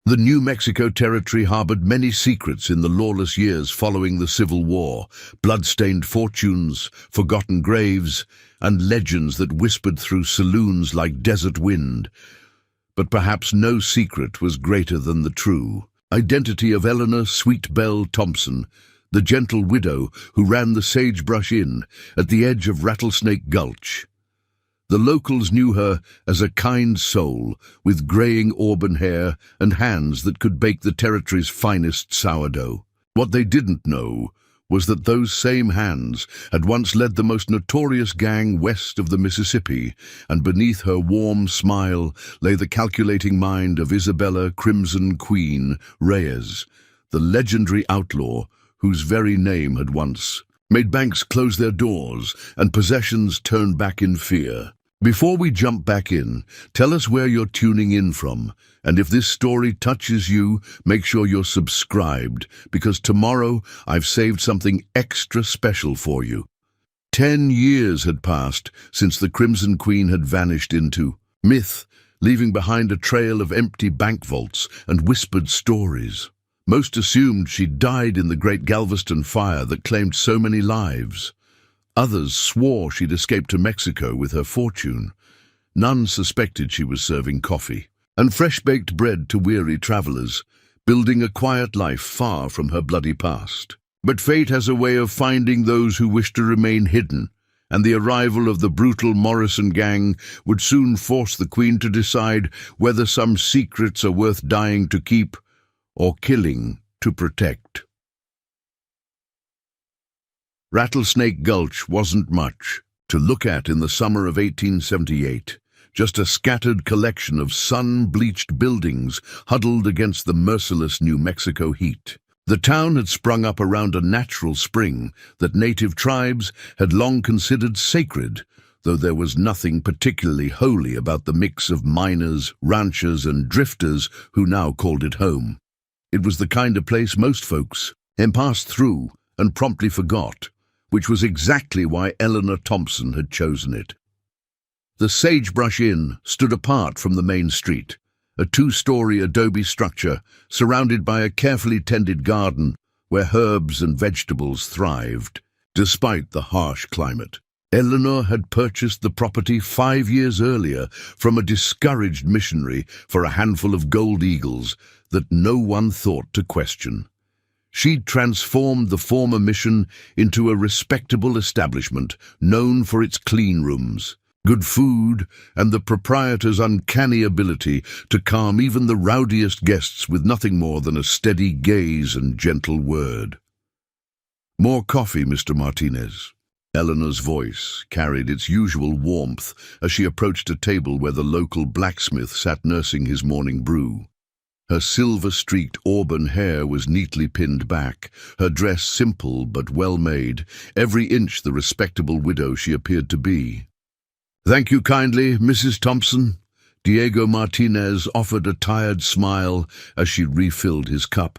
The New Mexico Territory harbored many secrets in the lawless years following the Civil War, blood-stained fortunes, forgotten graves, and legends that whispered through saloons like desert wind. But perhaps no secret was greater than the true identity of Eleanor Sweet Belle Thompson, the gentle widow who ran the Sagebrush Inn at the edge of Rattlesnake Gulch. The locals knew her as a kind soul with graying auburn hair and hands that could bake the territory's finest sourdough. What they didn't know was that those same hands had once led the most notorious gang west of the Mississippi, and beneath her warm smile lay the calculating mind of Isabella Crimson Queen Reyes, the legendary outlaw whose very name had once made banks close their doors and possessions turn back in fear. Before we jump back in, tell us where you're tuning in from, and if this story touches you, make sure you're subscribed, because tomorrow I've saved something extra special for you. 10 years had passed since the Crimson Queen had vanished into myth, leaving behind a trail of empty bank vaults and whispered stories. Most assumed she'd died in the Great Galveston fire that claimed so many lives. Others swore she'd escaped to Mexico with her fortune. None suspected she was serving coffee and fresh-baked bread to weary travelers, building a quiet life far from her bloody past. But fate has a way of finding those who wish to remain hidden, and the arrival of the brutal Morrison gang would soon force the Queen to decide whether some secrets are worth dying to keep or killing to protect. Rattlesnake Gulch wasn't much to look at in the summer of 1878, just a scattered collection of sun-bleached buildings huddled against the merciless New Mexico heat. The town had sprung up around a natural spring that native tribes had long considered sacred, though there was nothing particularly holy about the mix of miners, ranchers, and drifters who now called it home. It was the kind of place most folks passed through and promptly forgot, which was exactly why Eleanor Thompson had chosen it. The Sagebrush Inn stood apart from the main street, a 2-story adobe structure surrounded by a carefully tended garden where herbs and vegetables thrived, despite the harsh climate. Eleanor had purchased the property 5 years earlier from a discouraged missionary for a handful of gold eagles that no one thought to question. She'd transformed the former mission into a respectable establishment known for its clean rooms, good food, and the proprietor's uncanny ability to calm even the rowdiest guests with nothing more than a steady gaze and gentle word. "More coffee, Mr. Martinez." Eleanor's voice carried its usual warmth as she approached a table where the local blacksmith sat nursing his morning brew. Her silver-streaked auburn hair was neatly pinned back, her dress simple but well-made, every inch the respectable widow she appeared to be. "Thank you kindly, Mrs. Thompson." Diego Martinez offered a tired smile as she refilled his cup.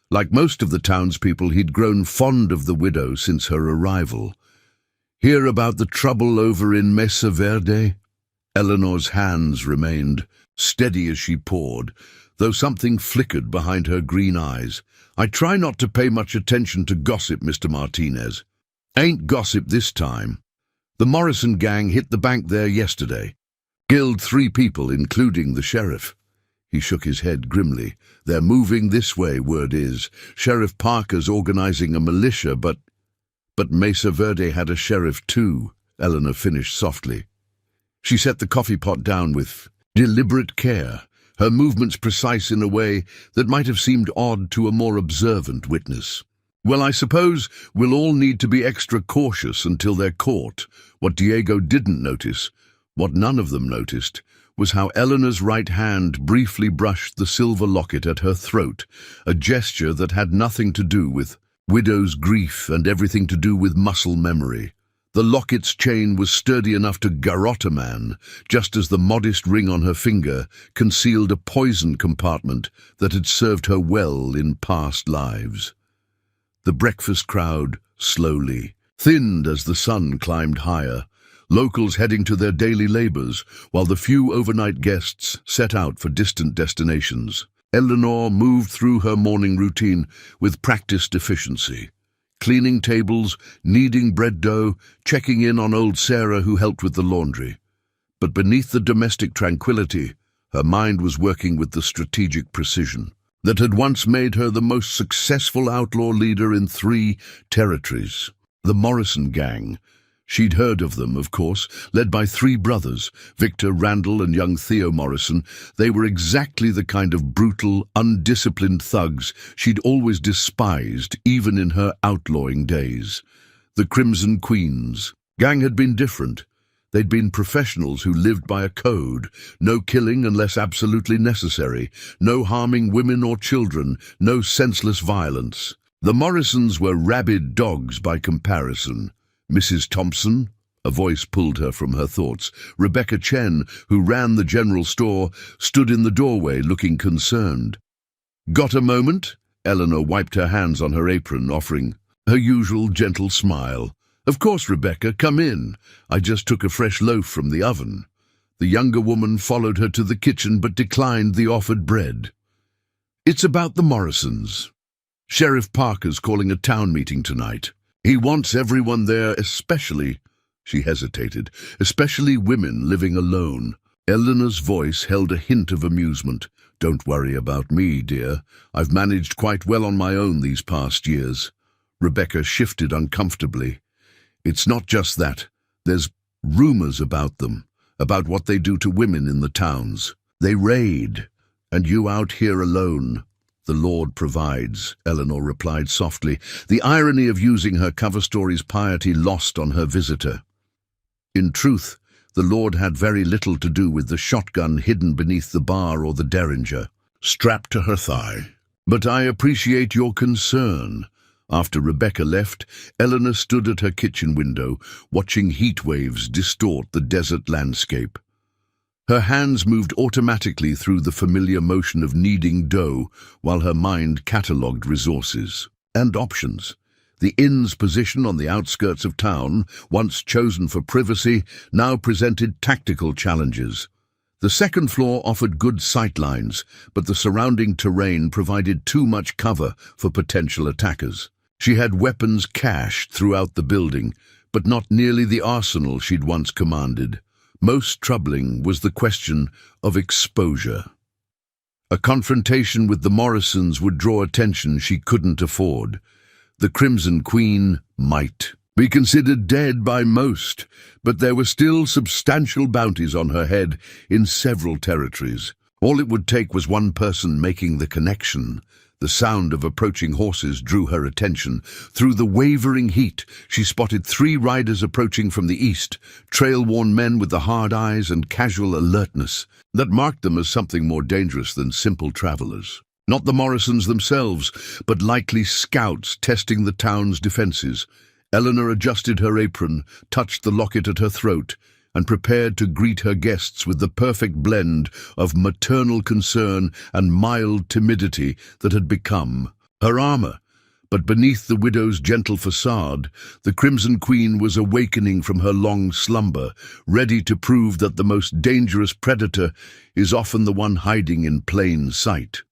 Like most of the townspeople, he'd grown fond of the widow since her arrival. "Hear about the trouble over in Mesa Verde?" Eleanor's hands remained steady as she poured, though something flickered behind her green eyes. "I try not to pay much attention to gossip, Mr. Martinez." "Ain't gossip this time. The Morrison gang hit the bank there yesterday. Killed 3 people, including the sheriff." He shook his head grimly. "They're moving this way, word is. Sheriff Parker's organizing a militia, but Mesa Verde had a sheriff too," Eleanor finished softly. She set the coffee pot down with deliberate care, her movements precise in a way that might have seemed odd to a more observant witness. "Well, I suppose we'll all need to be extra cautious until they're caught." What Diego didn't notice, what none of them noticed, was how Eleanor's right hand briefly brushed the silver locket at her throat, a gesture that had nothing to do with widow's grief and everything to do with muscle memory. The locket's chain was sturdy enough to garrote a man, just as the modest ring on her finger concealed a poison compartment that had served her well in past lives. The breakfast crowd slowly thinned as the sun climbed higher, locals heading to their daily labors, while the few overnight guests set out for distant destinations. Eleanor moved through her morning routine with practiced efficiency, cleaning tables, kneading bread dough, checking in on old Sarah who helped with the laundry. But beneath the domestic tranquility, her mind was working with the strategic precision that had once made her the most successful outlaw leader in 3 territories. The Morrison Gang. She'd heard of them, of course, led by 3 brothers, Victor, Randall, and young Theo Morrison. They were exactly the kind of brutal, undisciplined thugs she'd always despised, even in her outlawing days. The Crimson Queens. Gang had been different. They'd been professionals who lived by a code: no killing unless absolutely necessary, no harming women or children, no senseless violence. The Morrisons were rabid dogs by comparison. Mrs. Thompson, a voice pulled her from her thoughts. Rebecca Chen, who ran the general store, stood in the doorway looking concerned. "Got a moment?" Eleanor wiped her hands on her apron, offering her usual gentle smile. "Of course, Rebecca, come in. I just took a fresh loaf from the oven." The younger woman followed her to the kitchen but declined the offered bread. "It's about the Morrisons. Sheriff Parker's calling a town meeting tonight. He wants everyone there, especially," she hesitated, "especially women living alone." Eleanor's voice held a hint of amusement. "Don't worry about me, dear. I've managed quite well on my own these past years." Rebecca shifted uncomfortably. "It's not just that. There's rumors about them, about what they do to women in the towns. They raid, and you out here alone." "The Lord provides," Eleanor replied softly, the irony of using her cover story's piety lost on her visitor. In truth, the Lord had very little to do with the shotgun hidden beneath the bar or the derringer, strapped to her thigh. "But I appreciate your concern." After Rebecca left, Eleanor stood at her kitchen window, watching heat waves distort the desert landscape. Her hands moved automatically through the familiar motion of kneading dough, while her mind catalogued resources and options. The inn's position on the outskirts of town, once chosen for privacy, now presented tactical challenges. The second floor offered good sightlines, but the surrounding terrain provided too much cover for potential attackers. She had weapons cached throughout the building, but not nearly the arsenal she'd once commanded. Most troubling was the question of exposure. A confrontation with the Morrisons would draw attention she couldn't afford. The Crimson Queen might be considered dead by most, but there were still substantial bounties on her head in several territories. All it would take was one person making the connection. The sound of approaching horses drew her attention. Through the wavering heat, she spotted 3 riders approaching from the east, trail-worn men with the hard eyes and casual alertness that marked them as something more dangerous than simple travelers. Not the Morrisons themselves, but likely scouts testing the town's defenses. Eleanor adjusted her apron, touched the locket at her throat, and prepared to greet her guests with the perfect blend of maternal concern and mild timidity that had become her armor. But beneath the widow's gentle facade, the Crimson Queen was awakening from her long slumber, ready to prove that the most dangerous predator is often the one hiding in plain sight.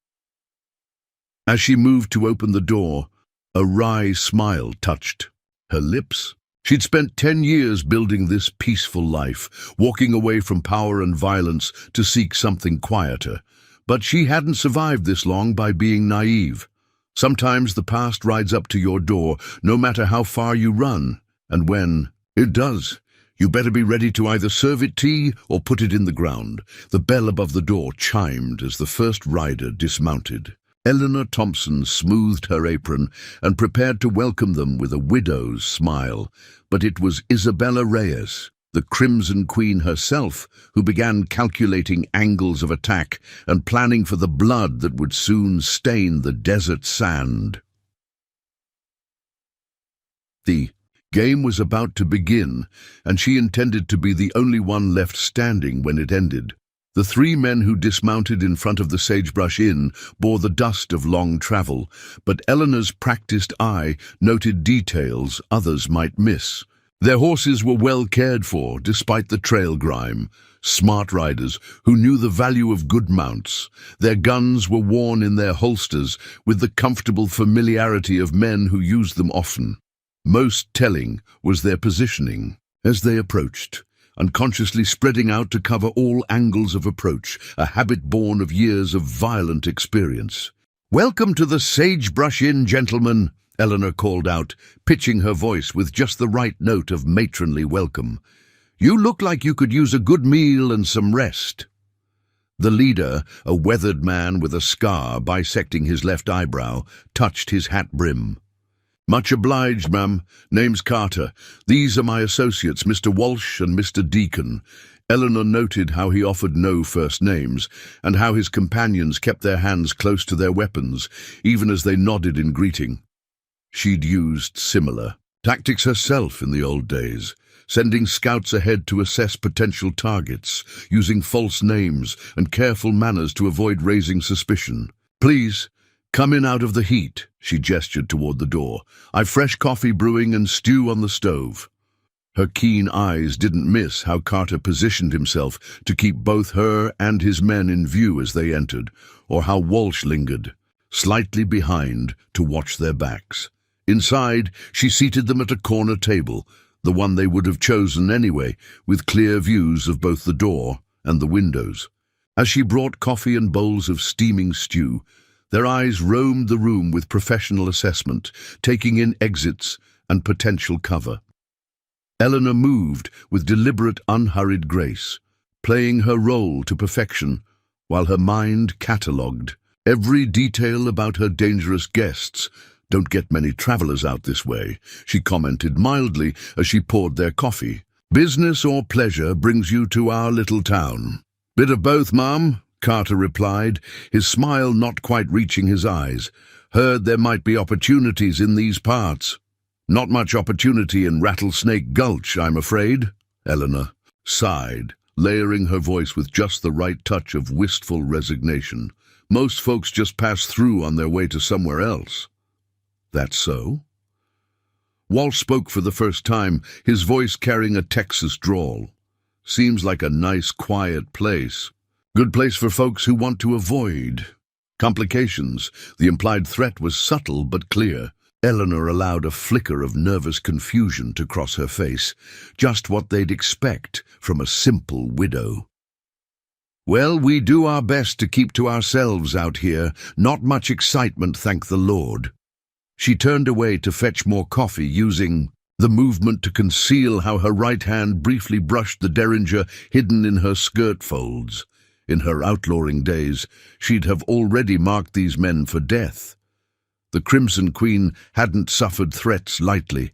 As she moved to open the door, a wry smile touched her lips. She'd spent 10 years building this peaceful life, walking away from power and violence to seek something quieter. But she hadn't survived this long by being naive. Sometimes the past rides up to your door, no matter how far you run. And when it does, you better be ready to either serve it tea or put it in the ground. The bell above the door chimed as the first rider dismounted. Eleanor Thompson smoothed her apron and prepared to welcome them with a widow's smile. But it was Isabella Reyes, the Crimson Queen herself, who began calculating angles of attack and planning for the blood that would soon stain the desert sand. The game was about to begin, and she intended to be the only one left standing when it ended. The 3 men who dismounted in front of the Sagebrush Inn bore the dust of long travel, but Eleanor's practiced eye noted details others might miss. Their horses were well cared for, despite the trail grime. Smart riders who knew the value of good mounts. Their guns were worn in their holsters with the comfortable familiarity of men who used them often. Most telling was their positioning as they approached, unconsciously spreading out to cover all angles of approach, a habit born of years of violent experience. "Welcome to the Sagebrush Inn, gentlemen," Eleanor called out, pitching her voice with just the right note of matronly welcome. "You look like you could use a good meal and some rest." The leader, a weathered man with a scar bisecting his left eyebrow, touched his hat brim. "Much obliged, ma'am. Name's Carter. These are my associates, Mr. Walsh and Mr. Deacon." Eleanor noted how he offered no first names, and how his companions kept their hands close to their weapons, even as they nodded in greeting. She'd used similar tactics herself in the old days, sending scouts ahead to assess potential targets, using false names and careful manners to avoid raising suspicion. "Please, come in out of the heat," she gestured toward the door. "I've fresh coffee brewing and stew on the stove." Her keen eyes didn't miss how Carter positioned himself to keep both her and his men in view as they entered, or how Walsh lingered, slightly behind, to watch their backs. Inside, she seated them at a corner table, the one they would have chosen anyway, with clear views of both the door and the windows. As she brought coffee and bowls of steaming stew, their eyes roamed the room with professional assessment, taking in exits and potential cover. Eleanor moved with deliberate, unhurried grace, playing her role to perfection, while her mind catalogued every detail about her dangerous guests. "Don't get many travelers out this way," she commented mildly as she poured their coffee. "Business or pleasure brings you to our little town?" "Bit of both, ma'am," Carter replied, his smile not quite reaching his eyes. "Heard there might be opportunities in these parts." "Not much opportunity in Rattlesnake Gulch, I'm afraid," Eleanor sighed, layering her voice with just the right touch of wistful resignation. "Most folks just pass through on their way to somewhere else." "That's so?" Walsh spoke for the first time, his voice carrying a Texas drawl. "Seems like a nice, quiet place. Good place for folks who want to avoid complications." The implied threat was subtle but clear. Eleanor allowed a flicker of nervous confusion to cross her face, just what they'd expect from a simple widow. "Well, we do our best to keep to ourselves out here. Not much excitement, thank the Lord." She turned away to fetch more coffee, using the movement to conceal how her right hand briefly brushed the derringer hidden in her skirt folds. In her outlawing days, she'd have already marked these men for death. The Crimson Queen hadn't suffered threats lightly,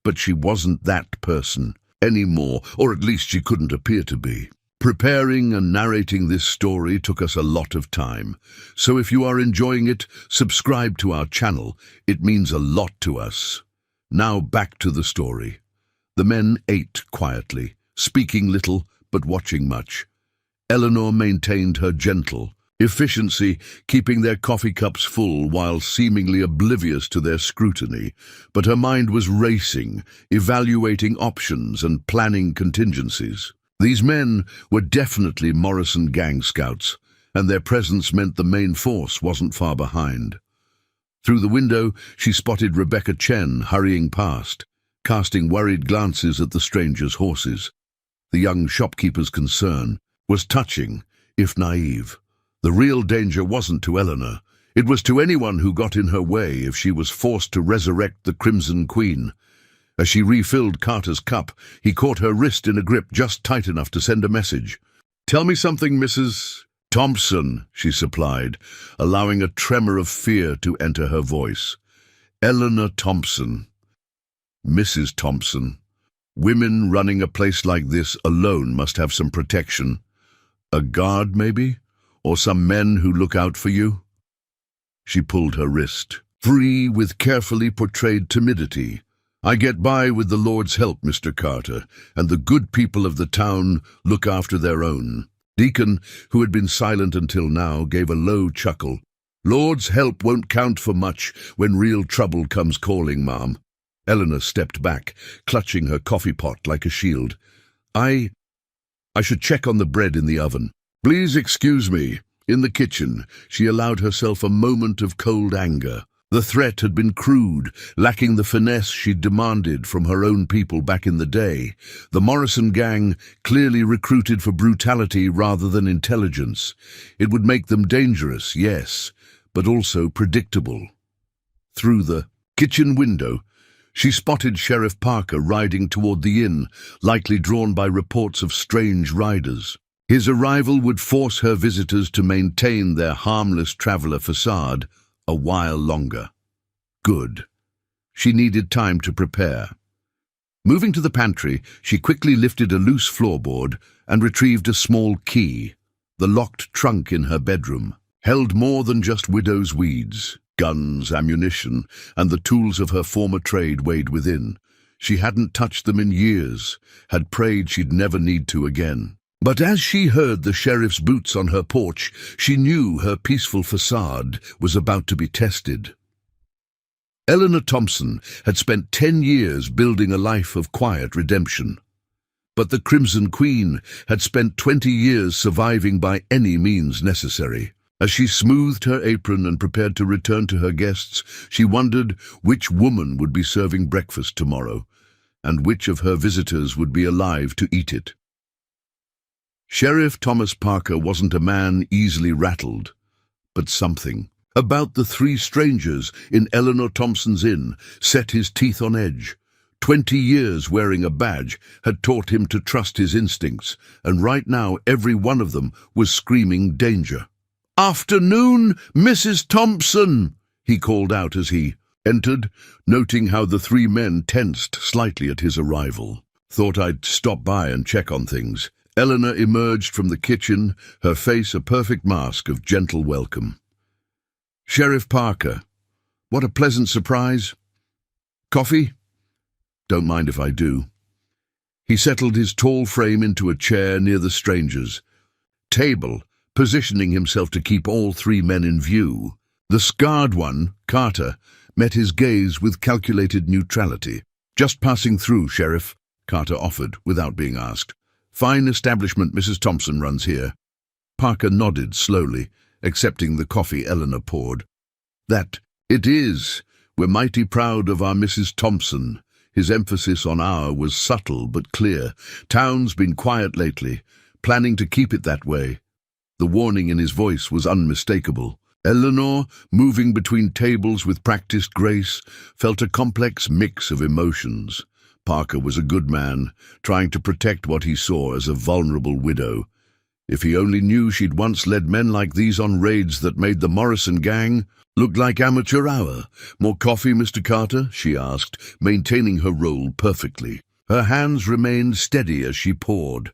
but she wasn't that person anymore, or at least she couldn't appear to be. Preparing and narrating this story took us a lot of time, so if you are enjoying it, subscribe to our channel. It means a lot to us. Now back to the story. The men ate quietly, speaking little but watching much. Eleanor maintained her gentle efficiency, keeping their coffee cups full while seemingly oblivious to their scrutiny, but her mind was racing, evaluating options and planning contingencies. These men were definitely Morrison gang scouts, and their presence meant the main force wasn't far behind. Through the window, she spotted Rebecca Chen hurrying past, casting worried glances at the strangers' horses. The young shopkeeper's concern was touching, if naive. The real danger wasn't to Eleanor. It was to anyone who got in her way if she was forced to resurrect the Crimson Queen. As she refilled Carter's cup, he caught her wrist in a grip just tight enough to send a message. "Tell me something, Mrs. Thompson," she supplied, allowing a tremor of fear to enter her voice. "Eleanor Thompson. Mrs. Thompson. Women running a place like this alone must have some protection. A guard, maybe? Or some men who look out for you?" She pulled her wrist, free with carefully portrayed timidity. "I get by with the Lord's help, Mr. Carter, and the good people of the town look after their own." Deacon, who had been silent until now, gave a low chuckle. "Lord's help won't count for much when real trouble comes calling, ma'am. Eleanor stepped back, clutching her coffee pot like a shield. I should check on the bread in the oven. Please excuse me. In the kitchen, she allowed herself a moment of cold anger. The threat had been crude, lacking the finesse she'd demanded from her own people back in the day. The Morrison gang clearly recruited for brutality rather than intelligence. It would make them dangerous, yes, but also predictable. Through the kitchen window, she spotted Sheriff Parker riding toward the inn, likely drawn by reports of strange riders. His arrival would force her visitors to maintain their harmless traveler facade a while longer. Good. She needed time to prepare. Moving to the pantry, she quickly lifted a loose floorboard and retrieved a small key. The locked trunk in her bedroom held more than just widow's weeds. Guns, ammunition, and the tools of her former trade weighed within. She hadn't touched them in years, had prayed she'd never need to again. But as she heard the sheriff's boots on her porch, she knew her peaceful facade was about to be tested. Eleanor Thompson had spent 10 years building a life of quiet redemption. But the Crimson Queen had spent 20 years surviving by any means necessary. As she smoothed her apron and prepared to return to her guests, she wondered which woman would be serving breakfast tomorrow, and which of her visitors would be alive to eat it. Sheriff Thomas Parker wasn't a man easily rattled, but something about the three strangers in Eleanor Thompson's inn set his teeth on edge. 20 years wearing a badge had taught him to trust his instincts, and right now every one of them was screaming danger. "Afternoon, Mrs. Thompson," he called out as he entered, noting how the three men tensed slightly at his arrival. "Thought I'd stop by and check on things." Eleanor emerged from the kitchen, her face a perfect mask of gentle welcome. "Sheriff Parker, what a pleasant surprise. Coffee? Don't mind if I do." He settled his tall frame into a chair near the strangers' table, positioning himself to keep all three men in view. The scarred one, Carter, met his gaze with calculated neutrality. "Just passing through, Sheriff," Carter offered without being asked. "Fine establishment Mrs. Thompson runs here." Parker nodded slowly, accepting the coffee Eleanor poured. "That it is. We're mighty proud of our Mrs. Thompson." His emphasis on "our" was subtle but clear. "Town's been quiet lately, planning to keep it that way." The warning in his voice was unmistakable. Eleanor, moving between tables with practiced grace, felt a complex mix of emotions. Parker was a good man, trying to protect what he saw as a vulnerable widow. If he only knew she'd once led men like these on raids that made the Morrison gang look like amateur hour. "More coffee, Mr. Carter?" she asked, maintaining her role perfectly. Her hands remained steady as she poured,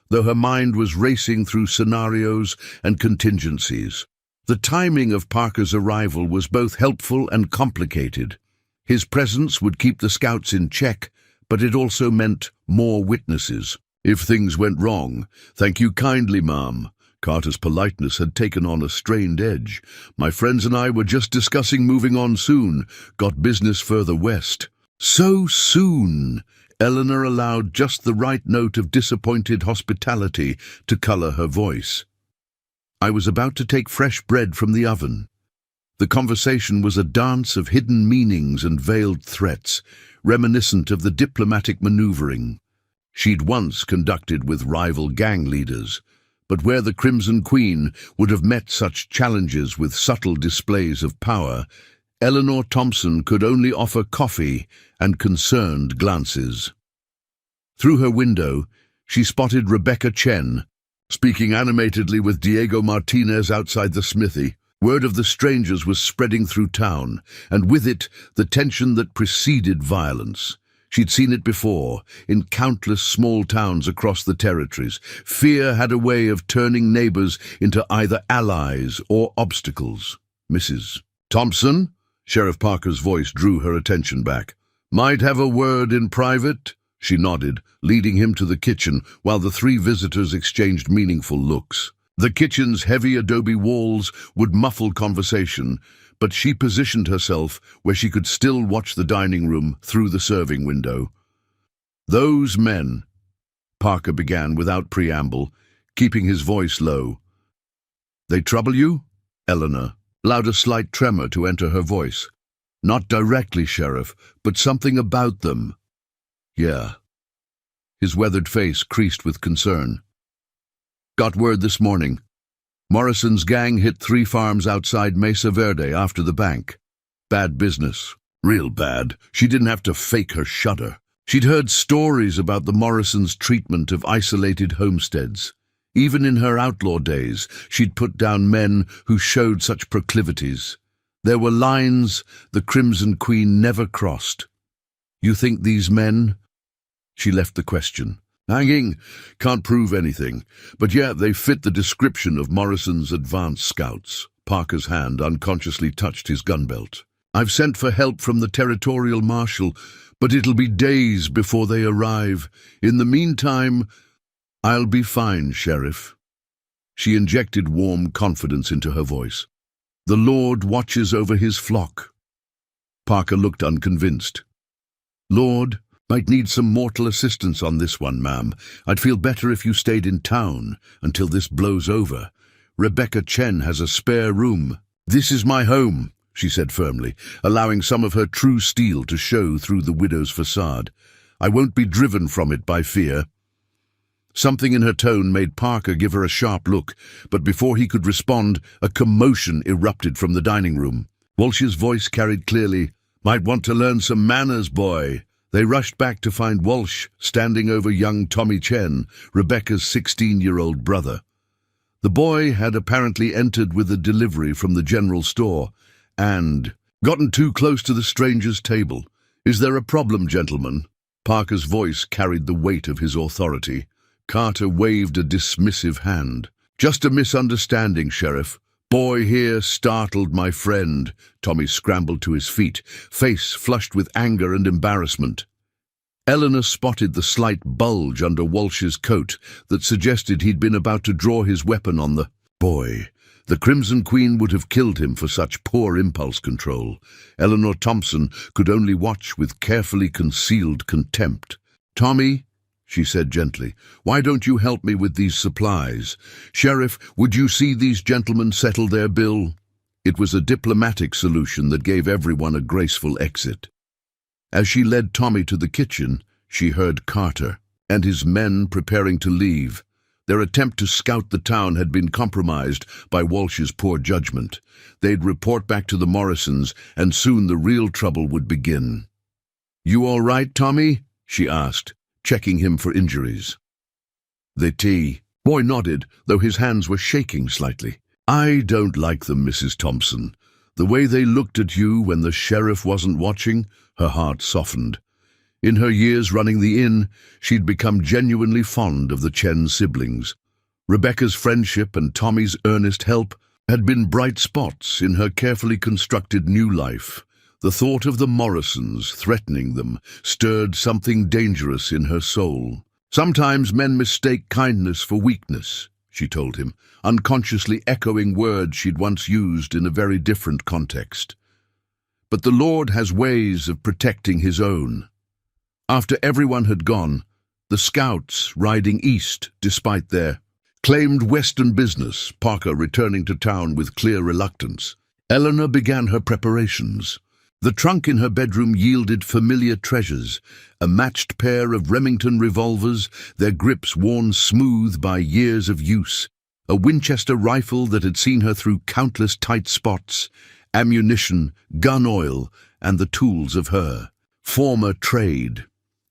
though her mind was racing through scenarios and contingencies. The timing of Parker's arrival was both helpful and complicated. His presence would keep the scouts in check, but it also meant more witnesses. If things went wrong, "Thank you kindly, ma'am." Carter's politeness had taken on a strained edge. "My friends and I were just discussing moving on soon. Got business further west." "So soon." Eleanor allowed just the right note of disappointed hospitality to color her voice. "I was about to take fresh bread from the oven." The conversation was a dance of hidden meanings and veiled threats, reminiscent of the diplomatic maneuvering she'd once conducted with rival gang leaders. But where the Crimson Queen would have met such challenges with subtle displays of power, Eleanor Thompson could only offer coffee and concerned glances. Through her window, she spotted Rebecca Chen, speaking animatedly with Diego Martinez outside the smithy. Word of the strangers was spreading through town, and with it, the tension that preceded violence. She'd seen it before, in countless small towns across the territories. Fear had a way of turning neighbors into either allies or obstacles. "Mrs. Thompson?" Sheriff Parker's voice drew her attention back. "Might have a word in private?" She nodded, leading him to the kitchen, while the three visitors exchanged meaningful looks. The kitchen's heavy adobe walls would muffle conversation, but she positioned herself where she could still watch the dining room through the serving window. "Those men," Parker began without preamble, keeping his voice low. "They trouble you?" Eleanor allowed a slight tremor to enter her voice. "Not directly, Sheriff, but something about them." "Yeah." His weathered face creased with concern. "Got word this morning. Morrison's gang hit 3 farms outside Mesa Verde after the bank. Bad business. Real bad. She didn't have to fake her shudder. She'd heard stories about the Morrisons' treatment of isolated homesteads. Even in her outlaw days, she'd put down men who showed such proclivities. There were lines the Crimson Queen never crossed. "You think these men—" She left the question. "Hanging. Can't prove anything. But yeah, they fit the description of Morrison's advance scouts." Parker's hand unconsciously touched his gun belt. "I've sent for help from the territorial marshal, but it'll be days before they arrive. In the meantime, I'll be fine, Sheriff." She injected warm confidence into her voice. "The Lord watches over his flock." Parker looked unconvinced. "Lord, might need some mortal assistance on this one, ma'am. I'd feel better if you stayed in town until this blows over. Rebecca Chen has a spare room." "This is my home," she said firmly, allowing some of her true steel to show through the widow's facade. "I won't be driven from it by fear." Something in her tone made Parker give her a sharp look, but before he could respond, a commotion erupted from the dining room. Walsh's voice carried clearly, "Might want to learn some manners, boy." They rushed back to find Walsh standing over young Tommy Chen, Rebecca's 16-year-old brother. The boy had apparently entered with a delivery from the general store and gotten too close to the stranger's table. "Is there a problem, gentlemen?" Parker's voice carried the weight of his authority. Carter waved a dismissive hand. "Just a misunderstanding, Sheriff. Boy here startled my friend." Tommy scrambled to his feet, face flushed with anger and embarrassment. Eleanor spotted the slight bulge under Walsh's coat that suggested he'd been about to draw his weapon on the boy. The Crimson Queen would have killed him for such poor impulse control. Eleanor Thompson could only watch with carefully concealed contempt. "Tommy," she said gently, "why don't you help me with these supplies? Sheriff, would you see these gentlemen settle their bill?" It was a diplomatic solution that gave everyone a graceful exit. As she led Tommy to the kitchen, she heard Carter and his men preparing to leave. Their attempt to scout the town had been compromised by Walsh's poor judgment. They'd report back to the Morrisons, and soon the real trouble would begin. "You all right, Tommy?" she asked, checking him for injuries. "The tea." Boy nodded, though his hands were shaking slightly. "I don't like them, Mrs. Thompson. The way they looked at you when the sheriff wasn't watching," her heart softened. In her years running the inn, she'd become genuinely fond of the Chen siblings. Rebecca's friendship and Tommy's earnest help had been bright spots in her carefully constructed new life. The thought of the Morrisons threatening them stirred something dangerous in her soul. "Sometimes men mistake kindness for weakness," she told him, unconsciously echoing words she'd once used in a very different context. "But the Lord has ways of protecting his own." After everyone had gone, the scouts riding east despite their claimed Western business, Parker returning to town with clear reluctance, Eleanor began her preparations. The trunk in her bedroom yielded familiar treasures, a matched pair of Remington revolvers, their grips worn smooth by years of use, a Winchester rifle that had seen her through countless tight spots, ammunition, gun oil, and the tools of her former trade.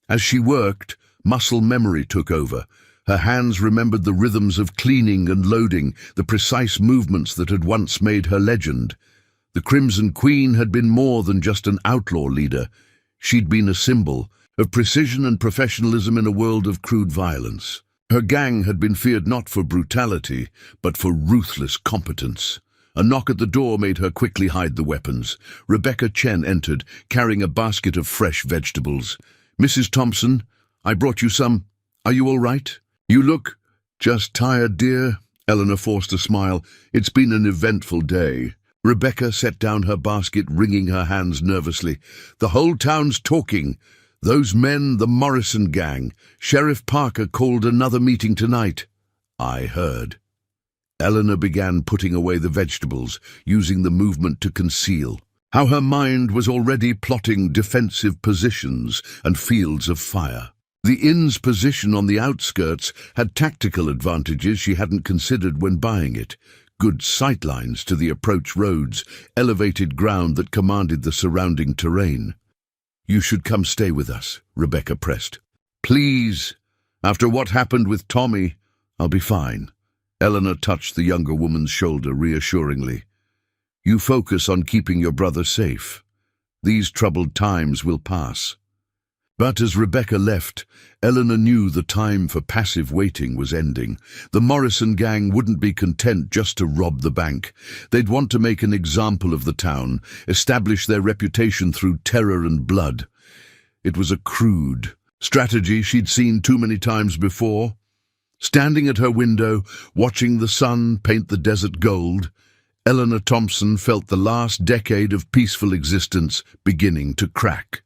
As she worked, muscle memory took over. Her hands remembered the rhythms of cleaning and loading, the precise movements that had once made her legend. The Crimson Queen had been more than just an outlaw leader. She'd been a symbol of precision and professionalism in a world of crude violence. Her gang had been feared not for brutality, but for ruthless competence. A knock at the door made her quickly hide the weapons. Rebecca Chen entered, carrying a basket of fresh vegetables. "Mrs. Thompson, I brought you some. Are you all right?" "You look just tired, dear," Eleanor forced a smile. It's been an eventful day. Rebecca set down her basket, wringing her hands nervously. The whole town's talking. Those men, the Morrison gang. Sheriff Parker called another meeting tonight. I heard. Eleanor began putting away the vegetables, using the movement to conceal how her mind was already plotting defensive positions and fields of fire. The inn's position on the outskirts had tactical advantages she hadn't considered when buying it. Good sightlines to the approach roads, elevated ground that commanded the surrounding terrain. You should come stay with us, Rebecca pressed. Please. After what happened with Tommy, I'll be fine. Eleanor touched the younger woman's shoulder reassuringly. You focus on keeping your brother safe. These troubled times will pass. But as Rebecca left, Eleanor knew the time for passive waiting was ending. The Morrison gang wouldn't be content just to rob the bank. They'd want to make an example of the town, establish their reputation through terror and blood. It was a crude strategy she'd seen too many times before. Standing at her window, watching the sun paint the desert gold, Eleanor Thompson felt the last decade of peaceful existence beginning to crack.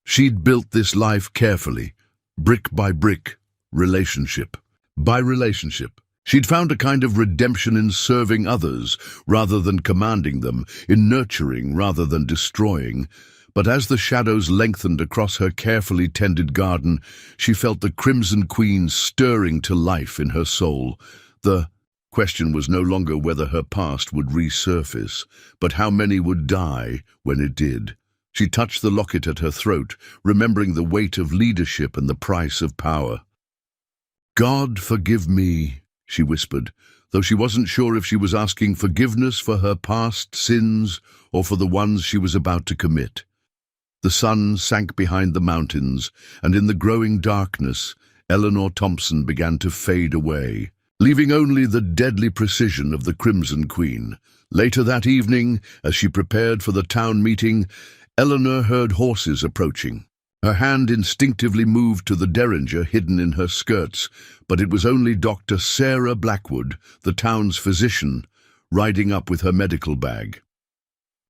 She'd built this life carefully, brick by brick, relationship by relationship. She'd found a kind of redemption in serving others rather than commanding them, in nurturing rather than destroying. But as the shadows lengthened across her carefully tended garden, she felt the Crimson Queen stirring to life in her soul. The question was no longer whether her past would resurface, but how many would die when it did. She touched the locket at her throat, remembering the weight of leadership and the price of power. God forgive me, she whispered, though she wasn't sure if she was asking forgiveness for her past sins or for the ones she was about to commit. The sun sank behind the mountains, and in the growing darkness, Eleanor Thompson began to fade away, leaving only the deadly precision of the Crimson Queen. Later that evening, as she prepared for the town meeting, Eleanor heard horses approaching. Her hand instinctively moved to the derringer hidden in her skirts, but it was only Dr. Sarah Blackwood, the town's physician, riding up with her medical bag.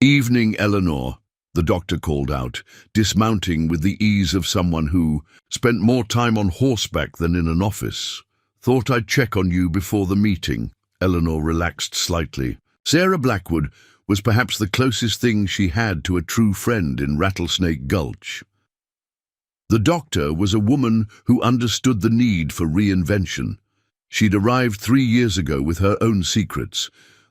Evening, Eleanor, the doctor called out, dismounting with the ease of someone who spent more time on horseback than in an office. Thought I'd check on you before the meeting. Eleanor relaxed slightly. Sarah Blackwood was perhaps the closest thing she had to a true friend in Rattlesnake Gulch. The doctor was a woman who understood the need for reinvention. She'd arrived 3 years ago with her own secrets,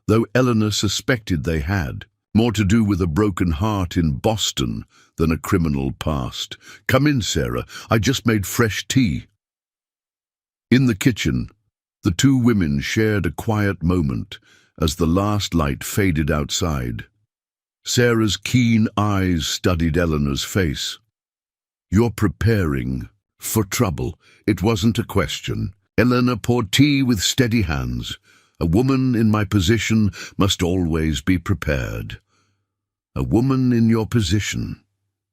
though Eleanor suspected they had more to do with a broken heart in Boston than a criminal past. Come in, Sarah. I just made fresh tea. In the kitchen, the two women shared a quiet moment as the last light faded outside. Sarah's keen eyes studied Eleanor's face. You're preparing for trouble. It wasn't a question. Eleanor poured tea with steady hands. A woman in my position must always be prepared. A woman in your position,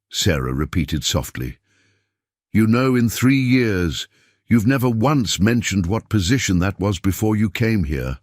Sarah repeated softly. You know, in 3 years, you've never once mentioned what position that was before you came here.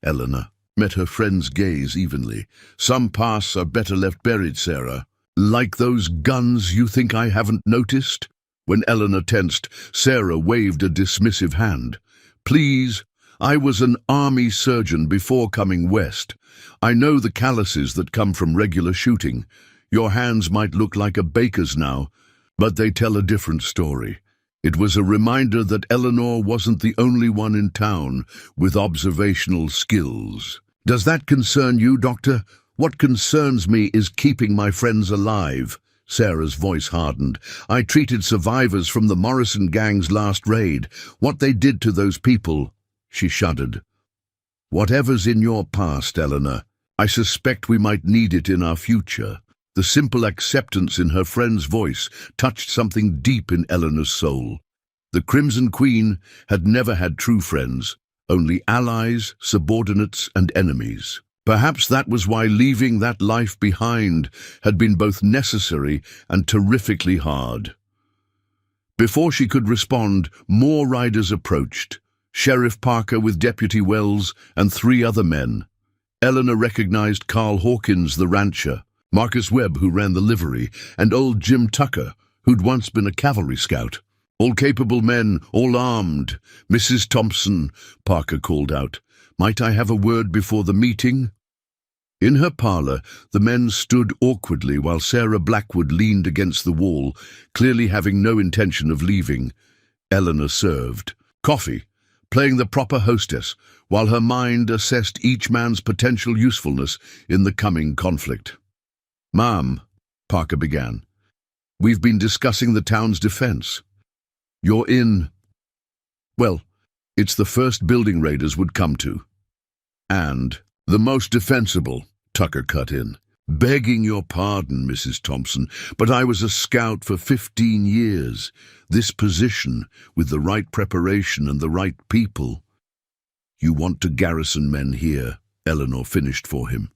Eleanor met her friend's gaze evenly. Some pasts are better left buried, Sarah. Like those guns you think I haven't noticed? When Eleanor tensed, Sarah waved a dismissive hand. Please, I was an army surgeon before coming west. I know the calluses that come from regular shooting. Your hands might look like a baker's now, but they tell a different story. It was a reminder that Eleanor wasn't the only one in town with observational skills. Does that concern you, Doctor? What concerns me is keeping my friends alive. Sarah's voice hardened. I treated survivors from the Morrison gang's last raid. What they did to those people, she shuddered. Whatever's in your past, Eleanor, I suspect we might need it in our future. The simple acceptance in her friend's voice touched something deep in Eleanor's soul. The Crimson Queen had never had true friends, only allies, subordinates, and enemies. Perhaps that was why leaving that life behind had been both necessary and terrifically hard. Before she could respond, more riders approached. Sheriff Parker with Deputy Wells and 3 other men. Eleanor recognized Carl Hawkins, the rancher, Marcus Webb, who ran the livery, and old Jim Tucker, who'd once been a cavalry scout. All capable men, all armed. "Mrs. Thompson," Parker called out, "might I have a word before the meeting?" In her parlor, the men stood awkwardly while Sarah Blackwood leaned against the wall, clearly having no intention of leaving. Eleanor served coffee, playing the proper hostess, while her mind assessed each man's potential usefulness in the coming conflict. "Ma'am," Parker began, "we've been discussing the town's defense. You're in... well, it's the first building raiders would come to. And the most defensible," Tucker cut in. "Begging your pardon, Mrs. Thompson, but I was a scout for 15 years. This position, with the right preparation and the right people..." "You want to garrison men here," Eleanor finished for him.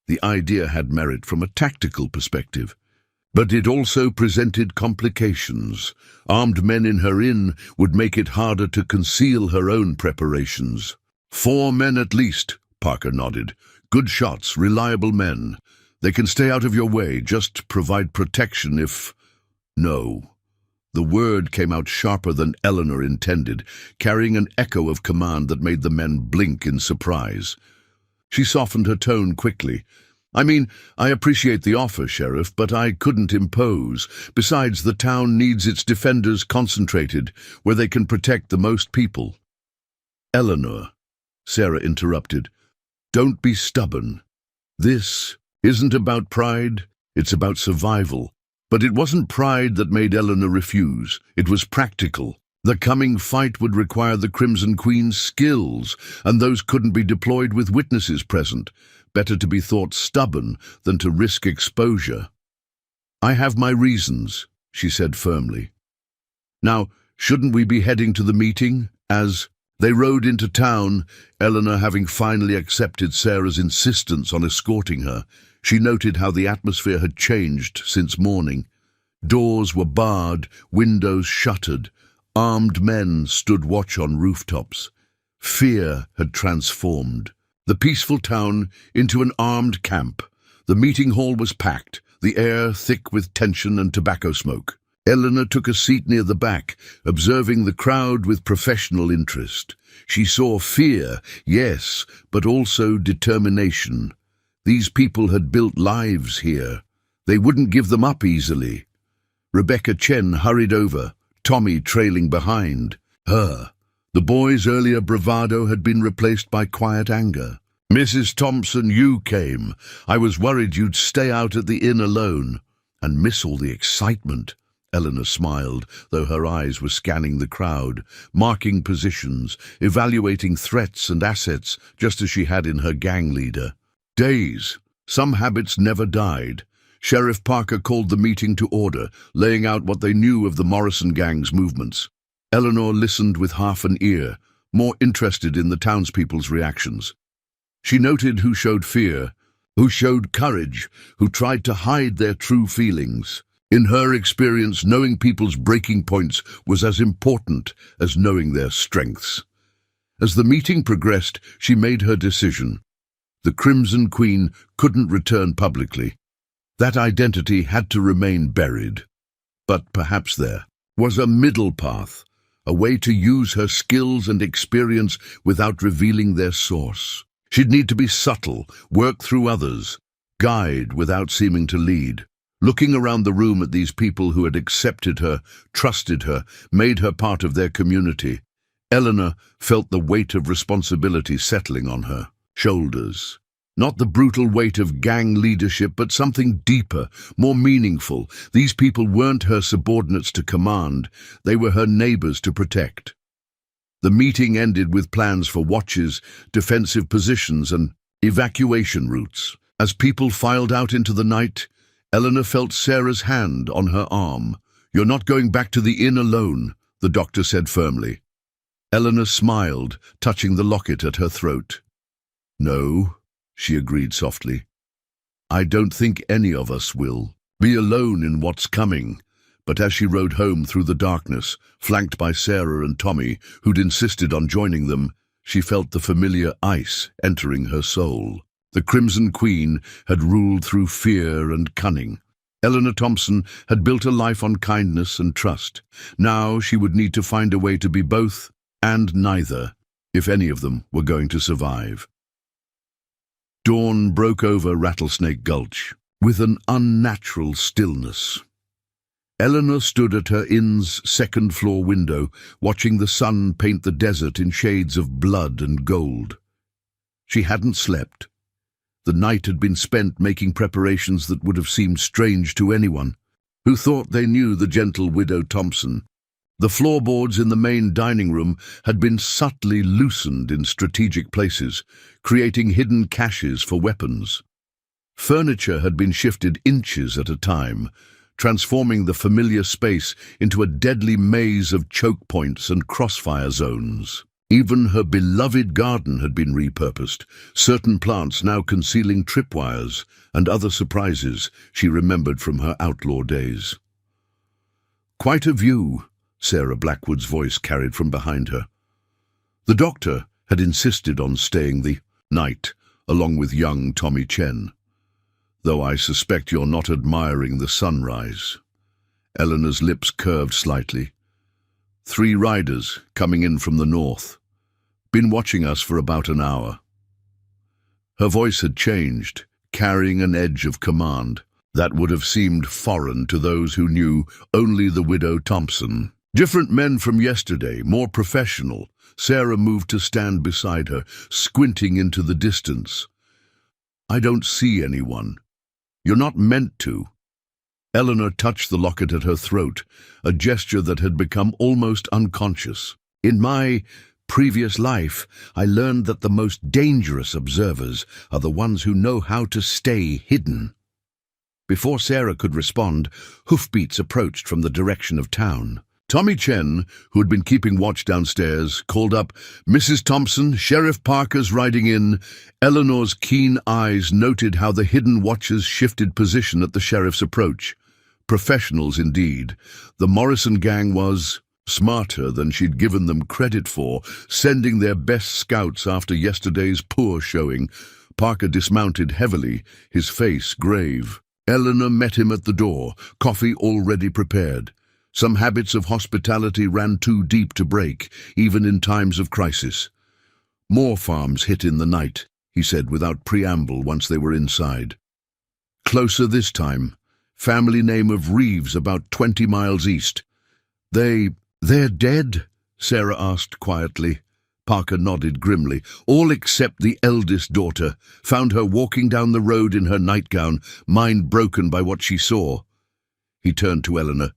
The idea had merit from a tactical perspective, but it also presented complications. Armed men in her inn would make it harder to conceal her own preparations. 4 men at least," Parker nodded. "Good shots, reliable men. They can stay out of your way, just provide protection if..." "No." The word came out sharper than Eleanor intended, carrying an echo of command that made the men blink in surprise. She softened her tone quickly. "I mean, I appreciate the offer, Sheriff, but I couldn't impose. Besides, the town needs its defenders concentrated, where they can protect the most people." "Eleanor," Sarah interrupted, "don't be stubborn. This isn't about pride, it's about survival." But it wasn't pride that made Eleanor refuse. It was practical. The coming fight would require the Crimson Queen's skills, and those couldn't be deployed with witnesses present. Better to be thought stubborn than to risk exposure. "I have my reasons," she said firmly. "Now, shouldn't we be heading to the meeting?" As they rode into town, Eleanor having finally accepted Sarah's insistence on escorting her, she noted how the atmosphere had changed since morning. Doors were barred, windows shuttered. Armed men stood watch on rooftops. Fear had transformed the peaceful town into an armed camp. The meeting hall was packed, the air thick with tension and tobacco smoke. Eleanor took a seat near the back, observing the crowd with professional interest. She saw fear, yes, but also determination. These people had built lives here. They wouldn't give them up easily. Rebecca Chen hurried over, Tommy trailing behind. The boy's earlier bravado had been replaced by quiet anger. "Mrs. Thompson, you came. I was worried you'd stay out at the inn alone and miss all the excitement." Eleanor smiled, though her eyes were scanning the crowd, marking positions, evaluating threats and assets, just as she had in her gang leader. Days. Some habits never died. Sheriff Parker called the meeting to order, laying out what they knew of the Morrison gang's movements. Eleanor listened with half an ear, more interested in the townspeople's reactions. She noted who showed fear, who showed courage, who tried to hide their true feelings. In her experience, knowing people's breaking points was as important as knowing their strengths. As the meeting progressed, she made her decision. The Crimson Queen couldn't return publicly. That identity had to remain buried. But perhaps there was a middle path, a way to use her skills and experience without revealing their source. She'd need to be subtle, work through others, guide without seeming to lead. Looking around the room at these people who had accepted her, trusted her, made her part of their community, Eleanor felt the weight of responsibility settling on her shoulders. Not the brutal weight of gang leadership, but something deeper, more meaningful. These people weren't her subordinates to command, they were her neighbors to protect. The meeting ended with plans for watches, defensive positions, and evacuation routes. As people filed out into the night, Eleanor felt Sarah's hand on her arm. "You're not going back to the inn alone," the doctor said firmly. Eleanor smiled, touching the locket at her throat. "No," she agreed softly. "I don't think any of us will be alone in what's coming. But as she rode home through the darkness, flanked by Sarah and Tommy, who'd insisted on joining them, she felt the familiar ice entering her soul. The Crimson Queen had ruled through fear and cunning. Eleanor Thompson had built a life on kindness and trust. Now she would need to find a way to be both and neither, if any of them were going to survive. Dawn broke over Rattlesnake Gulch with an unnatural stillness. Eleanor stood at her inn's second-floor window, watching the sun paint the desert in shades of blood and gold. She hadn't slept. The night had been spent making preparations that would have seemed strange to anyone who thought they knew the gentle widow Thompson. The floorboards in the main dining room had been subtly loosened in strategic places, creating hidden caches for weapons. Furniture had been shifted inches at a time, transforming the familiar space into a deadly maze of choke points and crossfire zones. Even her beloved garden had been repurposed, certain plants now concealing tripwires and other surprises she remembered from her outlaw days. "Quite a view," Sarah Blackwood's voice carried from behind her. The doctor had insisted on staying the night, along with young Tommy Chen. "Though I suspect you're not admiring the sunrise." Eleanor's lips curved slightly. "3 riders coming in from the north. Been watching us for about an hour." Her voice had changed, carrying an edge of command that would have seemed foreign to those who knew only the widow Thompson. "Different men from yesterday, more professional." Sarah moved to stand beside her, squinting into the distance. "I don't see anyone. You're not meant to." Eleanor touched the locket at her throat, a gesture that had become almost unconscious. "In my previous life, I learned that the most dangerous observers are the ones who know how to stay hidden." Before Sarah could respond, hoofbeats approached from the direction of town. Tommy Chen, who had been keeping watch downstairs, called up, "Mrs. Thompson, Sheriff Parker's riding in." Eleanor's keen eyes noted how the hidden watchers shifted position at the sheriff's approach. Professionals indeed. The Morrison gang was smarter than she'd given them credit for, sending their best scouts after yesterday's poor showing. Parker dismounted heavily, his face grave. Eleanor met him at the door, coffee already prepared. Some habits of hospitality ran too deep to break, even in times of crisis. "More farms hit in the night," he said without preamble once they were inside. "Closer this time. Family name of Reeves, about 20 miles east." They're dead?" Sarah asked quietly. Parker nodded grimly. "All except the eldest daughter. Found her walking down the road in her nightgown, mind broken by what she saw." He turned to Eleanor.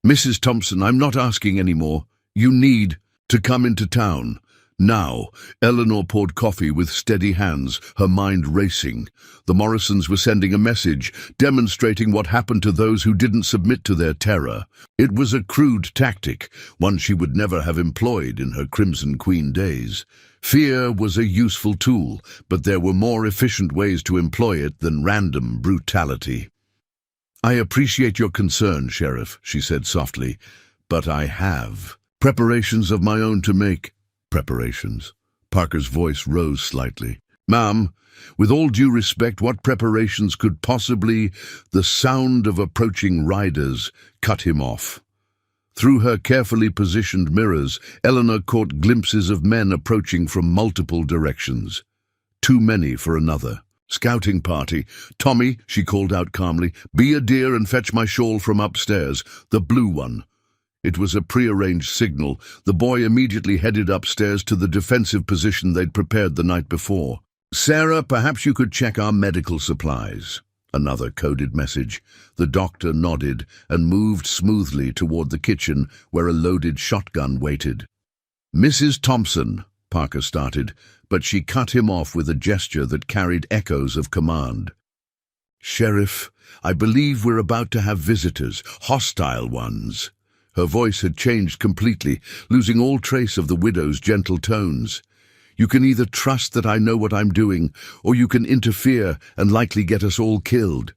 "Mrs. Thompson, I'm not asking any more. You need to come into town. Now." Eleanor poured coffee with steady hands, her mind racing. The Morrisons were sending a message, demonstrating what happened to those who didn't submit to their terror. It was a crude tactic, one she would never have employed in her Crimson Queen days. Fear was a useful tool, but there were more efficient ways to employ it than random brutality. "I appreciate your concern, Sheriff," she said softly, "but I have preparations of my own to make." "Preparations?" Parker's voice rose slightly. "Ma'am, with all due respect, what preparations could possibly—" The sound of approaching riders cut him off. Through her carefully positioned mirrors, Eleanor caught glimpses of men approaching from multiple directions. Too many for another. "Scouting party. Tommy," she called out calmly, "be a dear and fetch my shawl from upstairs, the blue one." It was a prearranged signal. The boy immediately headed upstairs to the defensive position they'd prepared the night before. "Sarah, perhaps you could check our medical supplies." Another coded message. The doctor nodded and moved smoothly toward the kitchen where a loaded shotgun waited. "Mrs. Thompson," Parker started, but she cut him off with a gesture that carried echoes of command. "Sheriff, I believe we're about to have visitors, hostile ones." Her voice had changed completely, losing all trace of the widow's gentle tones. "You can either trust that I know what I'm doing, or you can interfere and likely get us all killed.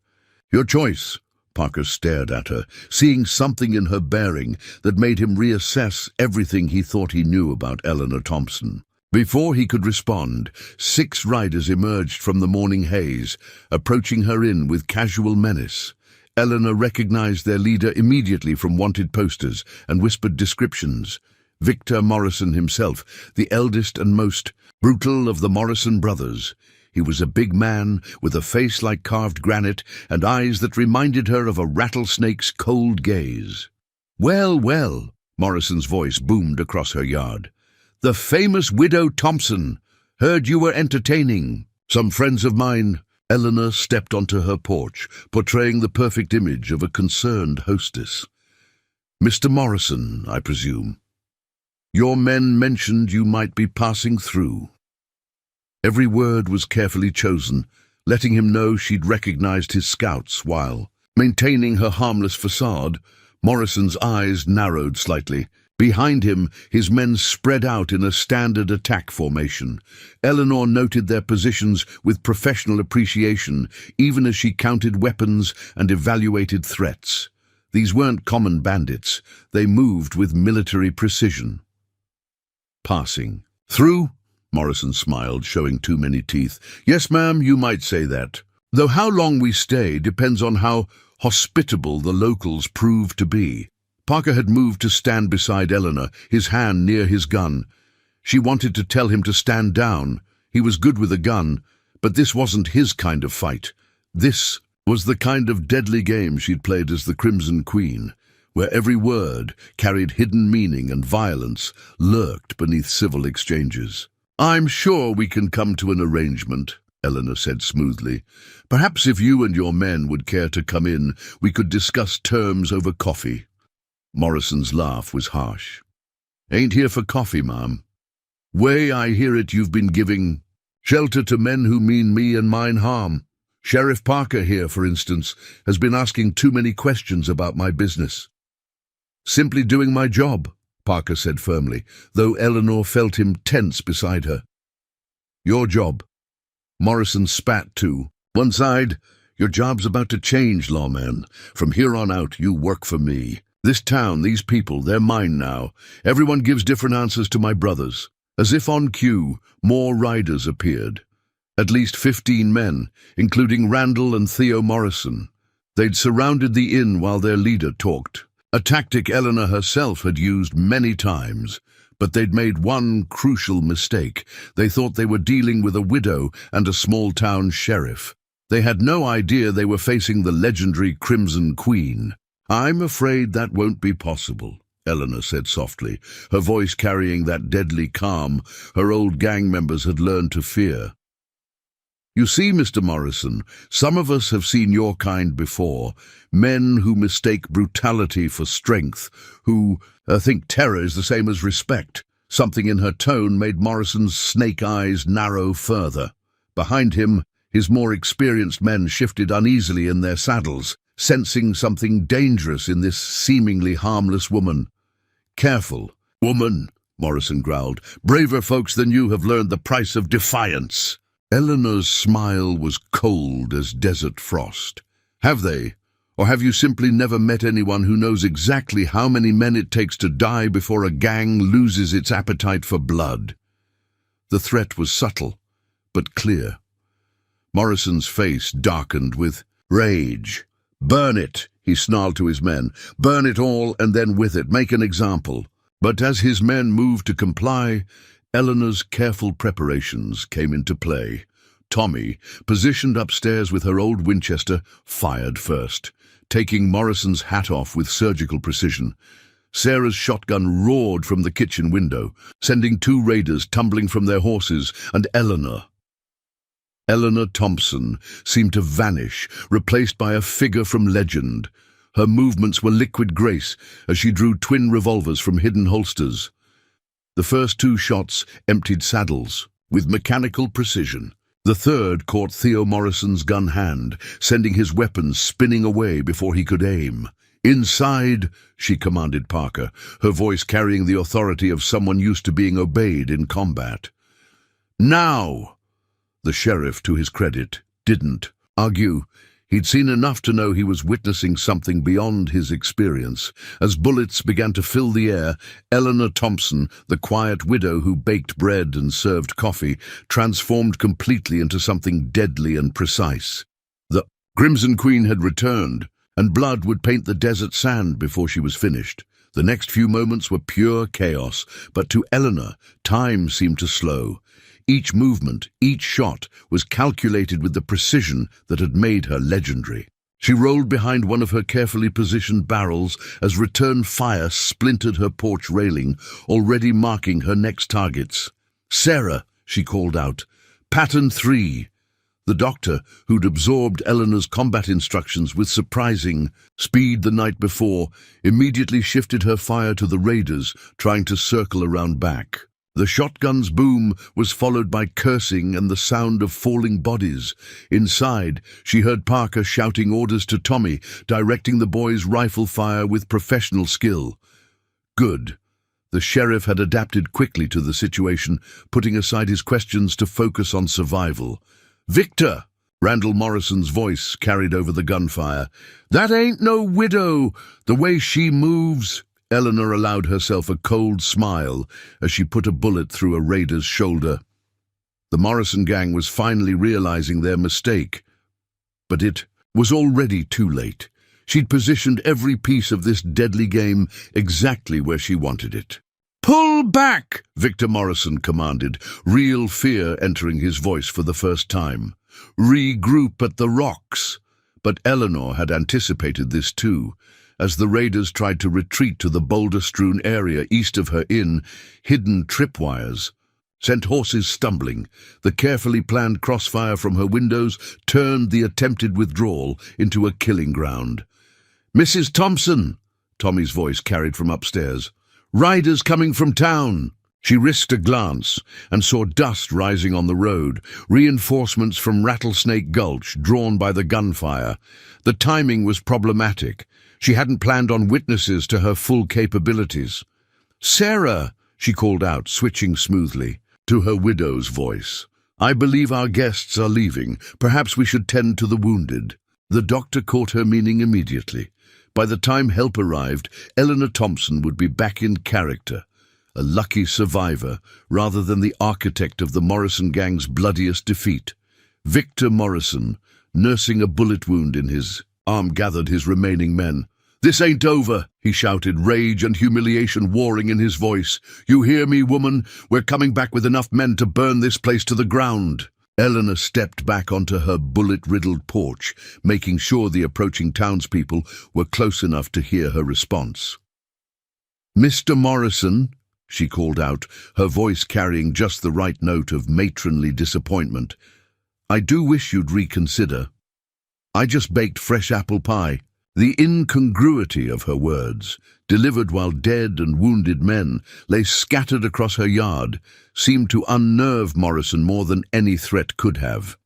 Your choice." Parker stared at her, seeing something in her bearing that made him reassess everything he thought he knew about Eleanor Thompson. Before he could respond, 6 riders emerged from the morning haze, approaching her inn with casual menace. Eleanor recognized their leader immediately from wanted posters and whispered descriptions. Victor Morrison himself, the eldest and most brutal of the Morrison brothers. He was a big man with a face like carved granite and eyes that reminded her of a rattlesnake's cold gaze. "Well, well," Morrison's voice boomed across her yard. "The famous Widow Thompson. Heard you were entertaining. Some friends of mine." Eleanor stepped onto her porch, portraying the perfect image of a concerned hostess. "Mr. Morrison, I presume. Your men mentioned you might be passing through." Every word was carefully chosen, letting him know she'd recognized his scouts while maintaining her harmless facade. Morrison's eyes narrowed slightly. Behind him, his men spread out in a standard attack formation. Eleanor noted their positions with professional appreciation, even as she counted weapons and evaluated threats. These weren't common bandits. They moved with military precision. "Passing through?" Morrison smiled, showing too many teeth. "Yes, ma'am, you might say that. Though how long we stay depends on how hospitable the locals prove to be." Parker had moved to stand beside Eleanor, his hand near his gun. She wanted to tell him to stand down. He was good with a gun, but this wasn't his kind of fight. This was the kind of deadly game she'd played as the Crimson Queen, where every word carried hidden meaning and violence lurked beneath civil exchanges. "I'm sure we can come to an arrangement," Eleanor said smoothly. "Perhaps if you and your men would care to come in, we could discuss terms over coffee." Morrison's laugh was harsh. "Ain't here for coffee, ma'am. Way I hear it, you've been giving shelter to men who mean me and mine harm. Sheriff Parker here, for instance, has been asking too many questions about my business." "Simply doing my job," Parker said firmly, though Eleanor felt him tense beside her. "Your job." Morrison spat too. "One side, your job's about to change, lawman. From here on out, you work for me. This town, these people, they're mine now. Everyone gives different answers to my brothers." As if on cue, more riders appeared. At least 15 men, including Randall and Theo Morrison. They'd surrounded the inn while their leader talked. A tactic Eleanor herself had used many times, but they'd made one crucial mistake. They thought they were dealing with a widow and a small-town sheriff. They had no idea they were facing the legendary Crimson Queen. "I'm afraid that won't be possible," Eleanor said softly, her voice carrying that deadly calm her old gang members had learned to fear. "You see, Mr. Morrison, some of us have seen your kind before. Men who mistake brutality for strength, who think terror is the same as respect." Something in her tone made Morrison's snake eyes narrow further. Behind him, his more experienced men shifted uneasily in their saddles, sensing something dangerous in this seemingly harmless woman. "Careful, woman," Morrison growled. "Braver folks than you have learned the price of defiance." Eleanor's smile was cold as desert frost. "Have they? Or have you simply never met anyone who knows exactly how many men it takes to die before a gang loses its appetite for blood?" The threat was subtle, but clear. Morrison's face darkened with rage. "Burn it," he snarled to his men. "Burn it all, and then with it, make an example." But as his men moved to comply, Eleanor's careful preparations came into play. Tommy, positioned upstairs with her old Winchester, fired first, taking Morrison's hat off with surgical precision. Sarah's shotgun roared from the kitchen window, sending 2 raiders tumbling from their horses, and Eleanor Thompson seemed to vanish, replaced by a figure from legend. Her movements were liquid grace as she drew twin revolvers from hidden holsters. The first 2 shots emptied saddles with mechanical precision. The third caught Theo Morrison's gun hand, sending his weapon spinning away before he could aim. "Inside," she commanded Parker, her voice carrying the authority of someone used to being obeyed in combat. "Now!" The sheriff, to his credit, didn't argue. He'd seen enough to know he was witnessing something beyond his experience. As bullets began to fill the air, Eleanor Thompson, the quiet widow who baked bread and served coffee, transformed completely into something deadly and precise. The Crimson Queen had returned, and blood would paint the desert sand before she was finished. The next few moments were pure chaos, but to Eleanor, time seemed to slow. Each movement, each shot, was calculated with the precision that had made her legendary. She rolled behind one of her carefully positioned barrels as return fire splintered her porch railing, already marking her next targets. "Sarah," she called out. "Pattern 3. The doctor, who'd absorbed Eleanor's combat instructions with surprising speed the night before, immediately shifted her fire to the raiders, trying to circle around back. The shotgun's boom was followed by cursing and the sound of falling bodies. Inside, she heard Parker shouting orders to Tommy, directing the boy's rifle fire with professional skill. Good. The sheriff had adapted quickly to the situation, putting aside his questions to focus on survival. "Victor!" Randall Morrison's voice carried over the gunfire. "That ain't no widow! The way she moves!" Eleanor allowed herself a cold smile as she put a bullet through a raider's shoulder. The Morrison gang was finally realizing their mistake. But it was already too late. She'd positioned every piece of this deadly game exactly where she wanted it. "Pull back!" Victor Morrison commanded, real fear entering his voice for the first time. "Regroup at the rocks." But Eleanor had anticipated this too. As the raiders tried to retreat to the boulder-strewn area east of her inn, hidden tripwires sent horses stumbling. The carefully planned crossfire from her windows turned the attempted withdrawal into a killing ground. "Mrs. Thompson," Tommy's voice carried from upstairs. "Riders coming from town." She risked a glance and saw dust rising on the road, reinforcements from Rattlesnake Gulch drawn by the gunfire. The timing was problematic. She hadn't planned on witnesses to her full capabilities. "Sarah," she called out, switching smoothly to her widow's voice. "I believe our guests are leaving. Perhaps we should tend to the wounded." The doctor caught her meaning immediately. By the time help arrived, Eleanor Thompson would be back in character, a lucky survivor rather than the architect of the Morrison gang's bloodiest defeat. Victor Morrison, nursing a bullet wound in his arm, gathered his remaining men. "This ain't over," he shouted, rage and humiliation warring in his voice. "You hear me, woman? We're coming back with enough men to burn this place to the ground." Eleanor stepped back onto her bullet-riddled porch, making sure the approaching townspeople were close enough to hear her response. "Mr. Morrison," she called out, her voice carrying just the right note of matronly disappointment, "I do wish you'd reconsider. I just baked fresh apple pie." The incongruity of her words, delivered while dead and wounded men lay scattered across her yard, seemed to unnerve Morrison more than any threat could have.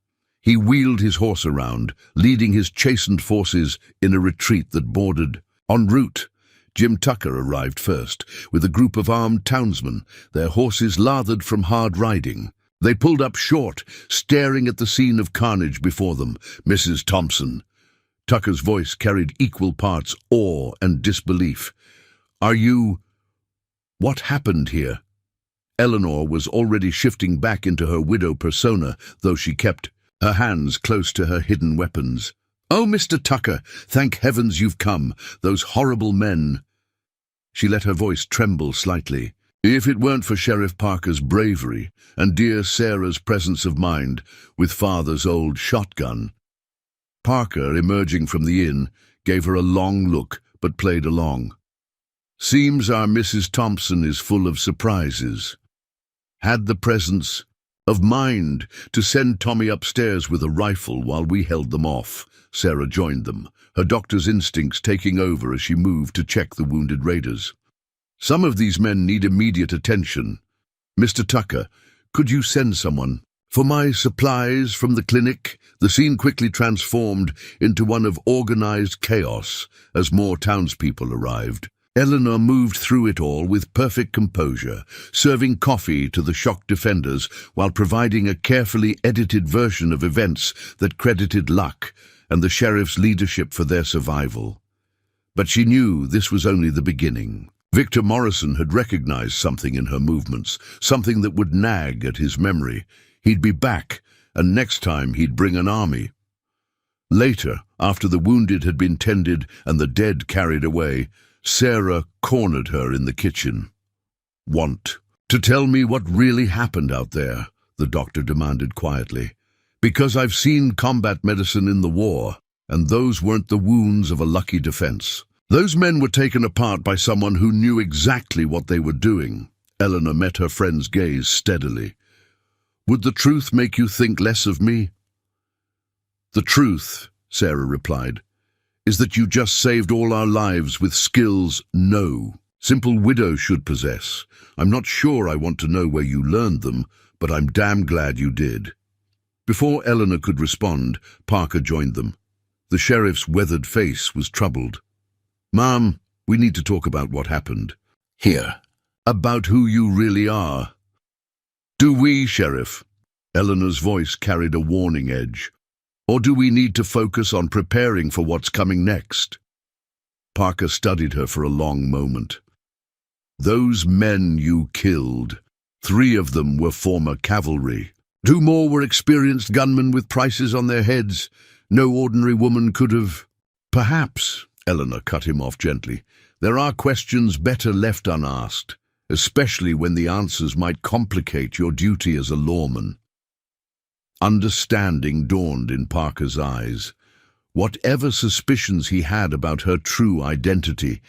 He wheeled his horse around, leading his chastened forces in a retreat that bordered. En route, Jim Tucker arrived first, with a group of armed townsmen, their horses lathered from hard riding. They pulled up short, staring at the scene of carnage before them. "Mrs. Thompson." Tucker's voice carried equal parts awe and disbelief. "Are you... What happened here?" Eleanor was already shifting back into her widow persona, though she kept her hands close to her hidden weapons. "Oh, Mr. Tucker, thank heavens you've come. Those horrible men." She let her voice tremble slightly. "If it weren't for Sheriff Parker's bravery and dear Sarah's presence of mind with Father's old shotgun." Parker, emerging from the inn, gave her a long look, but played along. "Seems our Mrs. Thompson is full of surprises." Had the presence of mind to send Tommy upstairs with a rifle while we held them off. Sarah joined them, her doctor's instincts taking over as she moved to check the wounded raiders. "Some of these men need immediate attention. Mr. Tucker, could you send someone for my supplies from the clinic?" The scene quickly transformed into one of organized chaos as more townspeople arrived. Eleanor moved through it all with perfect composure, serving coffee to the shocked defenders while providing a carefully edited version of events that credited luck and the sheriff's leadership for their survival. But she knew this was only the beginning. Victor Morrison had recognized something in her movements, something that would nag at his memory. He'd be back, and next time he'd bring an army. Later, after the wounded had been tended and the dead carried away, Sarah cornered her in the kitchen. "Want to tell me what really happened out there?" the doctor demanded quietly. "Because I've seen combat medicine in the war, and those weren't the wounds of a lucky defense. Those men were taken apart by someone who knew exactly what they were doing." Eleanor met her friend's gaze steadily. "Would the truth make you think less of me?" "The truth," Sarah replied, "is that you just saved all our lives with skills no simple widow should possess. I'm not sure I want to know where you learned them, but I'm damn glad you did." Before Eleanor could respond, Parker joined them. The sheriff's weathered face was troubled. "Ma'am, we need to talk about what happened." "Here." "About who you really are." "Do we, Sheriff?" Eleanor's voice carried a warning edge. "Or do we need to focus on preparing for what's coming next?" Parker studied her for a long moment. "Those men you killed, 3 of them were former cavalry. 2 more were experienced gunmen with prices on their heads. No ordinary woman could have—" "Perhaps," Eleanor cut him off gently, "there are questions better left unasked, especially when the answers might complicate your duty as a lawman." Understanding dawned in Parker's eyes. Whatever suspicions he had about her true identity,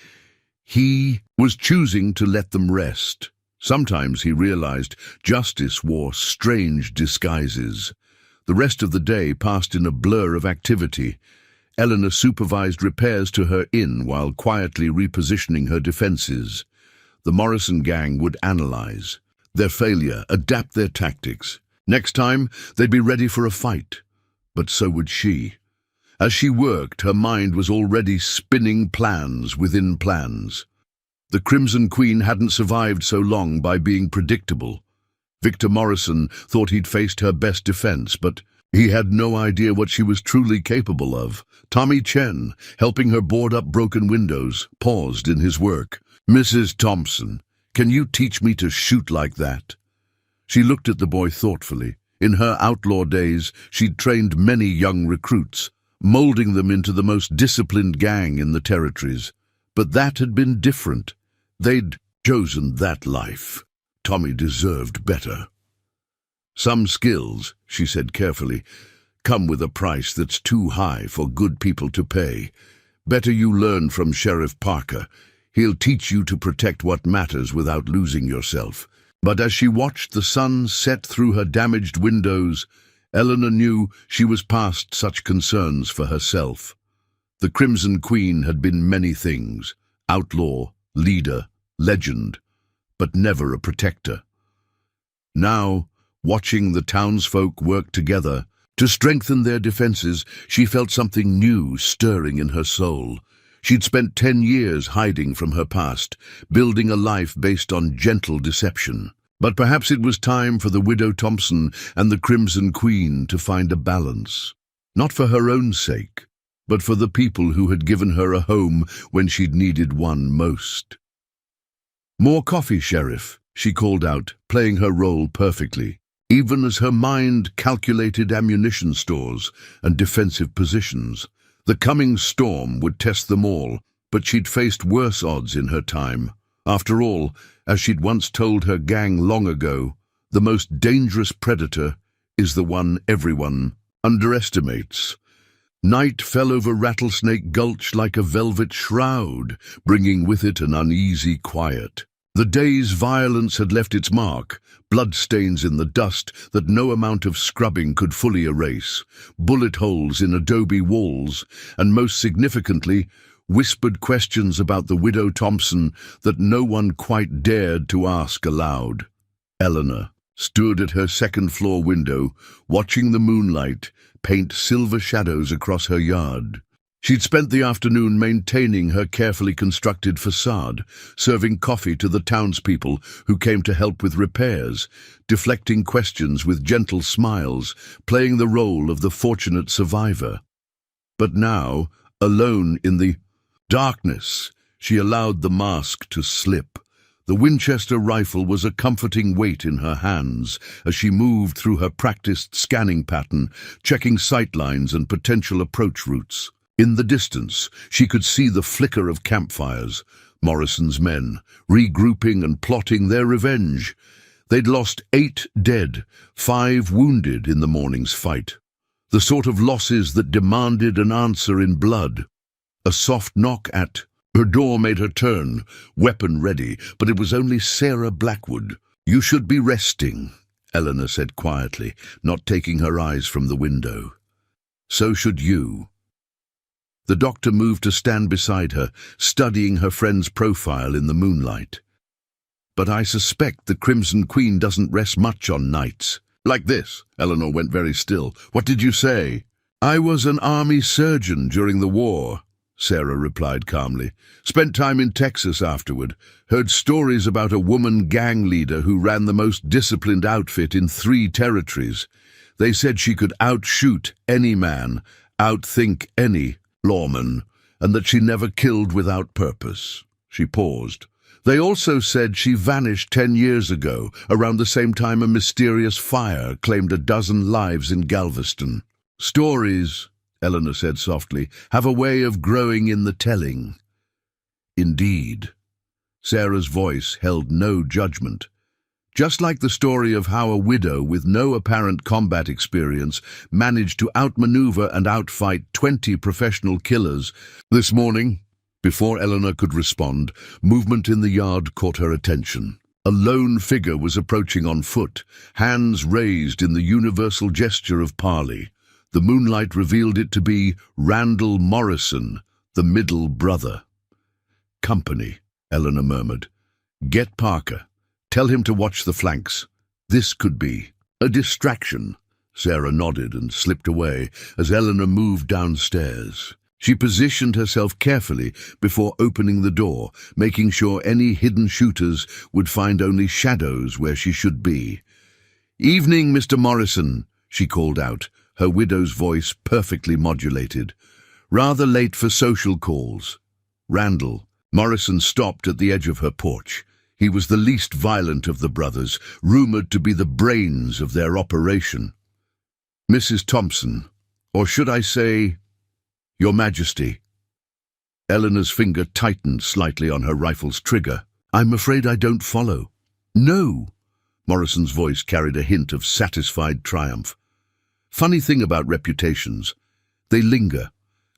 he was choosing to let them rest. Sometimes, he realized, justice wore strange disguises. The rest of the day passed in a blur of activity. Eleanor supervised repairs to her inn while quietly repositioning her defenses. The Morrison gang would analyze their failure, adapt their tactics. Next time, they'd be ready for a fight. But so would she. As she worked, her mind was already spinning plans within plans. The Crimson Queen hadn't survived so long by being predictable. Victor Morrison thought he'd faced her best defense, but he had no idea what she was truly capable of. Tommy Chen, helping her board up broken windows, paused in his work. "Mrs. Thompson, can you teach me to shoot like that?" She looked at the boy thoughtfully. In her outlaw days, she'd trained many young recruits, molding them into the most disciplined gang in the territories. But that had been different. They'd chosen that life. Tommy deserved better. "Some skills," she said carefully, "come with a price that's too high for good people to pay. Better you learn from Sheriff Parker. He'll teach you to protect what matters without losing yourself." But as she watched the sun set through her damaged windows, Eleanor knew she was past such concerns for herself. The Crimson Queen had been many things: outlaw, leader, legend, but never a protector. Now, watching the townsfolk work together to strengthen their defenses, she felt something new stirring in her soul. She'd spent 10 years hiding from her past, building a life based on gentle deception. But perhaps it was time for the Widow Thompson and the Crimson Queen to find a balance. Not for her own sake, but for the people who had given her a home when she'd needed one most. "More coffee, Sheriff," she called out, playing her role perfectly, even as her mind calculated ammunition stores and defensive positions. The coming storm would test them all, but she'd faced worse odds in her time. After all, as she'd once told her gang long ago, the most dangerous predator is the one everyone underestimates. Night fell over Rattlesnake Gulch like a velvet shroud, bringing with it an uneasy quiet. The day's violence had left its mark, bloodstains in the dust that no amount of scrubbing could fully erase, bullet holes in adobe walls, and most significantly, whispered questions about the Widow Thompson that no one quite dared to ask aloud. Eleanor stood at her second-floor window, watching the moonlight paint silver shadows across her yard. She'd spent the afternoon maintaining her carefully constructed facade, serving coffee to the townspeople who came to help with repairs, deflecting questions with gentle smiles, playing the role of the fortunate survivor. But now, alone in the darkness, she allowed the mask to slip. The Winchester rifle was a comforting weight in her hands as she moved through her practiced scanning pattern, checking sightlines and potential approach routes. In the distance, she could see the flicker of campfires, Morrison's men, regrouping and plotting their revenge. They'd lost 8 dead, 5 wounded in the morning's fight. The sort of losses that demanded an answer in blood. A soft knock at her door made her turn, weapon ready, but it was only Sarah Blackwood. "You should be resting," Eleanor said quietly, not taking her eyes from the window. "So should you." The doctor moved to stand beside her, studying her friend's profile in the moonlight. "But I suspect the Crimson Queen doesn't rest much on nights." "Like this?" Eleanor went very still. "What did you say?" "I was an army surgeon during the war," Sarah replied calmly. "Spent time in Texas afterward. Heard stories about a woman gang leader who ran the most disciplined outfit in 3 territories. They said she could outshoot any man, outthink any lawman, and that she never killed without purpose." She paused. "They also said she vanished 10 years ago, around the same time a mysterious fire claimed a dozen lives in Galveston." "Stories," Eleanor said softly, "have a way of growing in the telling." "Indeed." Sarah's voice held no judgment. "Just like the story of how a widow with no apparent combat experience managed to outmaneuver and outfight 20 professional killers. This morning," before Eleanor could respond, movement in the yard caught her attention. A lone figure was approaching on foot, hands raised in the universal gesture of parley. The moonlight revealed it to be Randall Morrison, the middle brother. "Company," Eleanor murmured. "Get Parker. Tell him to watch the flanks. This could be a distraction." Sarah nodded and slipped away as Eleanor moved downstairs. She positioned herself carefully before opening the door, making sure any hidden shooters would find only shadows where she should be. "Evening, Mr. Morrison," she called out, her widow's voice perfectly modulated. "Rather late for social calls." Randall. Morrison stopped at the edge of her porch. He was the least violent of the brothers, rumored to be the brains of their operation. "Mrs. Thompson, or should I say, Your Majesty." Eleanor's finger tightened slightly on her rifle's trigger. "I'm afraid I don't follow." "No." Morrison's voice carried a hint of satisfied triumph. "Funny thing about reputations. They linger.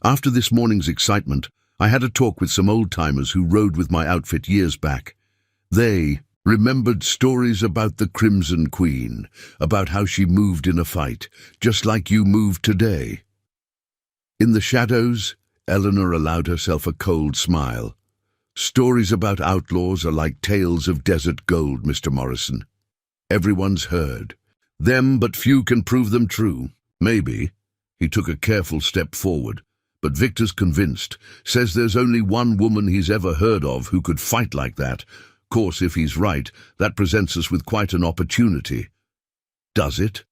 After this morning's excitement, I had a talk with some old-timers who rode with my outfit years back. They remembered stories about the Crimson Queen, about how she moved in a fight, just like you moved today." In the shadows, Eleanor allowed herself a cold smile. "Stories about outlaws are like tales of desert gold, Mr. Morrison. Everyone's heard them, but few can prove them true. Maybe." He took a careful step forward. "But Victor's convinced, says there's only one woman he's ever heard of who could fight like that. Course, if he's right, that presents us with quite an opportunity." "Does it?"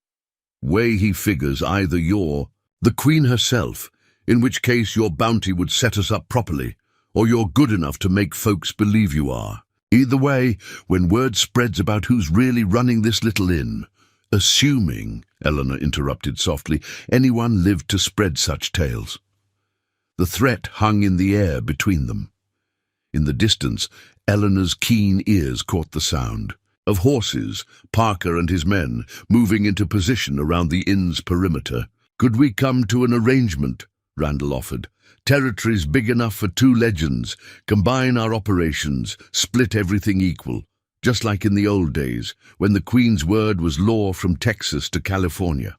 "Way he figures either you're the Queen herself, in which case your bounty would set us up properly, or you're good enough to make folks believe you are. Either way, when word spreads about who's really running this little inn—" "Assuming," Eleanor interrupted softly, "anyone lived to spread such tales." The threat hung in the air between them. In the distance, Eleanor's keen ears caught the sound of horses, Parker and his men, moving into position around the inn's perimeter. "Could we come to an arrangement?" Randall offered. "Territories big enough for 2 legends, combine our operations, split everything equal, just like in the old days, when the Queen's word was law from Texas to California."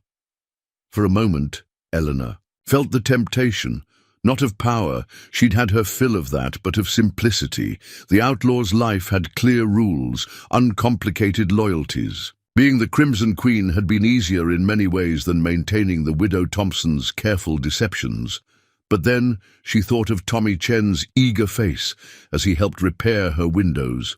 For a moment, Eleanor felt the temptation. Not of power, she'd had her fill of that, but of simplicity. The outlaw's life had clear rules, uncomplicated loyalties. Being the Crimson Queen had been easier in many ways than maintaining the widow Thompson's careful deceptions. But then she thought of Tommy Chen's eager face as he helped repair her windows,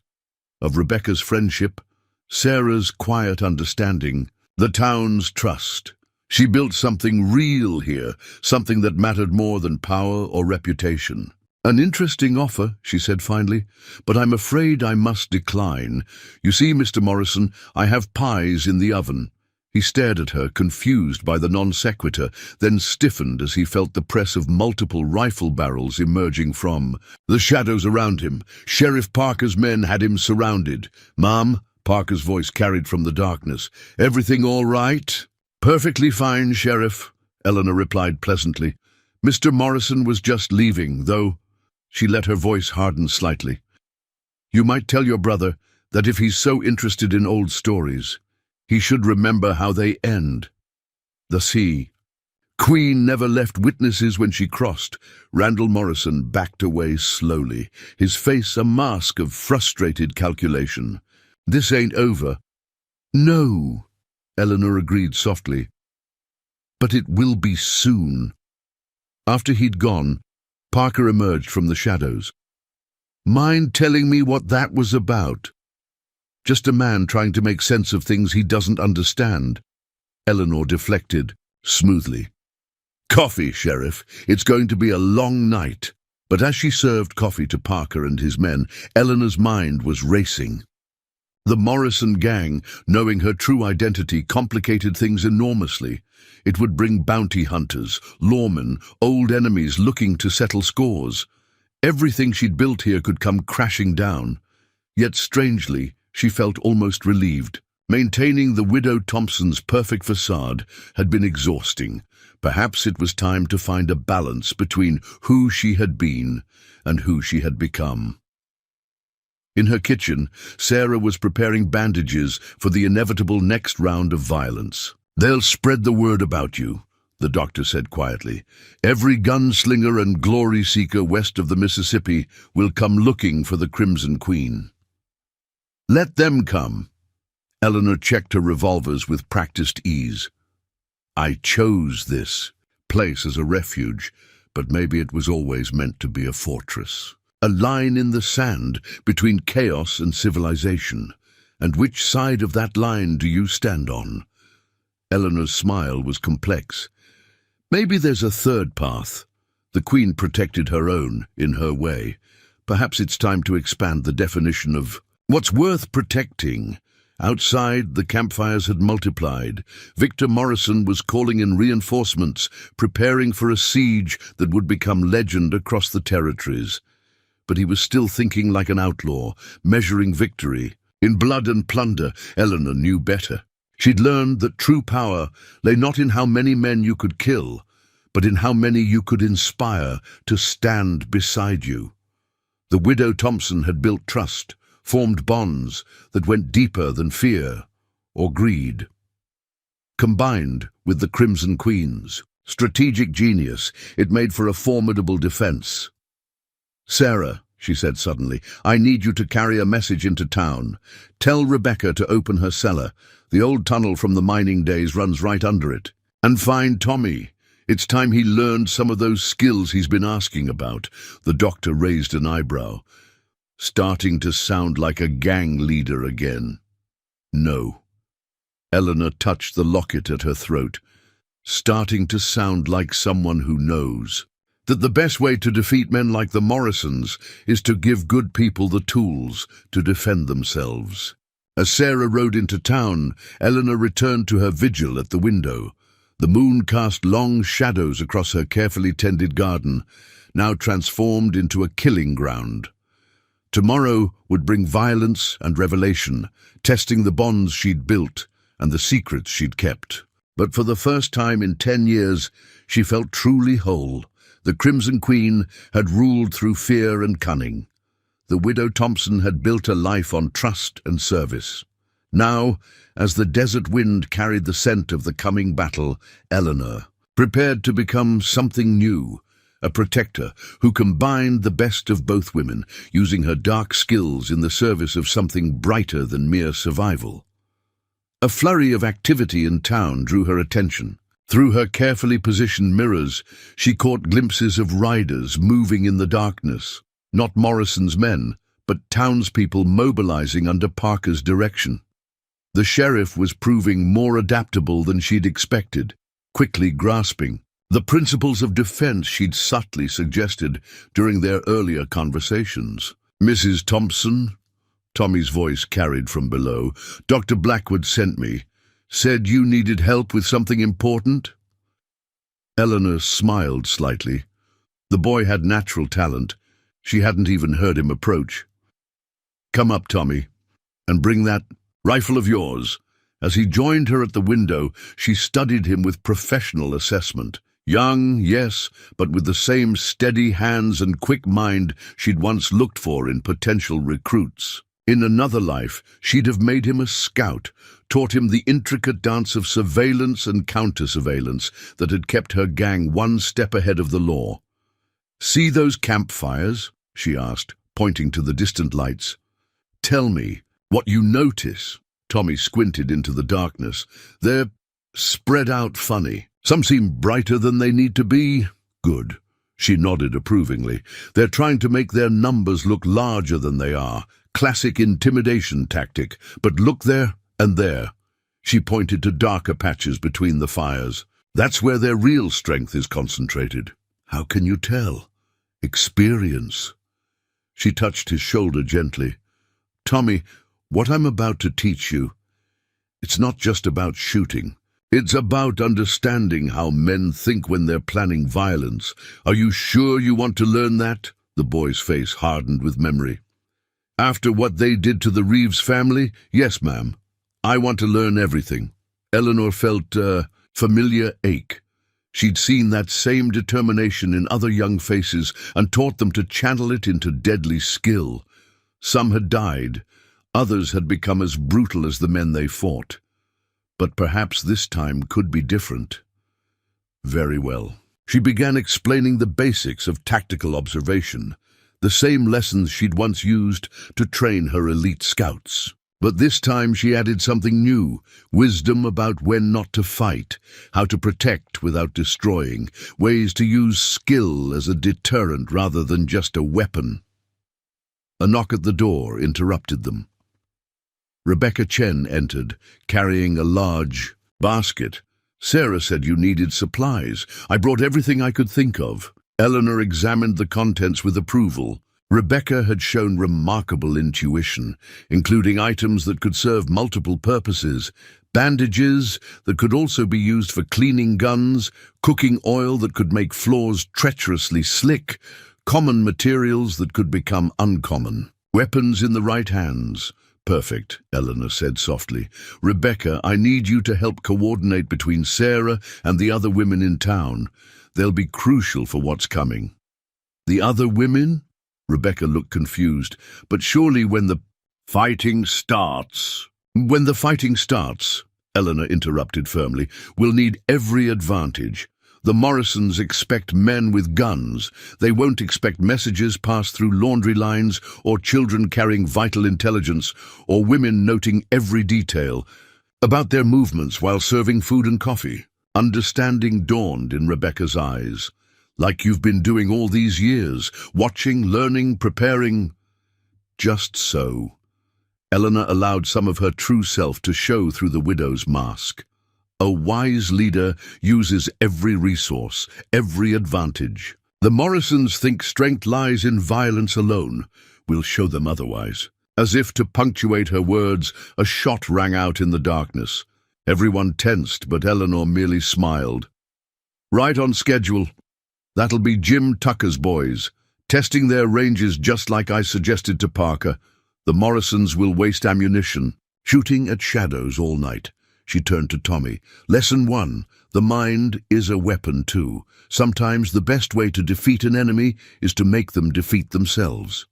of Rebecca's friendship, Sarah's quiet understanding, the town's trust. She built something real here, something that mattered more than power or reputation. "An interesting offer," she said finally, "but I'm afraid I must decline. You see, Mr. Morrison, I have pies in the oven." He stared at her, confused by the non sequitur, then stiffened as he felt the press of multiple rifle barrels emerging from the shadows around him. Sheriff Parker's men had him surrounded. "Ma'am," Parker's voice carried from the darkness, "everything all right?" "Perfectly fine, Sheriff," Eleanor replied pleasantly. "Mr. Morrison was just leaving, though." She let her voice harden slightly. "You might tell your brother that if he's so interested in old stories, he should remember how they end. The sea. Queen never left witnesses when she crossed." Randall Morrison backed away slowly, his face a mask of frustrated calculation. "This ain't over." "No," Eleanor agreed softly. "But it will be soon." After he'd gone, Parker emerged from the shadows. "Mind telling me what that was about?" "Just a man trying to make sense of things he doesn't understand." Eleanor deflected smoothly. "Coffee, Sheriff. It's going to be a long night." But as she served coffee to Parker and his men, Eleanor's mind was racing. The Morrison gang, knowing her true identity, complicated things enormously. It would bring bounty hunters, lawmen, old enemies looking to settle scores. Everything she'd built here could come crashing down. Yet strangely, she felt almost relieved. Maintaining the widow Thompson's perfect facade had been exhausting. Perhaps it was time to find a balance between who she had been and who she had become. In her kitchen, Sarah was preparing bandages for the inevitable next round of violence. "They'll spread the word about you," the doctor said quietly. "Every gunslinger and glory seeker west of the Mississippi will come looking for the Crimson Queen." "Let them come." Eleanor checked her revolvers with practiced ease. "I chose this place as a refuge, but maybe it was always meant to be a fortress. A line in the sand between chaos and civilization. And which side of that line do you stand on?" Eleanor's smile was complex. "Maybe there's a third path. The Queen protected her own, in her way. Perhaps it's time to expand the definition of what's worth protecting." Outside, the campfires had multiplied. Victor Morrison was calling in reinforcements, preparing for a siege that would become legend across the territories. But he was still thinking like an outlaw, measuring victory. In blood and plunder, Eleanor knew better. She'd learned that true power lay not in how many men you could kill, but in how many you could inspire to stand beside you. The widow Thompson had built trust, formed bonds that went deeper than fear or greed. Combined with the Crimson Queen's strategic genius, it made for a formidable defense. "Sarah," she said suddenly, "I need you to carry a message into town. Tell Rebecca to open her cellar. The old tunnel from the mining days runs right under it. And find Tommy. It's time he learned some of those skills he's been asking about." The doctor raised an eyebrow. "Starting to sound like a gang leader again." "No." Eleanor touched the locket at her throat. "Starting to sound like someone who knows that the best way to defeat men like the Morrisons is to give good people the tools to defend themselves." As Sarah rode into town, Eleanor returned to her vigil at the window. The moon cast long shadows across her carefully tended garden, now transformed into a killing ground. Tomorrow would bring violence and revelation, testing the bonds she'd built and the secrets she'd kept. But for the first time in 10 years, she felt truly whole. The Crimson Queen had ruled through fear and cunning. The widow Thompson had built a life on trust and service. Now, as the desert wind carried the scent of the coming battle, Eleanor prepared to become something new, a protector who combined the best of both women, using her dark skills in the service of something brighter than mere survival. A flurry of activity in town drew her attention. Through her carefully positioned mirrors, she caught glimpses of riders moving in the darkness. Not Morrison's men, but townspeople mobilizing under Parker's direction. The sheriff was proving more adaptable than she'd expected. quickly grasping the principles of defense she'd subtly suggested during their earlier conversations. "Mrs. Thompson," Tommy's voice carried from below, "Dr. Blackwood sent me. Said you needed help with something important?" Eleanor smiled slightly. The boy had natural talent. She hadn't even heard him approach. "Come up, Tommy, and bring that rifle of yours." As he joined her at the window, she studied him with professional assessment. Young, yes, but with the same steady hands and quick mind she'd once looked for in potential recruits. In another life, she'd have made him a scout, taught him the intricate dance of surveillance and counter-surveillance that had kept her gang one step ahead of the law. "See those campfires?" she asked, pointing to the distant lights. "Tell me what you notice." Tommy squinted into the darkness. "They're spread out funny. Some seem brighter than they need to be." "Good." She nodded approvingly. "They're trying to make their numbers look larger than they are. Classic intimidation tactic. But look there and there." She pointed to darker patches between the fires. "That's where their real strength is concentrated." "How can you tell?" "Experience." She touched his shoulder gently. "Tommy, what I'm about to teach you, it's not just about shooting. It's about understanding how men think when they're planning violence. Are you sure you want to learn that?" The boy's face hardened with memory. "After what they did to the Reeves family? Yes, ma'am. I want to learn everything." Eleanor felt a familiar ache. She'd seen that same determination in other young faces and taught them to channel it into deadly skill. Some had died. Others had become as brutal as the men they fought. But perhaps this time could be different. Very well. She began explaining the basics of tactical observation, the same lessons she'd once used to train her elite scouts. But this time she added something new, wisdom about when not to fight, how to protect without destroying, ways to use skill as a deterrent rather than just a weapon. A knock at the door interrupted them. Rebecca Chen entered, carrying a large basket. "Sarah said you needed supplies. I brought everything I could think of." Eleanor examined the contents with approval. Rebecca had shown remarkable intuition, including items that could serve multiple purposes, bandages that could also be used for cleaning guns, cooking oil that could make floors treacherously slick, common materials that could become uncommon. Weapons in the right hands. "Perfect," Eleanor said softly. "Rebecca, I need you to help coordinate between Sarah and the other women in town. They'll be crucial for what's coming." "The other women?" Rebecca looked confused. "But surely when the fighting starts..." "When the fighting starts," Eleanor interrupted firmly, "we'll need every advantage. The Morrisons expect men with guns. They won't expect messages passed through laundry lines or children carrying vital intelligence or women noting every detail about their movements while serving food and coffee." Understanding dawned in Rebecca's eyes. "Like you've been doing all these years, watching, learning, preparing." Just so. Eleanor allowed some of her true self to show through the widow's mask. A wise leader uses every resource, every advantage. "The Morrisons think strength lies in violence alone. We'll show them otherwise." As if to punctuate her words, a shot rang out in the darkness. Everyone tensed, but Eleanor merely smiled. "Right on schedule. That'll be Jim Tucker's boys, testing their ranges just like I suggested to Parker. The Morrisons will waste ammunition, shooting at shadows all night." She turned to Tommy. "Lesson 1. The mind is a weapon too. Sometimes the best way to defeat an enemy is to make them defeat themselves."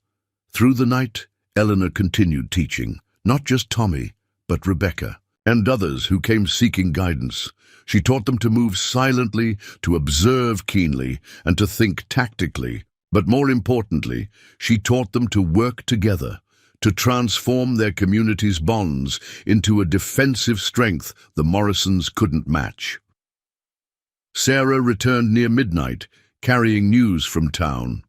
Through the night, Eleanor continued teaching, not just Tommy, but Rebecca, and others who came seeking guidance. She taught them to move silently, to observe keenly, and to think tactically. But more importantly, she taught them to work together, to transform their community's bonds into a defensive strength the Morrisons couldn't match. Sarah returned near midnight, carrying news from town.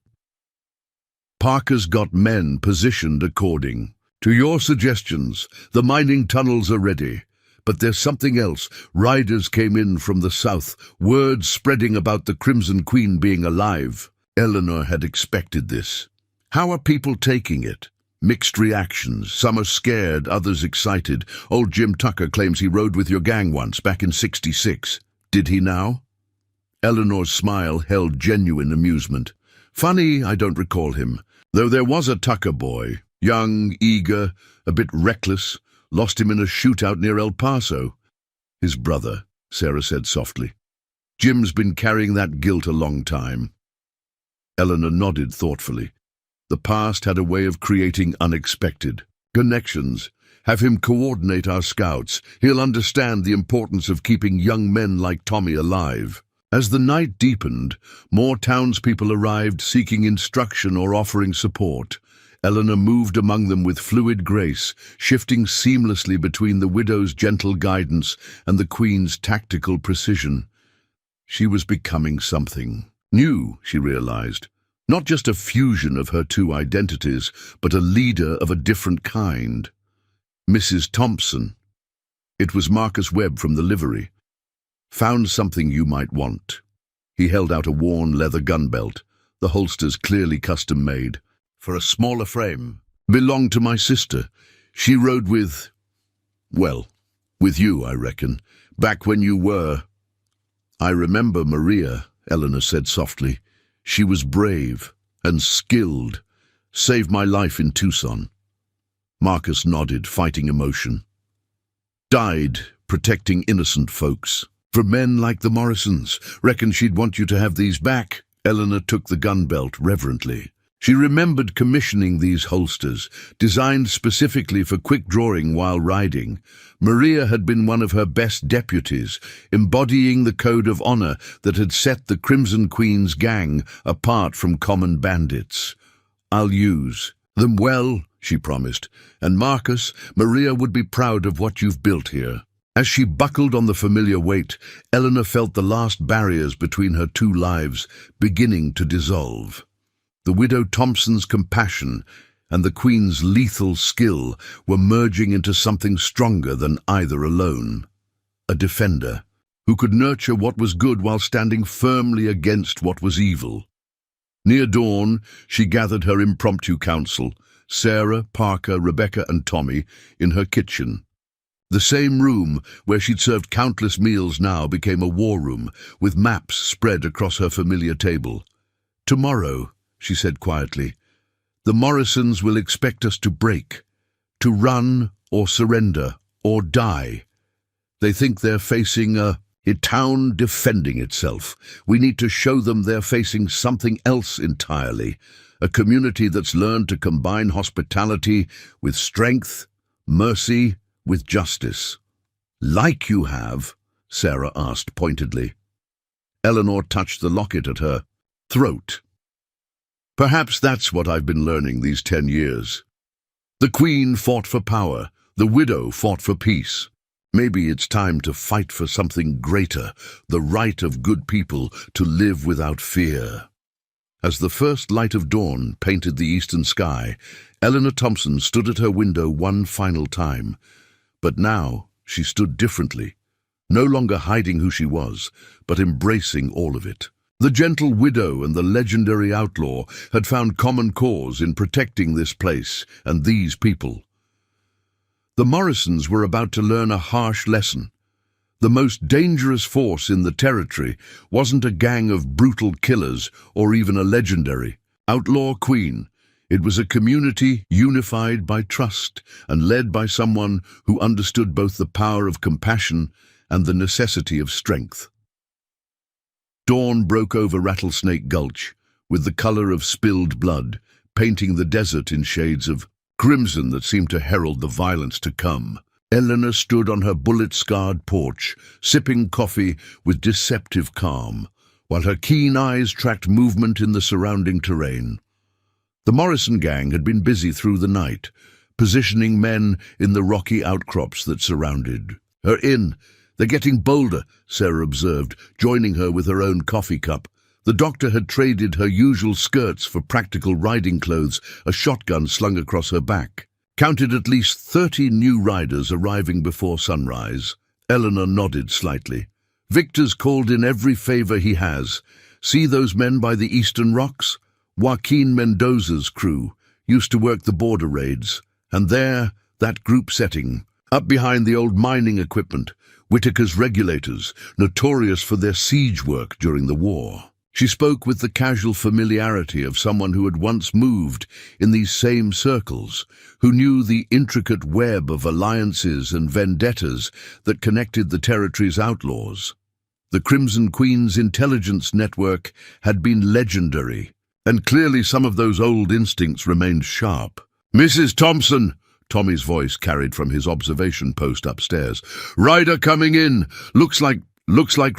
"Parker's got men positioned according to your suggestions. The mining tunnels are ready. But there's something else. Riders came in from the south, word spreading about the Crimson Queen being alive. Eleanor had expected this. How are people taking it? Mixed reactions. Some are scared, others excited. Old Jim Tucker claims he rode with your gang once, back in '66. Did he now? Eleanor's smile held genuine amusement. Funny, I don't recall him. Though there was a Tucker boy, young, eager, a bit reckless, lost him in a shootout near El Paso. His brother, Sarah said softly. Jim's been carrying that guilt a long time. Eleanor nodded thoughtfully. The past had a way of creating unexpected connections. Have him coordinate our scouts. He'll understand the importance of keeping young men like Tommy alive. As the night deepened, more townspeople arrived seeking instruction or offering support. Eleanor moved among them with fluid grace, shifting seamlessly between the widow's gentle guidance and the Queen's tactical precision. She was becoming something new, she realized. Not just a fusion of her two identities, but a leader of a different kind. Mrs. Thompson. It was Marcus Webb from the livery. Found something you might want. He held out a worn leather gun belt, the holsters clearly custom-made. For a smaller frame. Belonged to my sister. She rode with... well, with you, I reckon. Back when you were... I remember Maria, Eleanor said softly. She was brave and skilled. Saved my life in Tucson. Marcus nodded, fighting emotion. Died protecting innocent folks. For men like the Morrisons. Reckon she'd want you to have these back. Eleanor took the gun belt reverently. She remembered commissioning these holsters, designed specifically for quick drawing while riding. Maria had been one of her best deputies, embodying the code of honor that had set the Crimson Queen's gang apart from common bandits. I'll use them well, she promised, and Marcus, Maria would be proud of what you've built here. As she buckled on the familiar weight, Eleanor felt the last barriers between her two lives beginning to dissolve. The widow Thompson's compassion and the Queen's lethal skill were merging into something stronger than either alone. A defender who could nurture what was good while standing firmly against what was evil. Near dawn, she gathered her impromptu council, Sarah, Parker, Rebecca and Tommy, in her kitchen. The same room where she'd served countless meals now became a war room, with maps spread across her familiar table. Tomorrow, she said quietly, the Morrisons will expect us to break, to run or surrender or die. They think they're facing a town defending itself. We need to show them they're facing something else entirely, a community that's learned to combine hospitality with strength, mercy with justice. Like you have? Sarah asked pointedly. Eleanor touched the locket at her throat. Perhaps that's what I've been learning these 10 years. The Queen fought for power, the widow fought for peace. Maybe it's time to fight for something greater, the right of good people to live without fear. As the first light of dawn painted the eastern sky, Eleanor Thompson stood at her window one final time. But now she stood differently, no longer hiding who she was, but embracing all of it. The gentle widow and the legendary outlaw had found common cause in protecting this place and these people. The Morrisons were about to learn a harsh lesson. The most dangerous force in the territory wasn't a gang of brutal killers or even a legendary outlaw queen. It was a community unified by trust and led by someone who understood both the power of compassion and the necessity of strength. Dawn broke over Rattlesnake Gulch, with the color of spilled blood, painting the desert in shades of crimson that seemed to herald the violence to come. Eleanor stood on her bullet-scarred porch, sipping coffee with deceptive calm, while her keen eyes tracked movement in the surrounding terrain. The Morrison gang had been busy through the night, positioning men in the rocky outcrops that surrounded her inn. They're getting bolder, Sarah observed, joining her with her own coffee cup. The doctor had traded her usual skirts for practical riding clothes, a shotgun slung across her back. Counted at least 30 new riders arriving before sunrise. Eleanor nodded slightly. Victor's called in every favor he has. See those men by the eastern rocks? Joaquin Mendoza's crew used to work the border raids. And there, that group setting, up behind the old mining equipment, Whitaker's regulators, notorious for their siege work during the war. She spoke with the casual familiarity of someone who had once moved in these same circles, who knew the intricate web of alliances and vendettas that connected the territory's outlaws. The Crimson Queen's intelligence network had been legendary, and clearly some of those old instincts remained sharp. "Mrs. Thompson," Tommy's voice carried from his observation post upstairs. "Rider coming in. Looks like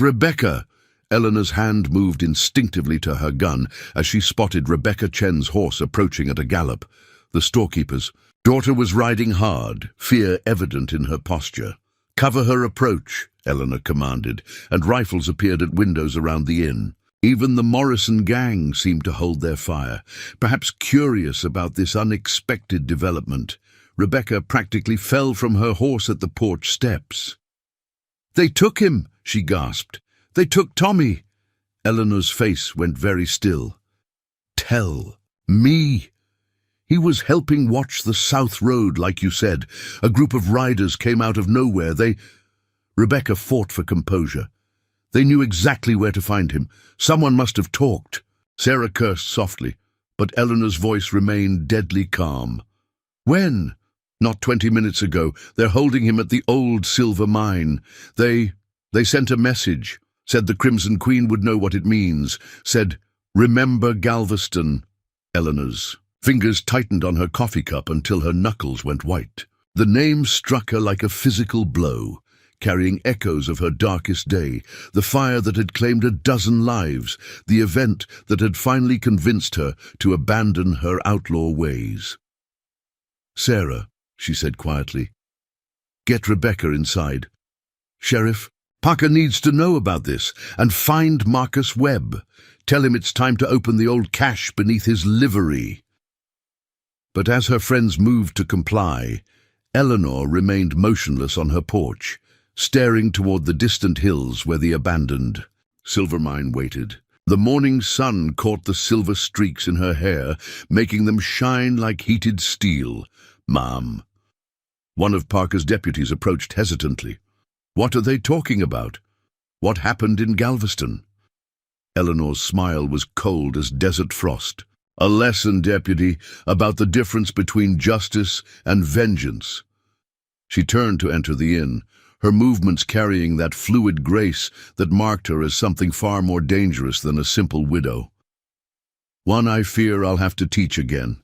Rebecca." Eleanor's hand moved instinctively to her gun as she spotted Rebecca Chen's horse approaching at a gallop. The storekeeper's daughter was riding hard, fear evident in her posture. "Cover her approach," Eleanor commanded, and rifles appeared at windows around the inn. Even the Morrison gang seemed to hold their fire, perhaps curious about this unexpected development. Rebecca practically fell from her horse at the porch steps. "They took him," she gasped. "They took Tommy." Eleanor's face went very still. "Tell me." "He was helping watch the South Road, like you said. A group of riders came out of nowhere. Rebecca fought for composure. "They knew exactly where to find him. Someone must have talked." Sarah cursed softly, but Eleanor's voice remained deadly calm. "When?" "Not 20 minutes ago. They're holding him at the old silver mine. They sent a message. Said the Crimson Queen would know what it means. Said, 'Remember Galveston.'" Eleanor's fingers tightened on her coffee cup until her knuckles went white. The name struck her like a physical blow, carrying echoes of her darkest day, the fire that had claimed a dozen lives, the event that had finally convinced her to abandon her outlaw ways. "Sarah," she said quietly, "get Rebecca inside. Sheriff, Parker needs to know about this, and find Marcus Webb. Tell him it's time to open the old cache beneath his livery." But as her friends moved to comply, Eleanor remained motionless on her porch, staring toward the distant hills where the abandoned silver mine waited. The morning sun caught the silver streaks in her hair, making them shine like heated steel. "Ma'am." One of Parker's deputies approached hesitantly. "What are they talking about? What happened in Galveston?" Eleanor's smile was cold as desert frost. "A lesson, deputy, about the difference between justice and vengeance." She turned to enter the inn, her movements carrying that fluid grace that marked her as something far more dangerous than a simple widow. "One I fear I'll have to teach again."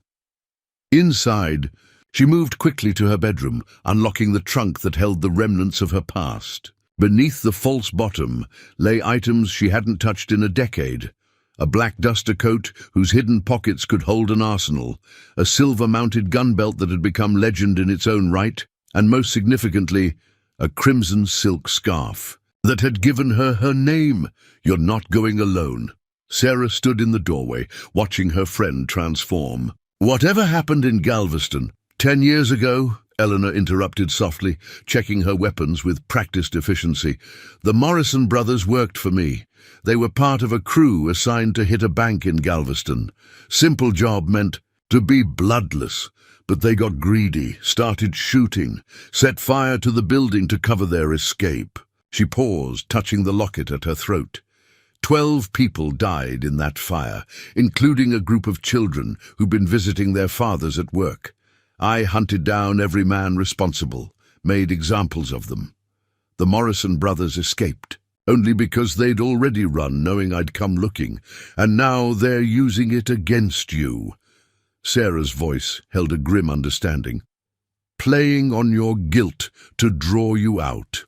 Inside, she moved quickly to her bedroom, unlocking the trunk that held the remnants of her past. Beneath the false bottom lay items she hadn't touched in a decade. A black duster coat whose hidden pockets could hold an arsenal, a silver-mounted gun belt that had become legend in its own right, and most significantly, a crimson silk scarf that had given her her name. "You're not going alone." Sarah stood in the doorway, watching her friend transform. "Whatever happened in Galveston 10 years ago?" Eleanor interrupted softly, checking her weapons with practiced efficiency. "The Morrison brothers worked for me. They were part of a crew assigned to hit a bank in Galveston. Simple job meant to be bloodless, but they got greedy, started shooting, set fire to the building to cover their escape." She paused, touching the locket at her throat. 12 people died in that fire, including a group of children who'd been visiting their fathers at work. I hunted down every man responsible, made examples of them. The Morrison brothers escaped, only because they'd already run, knowing I'd come looking, and now they're using it against you. Sarah's voice held a grim understanding. "Playing on your guilt to draw you out.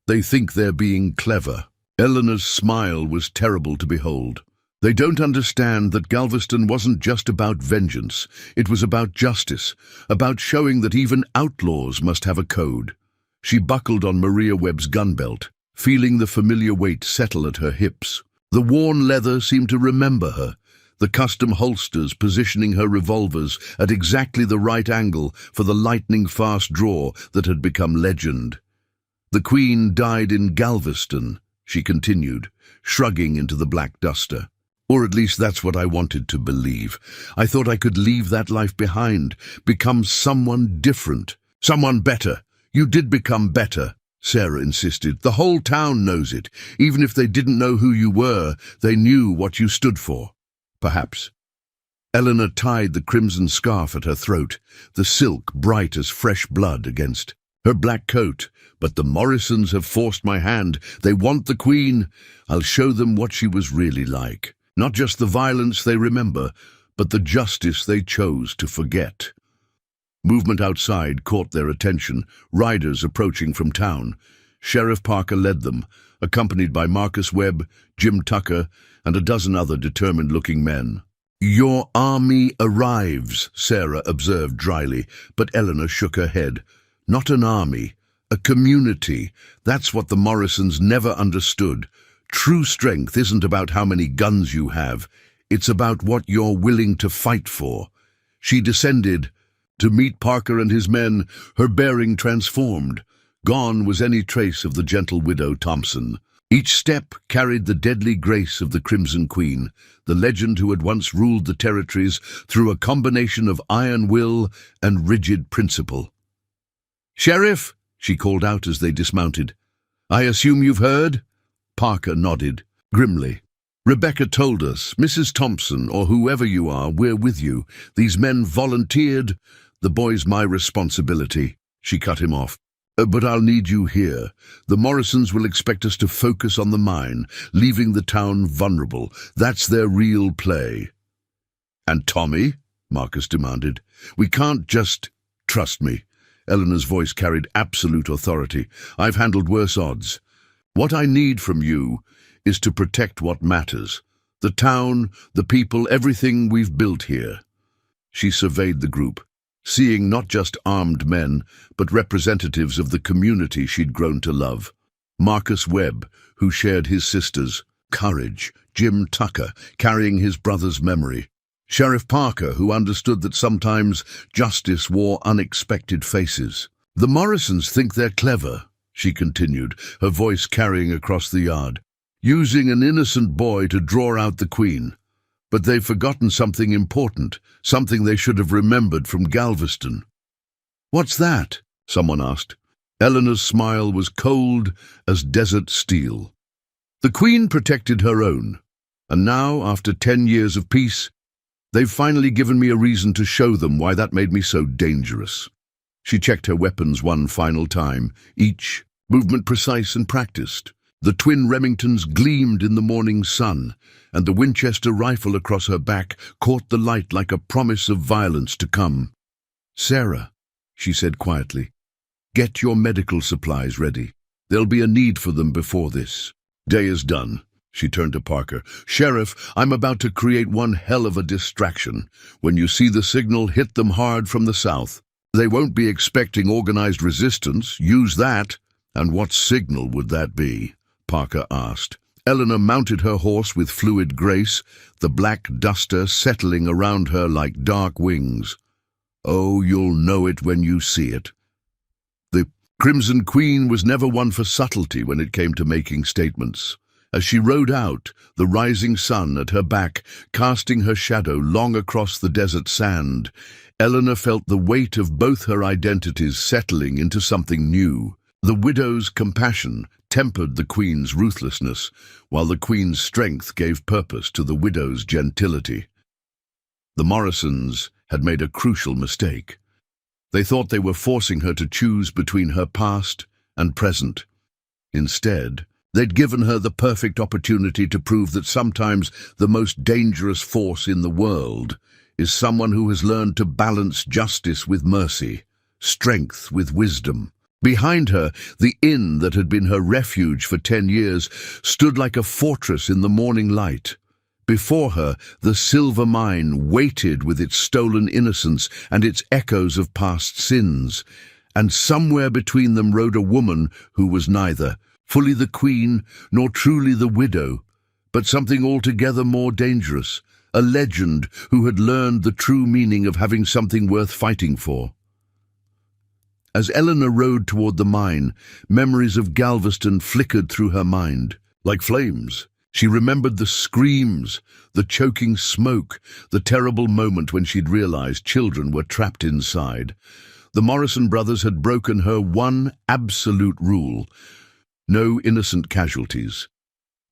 They think they're being clever." Eleanor's smile was terrible to behold. "They don't understand that Galveston wasn't just about vengeance. It was about justice, about showing that even outlaws must have a code." She buckled on Maria Webb's gun belt, feeling the familiar weight settle at her hips. The worn leather seemed to remember her, the custom holsters positioning her revolvers at exactly the right angle for the lightning-fast draw that had become legend. "The Queen died in Galveston," she continued, shrugging into the black duster. "Or at least that's what I wanted to believe. I thought I could leave that life behind, become someone different, someone better. You did become better," Sarah insisted. "The whole town knows it. Even if they didn't know who you were, they knew what you stood for." "Perhaps." Eleanor tied the crimson scarf at her throat, the silk bright as fresh blood against her black coat. "But the Morrisons have forced my hand. They want the Queen. I'll show them what she was really like. Not just the violence they remember, but the justice they chose to forget." Movement outside caught their attention, riders approaching from town. Sheriff Parker led them, accompanied by Marcus Webb, Jim Tucker, and a dozen other determined-looking men. "Your army arrives," Sarah observed dryly, but Eleanor shook her head. "Not an army, a community. That's what the Morrisons never understood. True strength isn't about how many guns you have. It's about what you're willing to fight for." She descended to meet Parker and his men, her bearing transformed. Gone was any trace of the gentle widow Thompson. Each step carried the deadly grace of the Crimson Queen, the legend who had once ruled the territories through a combination of iron will and rigid principle. "Sheriff," she called out as they dismounted. "I assume you've heard?" Parker nodded, grimly. "Rebecca told us, Mrs. Thompson, or whoever you are, we're with you. These men volunteered. The boy's my responsibility." She cut him off. "But I'll need you here. The Morrisons will expect us to focus on the mine, leaving the town vulnerable. That's their real play." "And Tommy?" Marcus demanded. "We can't just—" "Trust me." Eleanor's voice carried absolute authority. "I've handled worse odds. What I need from you is to protect what matters. The town, the people, everything we've built here." She surveyed the group, seeing not just armed men, but representatives of the community she'd grown to love. Marcus Webb, who shared his sister's courage, Jim Tucker, carrying his brother's memory, Sheriff Parker, who understood that sometimes justice wore unexpected faces. "The Morrisons think they're clever," she continued, her voice carrying across the yard, "using an innocent boy to draw out the Queen. But they've forgotten something important, something they should have remembered from Galveston." "What's that?" someone asked. Eleanor's smile was cold as desert steel. "The Queen protected her own, and now, after 10 years of peace, they've finally given me a reason to show them why that made me so dangerous." She checked her weapons one final time, each movement precise and practiced. The twin Remingtons gleamed in the morning sun, and the Winchester rifle across her back caught the light like a promise of violence to come. "Sarah," she said quietly, "get your medical supplies ready. There'll be a need for them before this day is done." She turned to Parker. "Sheriff, I'm about to create one hell of a distraction. When you see the signal, hit them hard from the south. They won't be expecting organized resistance. Use that." "And what signal would that be?" Parker asked. Eleanor mounted her horse with fluid grace, the black duster settling around her like dark wings. "Oh, you'll know it when you see it." The Crimson Queen was never one for subtlety when it came to making statements. As she rode out, the rising sun at her back, casting her shadow long across the desert sand, Eleanor felt the weight of both her identities settling into something new. The widow's compassion tempered the Queen's ruthlessness, while the Queen's strength gave purpose to the widow's gentility. The Morrisons had made a crucial mistake. They thought they were forcing her to choose between her past and present. Instead, they'd given her the perfect opportunity to prove that sometimes the most dangerous force in the world is someone who has learned to balance justice with mercy, strength with wisdom. Behind her, the inn that had been her refuge for 10 years stood like a fortress in the morning light. Before her, the silver mine waited with its stolen innocence and its echoes of past sins. And somewhere between them rode a woman who was neither fully the queen nor truly the widow, but something altogether more dangerous, a legend who had learned the true meaning of having something worth fighting for. As Eleanor rode toward the mine, memories of Galveston flickered through her mind. Like flames, she remembered the screams, the choking smoke, the terrible moment when she'd realized children were trapped inside. The Morrison brothers had broken her one absolute rule: no innocent casualties.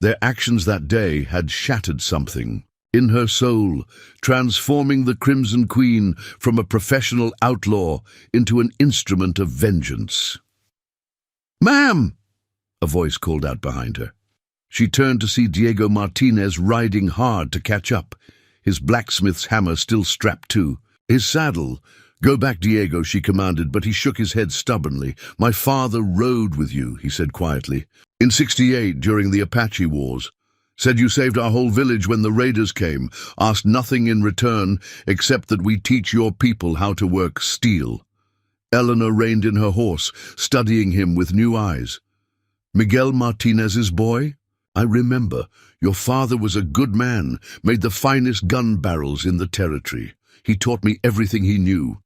Their actions that day had shattered something in her soul, transforming the Crimson Queen from a professional outlaw into an instrument of vengeance. "Ma'am!" a voice called out behind her. She turned to see Diego Martinez riding hard to catch up, his blacksmith's hammer still strapped to his saddle. "Go back, Diego," she commanded, but he shook his head stubbornly. "My father rode with you," he said quietly. "In '68, during the Apache Wars. Said you saved our whole village when the raiders came. Asked nothing in return except that we teach your people how to work steel." Eleanor reined in her horse, studying him with new eyes. "Miguel Martinez's boy? I remember. Your father was a good man, made the finest gun barrels in the territory. He taught me everything he knew."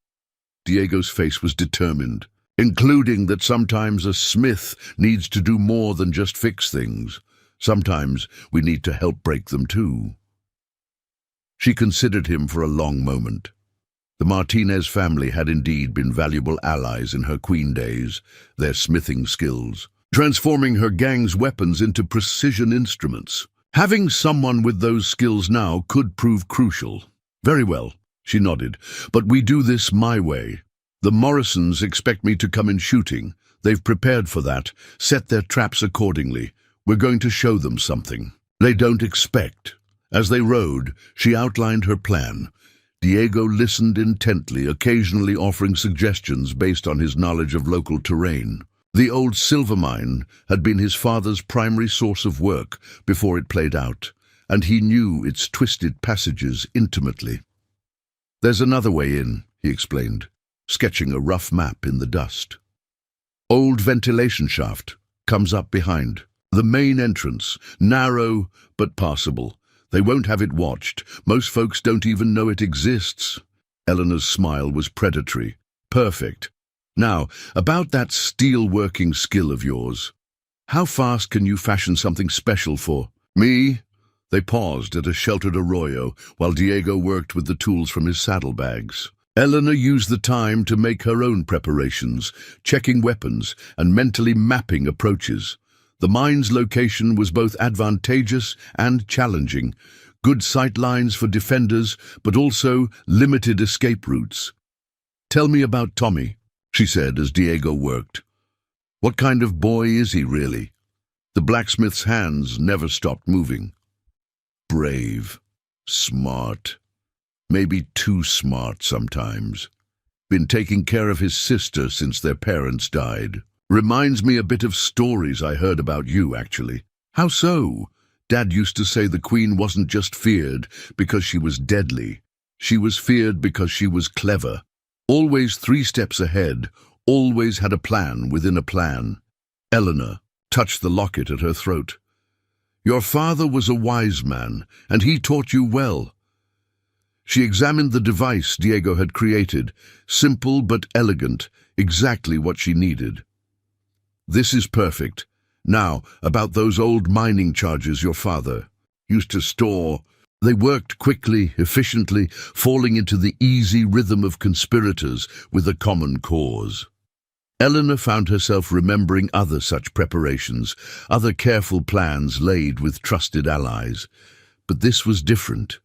Diego's face was determined, including that sometimes a smith needs to do more than just fix things. Sometimes we need to help break them too. She considered him for a long moment. The Martinez family had indeed been valuable allies in her Queen days, their smithing skills, transforming her gang's weapons into precision instruments. Having someone with those skills now could prove crucial. "Very well," she nodded, "but we do this my way. The Morrisons expect me to come in shooting. They've prepared for that, set their traps accordingly. We're going to show them something they don't expect." As they rode, she outlined her plan. Diego listened intently, occasionally offering suggestions based on his knowledge of local terrain. The old silver mine had been his father's primary source of work before it played out, and he knew its twisted passages intimately. "There's another way in," he explained, sketching a rough map in the dust. "Old ventilation shaft comes up behind. The main entrance, narrow but passable. They won't have it watched. Most folks don't even know it exists." Eleanor's smile was predatory. "Perfect. Now, about that steel-working skill of yours. How fast can you fashion something special for me?" They paused at a sheltered arroyo while Diego worked with the tools from his saddlebags. Eleanor used the time to make her own preparations, checking weapons and mentally mapping approaches. The mine's location was both advantageous and challenging. Good sight lines for defenders, but also limited escape routes. "Tell me about Tommy," she said as Diego worked. "What kind of boy is he, really?" The blacksmith's hands never stopped moving. "Brave, smart, maybe too smart sometimes. Been taking care of his sister since their parents died. Reminds me a bit of stories I heard about you, actually." "How so?" "Dad used to say the Queen wasn't just feared because she was deadly. She was feared because she was clever. Always 3 steps ahead, always had a plan within a plan." Eleanor touched the locket at her throat. "Your father was a wise man, and he taught you well." She examined the device Diego had created, simple but elegant, exactly what she needed. "This is perfect. Now, about those old mining charges your father used to store." They worked quickly, efficiently, falling into the easy rhythm of conspirators with a common cause. Eleanor found herself remembering other such preparations, other careful plans laid with trusted allies. But this was different.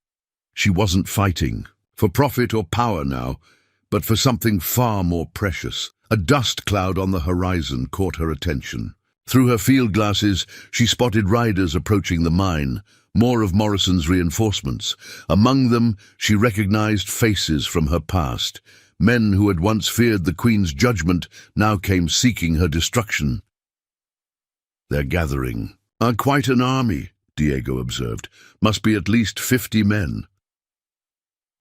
She wasn't fighting for profit or power now, but for something far more precious. A dust cloud on the horizon caught her attention. Through her field glasses, she spotted riders approaching the mine, more of Morrison's reinforcements. Among them, she recognized faces from her past. Men who had once feared the Queen's judgment now came seeking her destruction. "They're gathering. Quite an army," Diego observed. "Must be at least 50 men."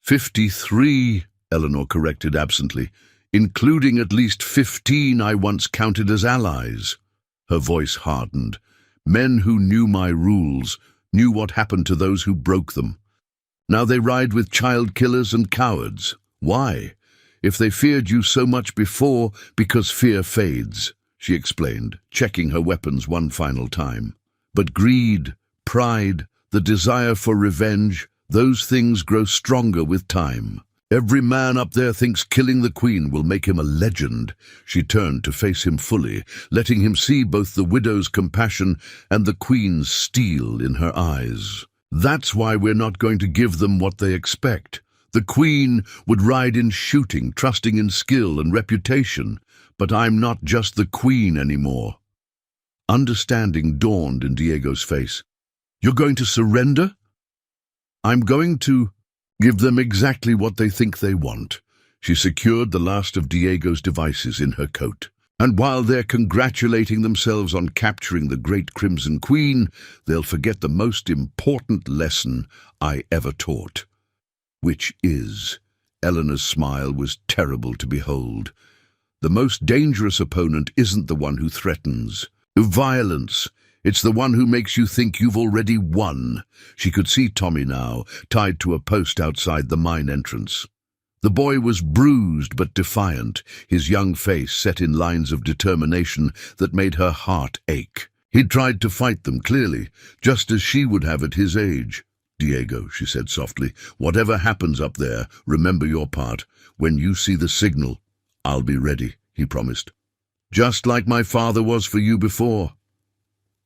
53, Eleanor corrected absently, "including at least 15 I once counted as allies." Her voice hardened. "Men who knew my rules, knew what happened to those who broke them. Now they ride with child killers and cowards. Why? If they feared you so much before, because fear fades, she explained, checking her weapons one final time. But greed, pride, the desire for revenge, those things grow stronger with time. Every man up there thinks killing the Queen will make him a legend. She turned to face him fully, letting him see both the widow's compassion and the Queen's steel in her eyes. That's why we're not going to give them what they expect. The Queen would ride in shooting, trusting in skill and reputation. But I'm not just the Queen anymore. Understanding dawned in Diego's face. You're going to surrender? I'm going to give them exactly what they think they want. She secured the last of Diego's devices in her coat. And while they're congratulating themselves on capturing the great Crimson Queen, they'll forget the most important lesson I ever taught. Which is, Eleanor's smile was terrible to behold. The most dangerous opponent isn't the one who threatens violence. It's the one who makes you think you've already won. She could see Tommy now, tied to a post outside the mine entrance. The boy was bruised but defiant, his young face set in lines of determination that made her heart ache. He'd tried to fight them, clearly, just as she would have at his age. Diego, she said softly, whatever happens up there, remember your part. When you see the signal, I'll be ready, he promised. Just like my father was for you before.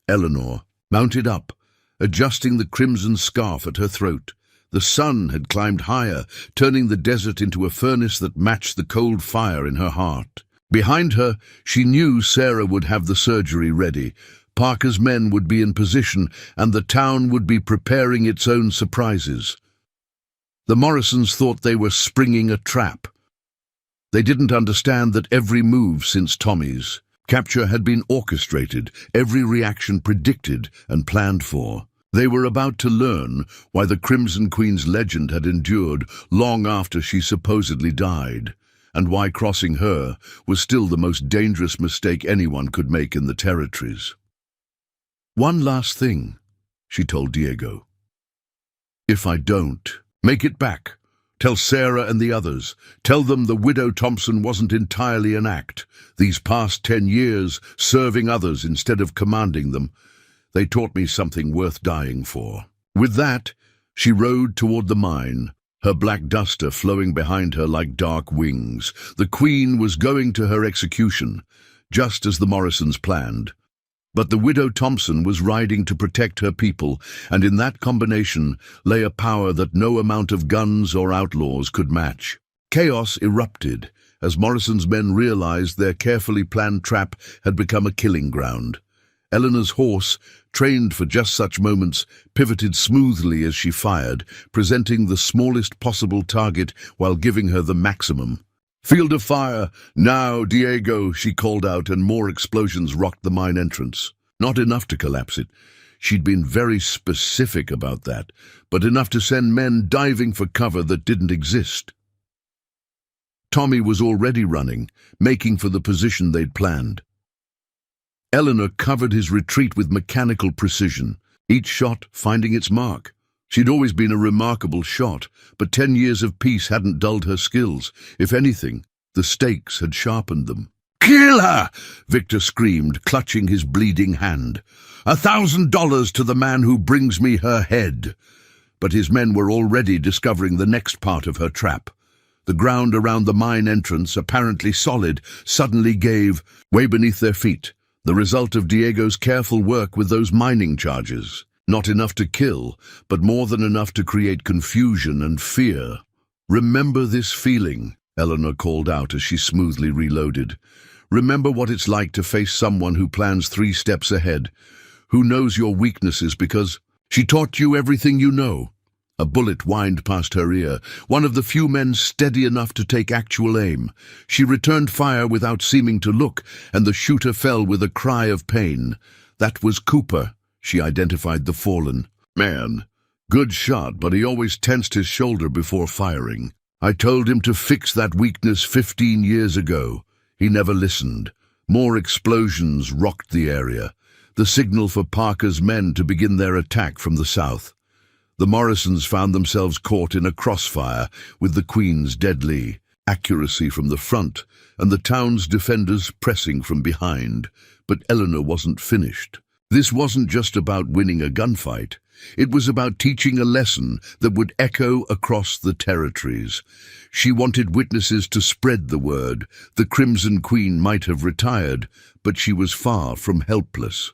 Eleanor mounted up, adjusting the crimson scarf at her throat. The sun had climbed higher, turning the desert into a furnace that matched the cold fire in her heart. Behind her, she knew Sarah would have the surgery ready. Parker's men would be in position, and the town would be preparing its own surprises. The Morrisons thought they were springing a trap. They didn't understand that every move since Tommy's capture had been orchestrated, every reaction predicted and planned for. They were about to learn why the Crimson Queen's legend had endured long after she supposedly died, and why crossing her was still the most dangerous mistake anyone could make in the territories. One last thing, she told Diego. If I don't, make it back. Tell Sarah and the others. Tell them the widow Thompson wasn't entirely an act. These past 10 years, serving others instead of commanding them, they taught me something worth dying for. With that, she rode toward the mine, her black duster flowing behind her like dark wings. The Queen was going to her execution, just as the Morrisons planned. But the widow Thompson was riding to protect her people, and in that combination lay a power that no amount of guns or outlaws could match. Chaos erupted as Morrison's men realized their carefully planned trap had become a killing ground. Eleanor's horse, trained for just such moments, pivoted smoothly as she fired, presenting the smallest possible target while giving her the maximum. Field of fire! Now, Diego, she called out, and more explosions rocked the mine entrance. Not enough to collapse it. She'd been very specific about that, but enough to send men diving for cover that didn't exist. Tommy was already running, making for the position they'd planned. Eleanor covered his retreat with mechanical precision, each shot finding its mark. She'd always been a remarkable shot, but 10 years of peace hadn't dulled her skills. If anything, the stakes had sharpened them. "Kill her!" Victor screamed, clutching his bleeding hand. $1,000 to the man who brings me her head. But his men were already discovering the next part of her trap. The ground around the mine entrance, apparently solid, suddenly gave way beneath their feet, the result of Diego's careful work with those mining charges. Not enough to kill, but more than enough to create confusion and fear. "Remember this feeling," Eleanor called out as she smoothly reloaded. "Remember what it's like to face someone who plans 3 steps ahead, who knows your weaknesses because she taught you everything you know." A bullet whined past her ear, one of the few men steady enough to take actual aim. She returned fire without seeming to look, and the shooter fell with a cry of pain. That was Cooper. She identified the fallen man. Good shot, but he always tensed his shoulder before firing. I told him to fix that weakness 15 years ago. He never listened. More explosions rocked the area, the signal for Parker's men to begin their attack from the south. The Morrisons found themselves caught in a crossfire with the Queen's deadly accuracy from the front and the town's defenders pressing from behind. But Eleanor wasn't finished. This wasn't just about winning a gunfight. It was about teaching a lesson that would echo across the territories. She wanted witnesses to spread the word. The Crimson Queen might have retired, but she was far from helpless.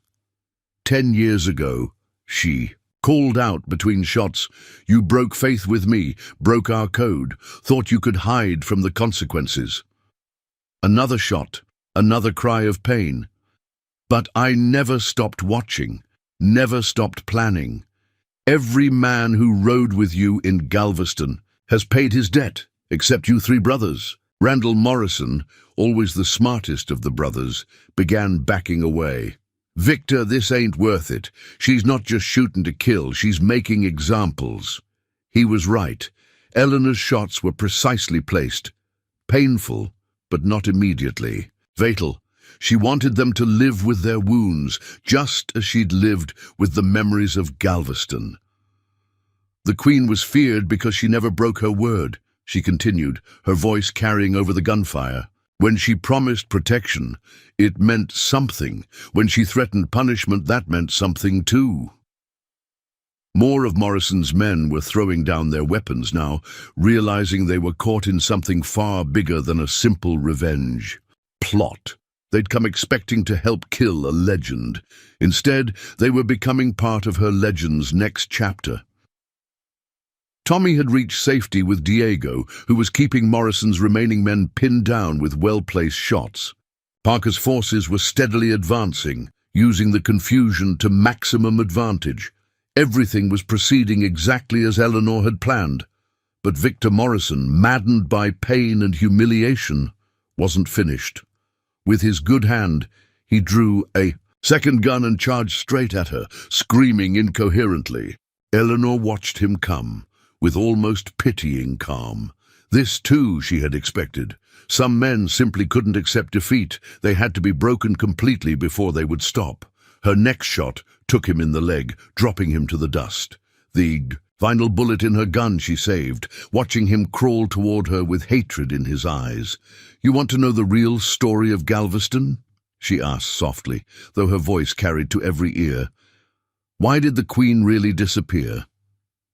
10 years ago, she called out between shots, "You broke faith with me, broke our code, thought you could hide from the consequences." Another shot, another cry of pain. But I never stopped watching, never stopped planning. Every man who rode with you in Galveston has paid his debt, except you three brothers. Randall Morrison, always the smartest of the brothers, began backing away. "Victor, this ain't worth it. She's not just shooting to kill, she's making examples." He was right. Eleanor's shots were precisely placed. Painful, but not immediately. Fatal. She wanted them to live with their wounds, just as she'd lived with the memories of Galveston. The Queen was feared because she never broke her word, she continued, her voice carrying over the gunfire. When she promised protection, it meant something. When she threatened punishment, that meant something too. More of Morrison's men were throwing down their weapons now, realizing they were caught in something far bigger than a simple revenge. Plot. They'd come expecting to help kill a legend. Instead, they were becoming part of her legend's next chapter. Tommy had reached safety with Diego, who was keeping Morrison's remaining men pinned down with well-placed shots. Parker's forces were steadily advancing, using the confusion to maximum advantage. Everything was proceeding exactly as Eleanor had planned. But Victor Morrison, maddened by pain and humiliation, wasn't finished. With his good hand, he drew a second gun and charged straight at her, screaming incoherently. Eleanor watched him come, with almost pitying calm. This, too, she had expected. Some men simply couldn't accept defeat. They had to be broken completely before they would stop. Her next shot took him in the leg, dropping him to the dust. The final bullet in her gun she saved, watching him crawl toward her with hatred in his eyes. "You want to know the real story of Galveston?" she asked softly, though her voice carried to every ear. "Why did the Queen really disappear?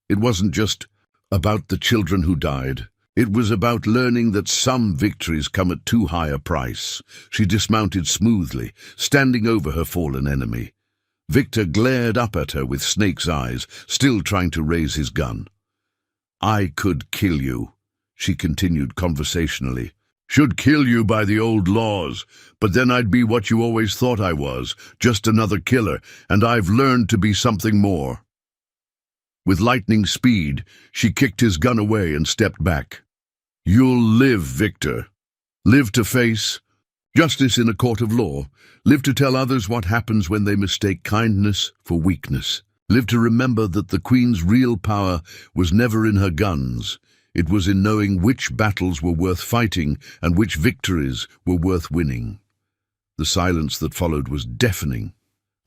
It wasn't just about the children who died. It was about learning that some victories come at too high a price." She dismounted smoothly, standing over her fallen enemy. Victor glared up at her with snake's eyes, still trying to raise his gun. "I could kill you," she continued conversationally. "Should kill you by the old laws, but then I'd be what you always thought I was, just another killer, and I've learned to be something more." With lightning speed, she kicked his gun away and stepped back. "You'll live, Victor. Live to face justice in a court of law. Live to tell others what happens when they mistake kindness for weakness. Live to remember that the Queen's real power was never in her guns. It was in knowing which battles were worth fighting and which victories were worth winning." The silence that followed was deafening.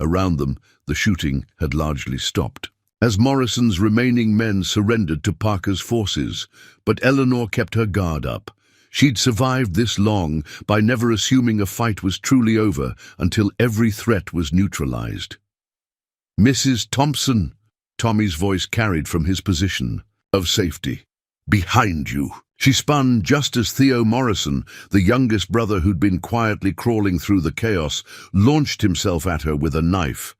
Around them, the shooting had largely stopped, as Morrison's remaining men surrendered to Parker's forces. But Eleanor kept her guard up. She'd survived this long by never assuming a fight was truly over until every threat was neutralized. "Mrs. Thompson," Tommy's voice carried from his position of safety. "Behind you." She spun just as Theo Morrison, the youngest brother who'd been quietly crawling through the chaos, launched himself at her with a knife.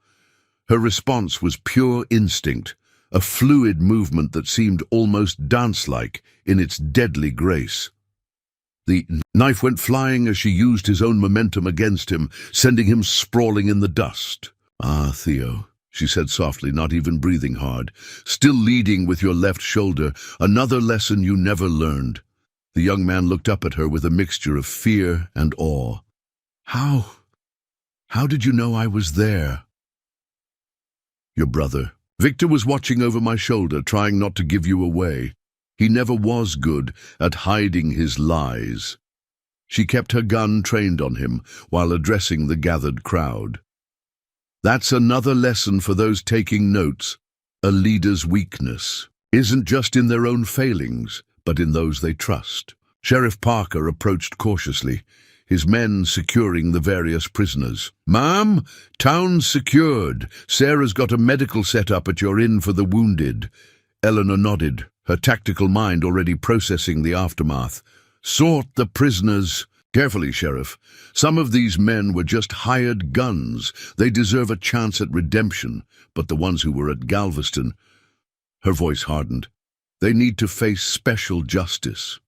Her response was pure instinct, a fluid movement that seemed almost dance-like in its deadly grace. The knife went flying as she used his own momentum against him, sending him sprawling in the dust. "Ah, Theo," she said softly, not even breathing hard, "still leading with your left shoulder, another lesson you never learned." The young man looked up at her with a mixture of fear and awe. How did you know I was there?" "Your brother. Victor was watching over my shoulder, trying not to give you away. He never was good at hiding his lies." She kept her gun trained on him while addressing the gathered crowd. "That's another lesson for those taking notes. A leader's weakness isn't just in their own failings, but in those they trust. Sheriff Parker approached cautiously, his men securing the various prisoners. "Ma'am, town's secured. Sarah's got a medical set-up at your inn for the wounded." Eleanor nodded, her tactical mind already processing the aftermath. "Sort the prisoners." "Carefully, Sheriff. Some of these men were just hired guns. They deserve a chance at redemption, but the ones who were at Galveston—" Her voice hardened. "They need to face special justice."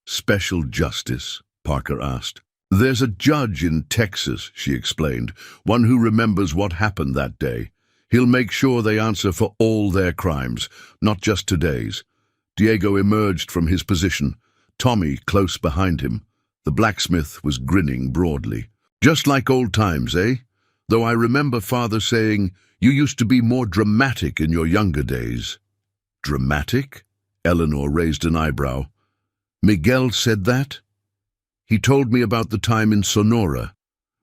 "Special justice?" Parker asked. "There's a judge in Texas," she explained, "one who remembers what happened that day. He'll make sure they answer for all their crimes, not just today's." Diego emerged from his position, Tommy close behind him. The blacksmith was grinning broadly. "Just like old times, eh? Though I remember Father saying, you used to be more dramatic in your younger days." "Dramatic?" Eleanor raised an eyebrow. "Miguel said that? He told me about the time in Sonora,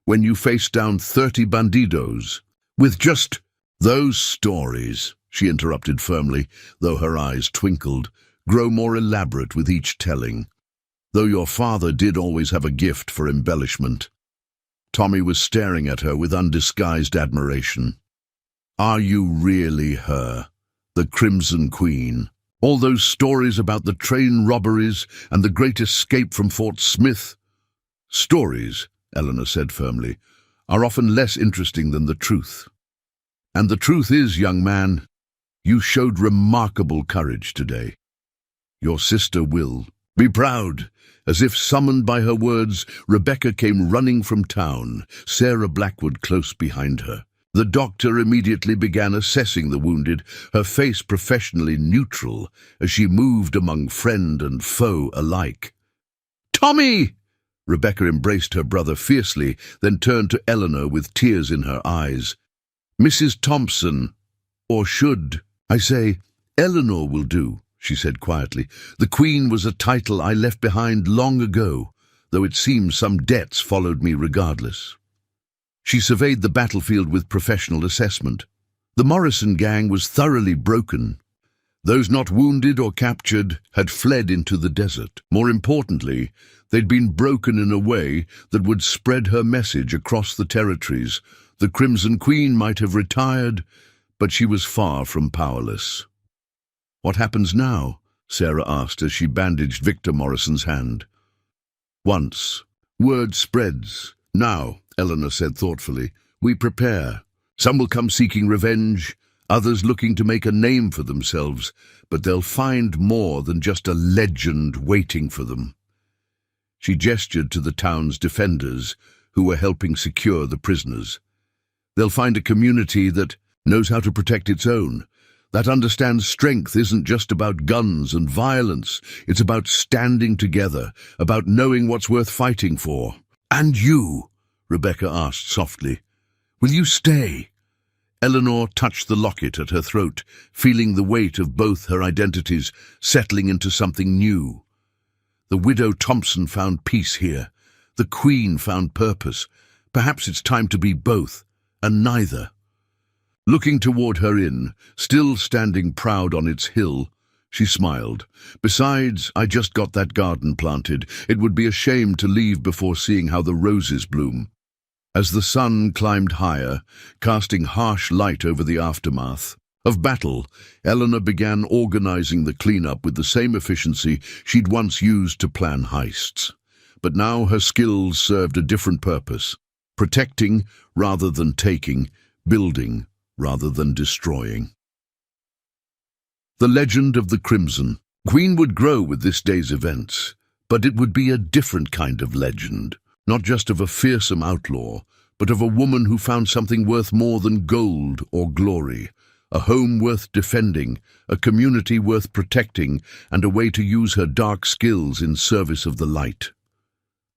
when you faced down 30 bandidos, with just—" "Those stories," she interrupted firmly, though her eyes twinkled, "grow more elaborate with each telling. Though your father did always have a gift for embellishment." Tommy was staring at her with undisguised admiration. "Are you really her, the Crimson Queen? All those stories about the train robberies and the great escape from Fort Smith?" "Stories," Eleanor said firmly, "are often less interesting than the truth. And the truth is, young man, you showed remarkable courage today. Your sister will be proud." As if summoned by her words, Rebecca came running from town, Sarah Blackwood close behind her. The doctor immediately began assessing the wounded, her face professionally neutral, as she moved among friend and foe alike. "Tommy!" Rebecca embraced her brother fiercely, then turned to Eleanor with tears in her eyes. "Mrs. Thompson, or should I say, Eleanor will do," she said quietly. "The Queen was a title I left behind long ago, though it seems some debts followed me regardless." She surveyed the battlefield with professional assessment. The Morrison gang was thoroughly broken. Those not wounded or captured had fled into the desert. More importantly, they'd been broken in a way that would spread her message across the territories. The Crimson Queen might have retired, but she was far from powerless. "What happens now?" Sarah asked as she bandaged Victor Morrison's hand. "Once. Word spreads. Now," Eleanor said thoughtfully, "we prepare. Some will come seeking revenge, others looking to make a name for themselves, but they'll find more than just a legend waiting for them." She gestured to the town's defenders, who were helping secure the prisoners. "They'll find a community that knows how to protect its own, that understands strength isn't just about guns and violence. It's about standing together, about knowing what's worth fighting for." "And you?" Rebecca asked softly. "Will you stay?" Eleanor touched the locket at her throat, feeling the weight of both her identities settling into something new. The widow Thompson found peace here. The Queen found purpose. Perhaps it's time to be both, and neither. Looking toward her inn, still standing proud on its hill, she smiled. "Besides, I just got that garden planted. It would be a shame to leave before seeing how the roses bloom." As the sun climbed higher, casting harsh light over the aftermath of battle, Eleanor began organizing the cleanup with the same efficiency she'd once used to plan heists. But now her skills served a different purpose: protecting rather than taking, building rather than destroying. The legend of the Crimson Queen would grow with this day's events, but it would be a different kind of legend, not just of a fearsome outlaw, but of a woman who found something worth more than gold or glory, a home worth defending, a community worth protecting, and a way to use her dark skills in service of the light.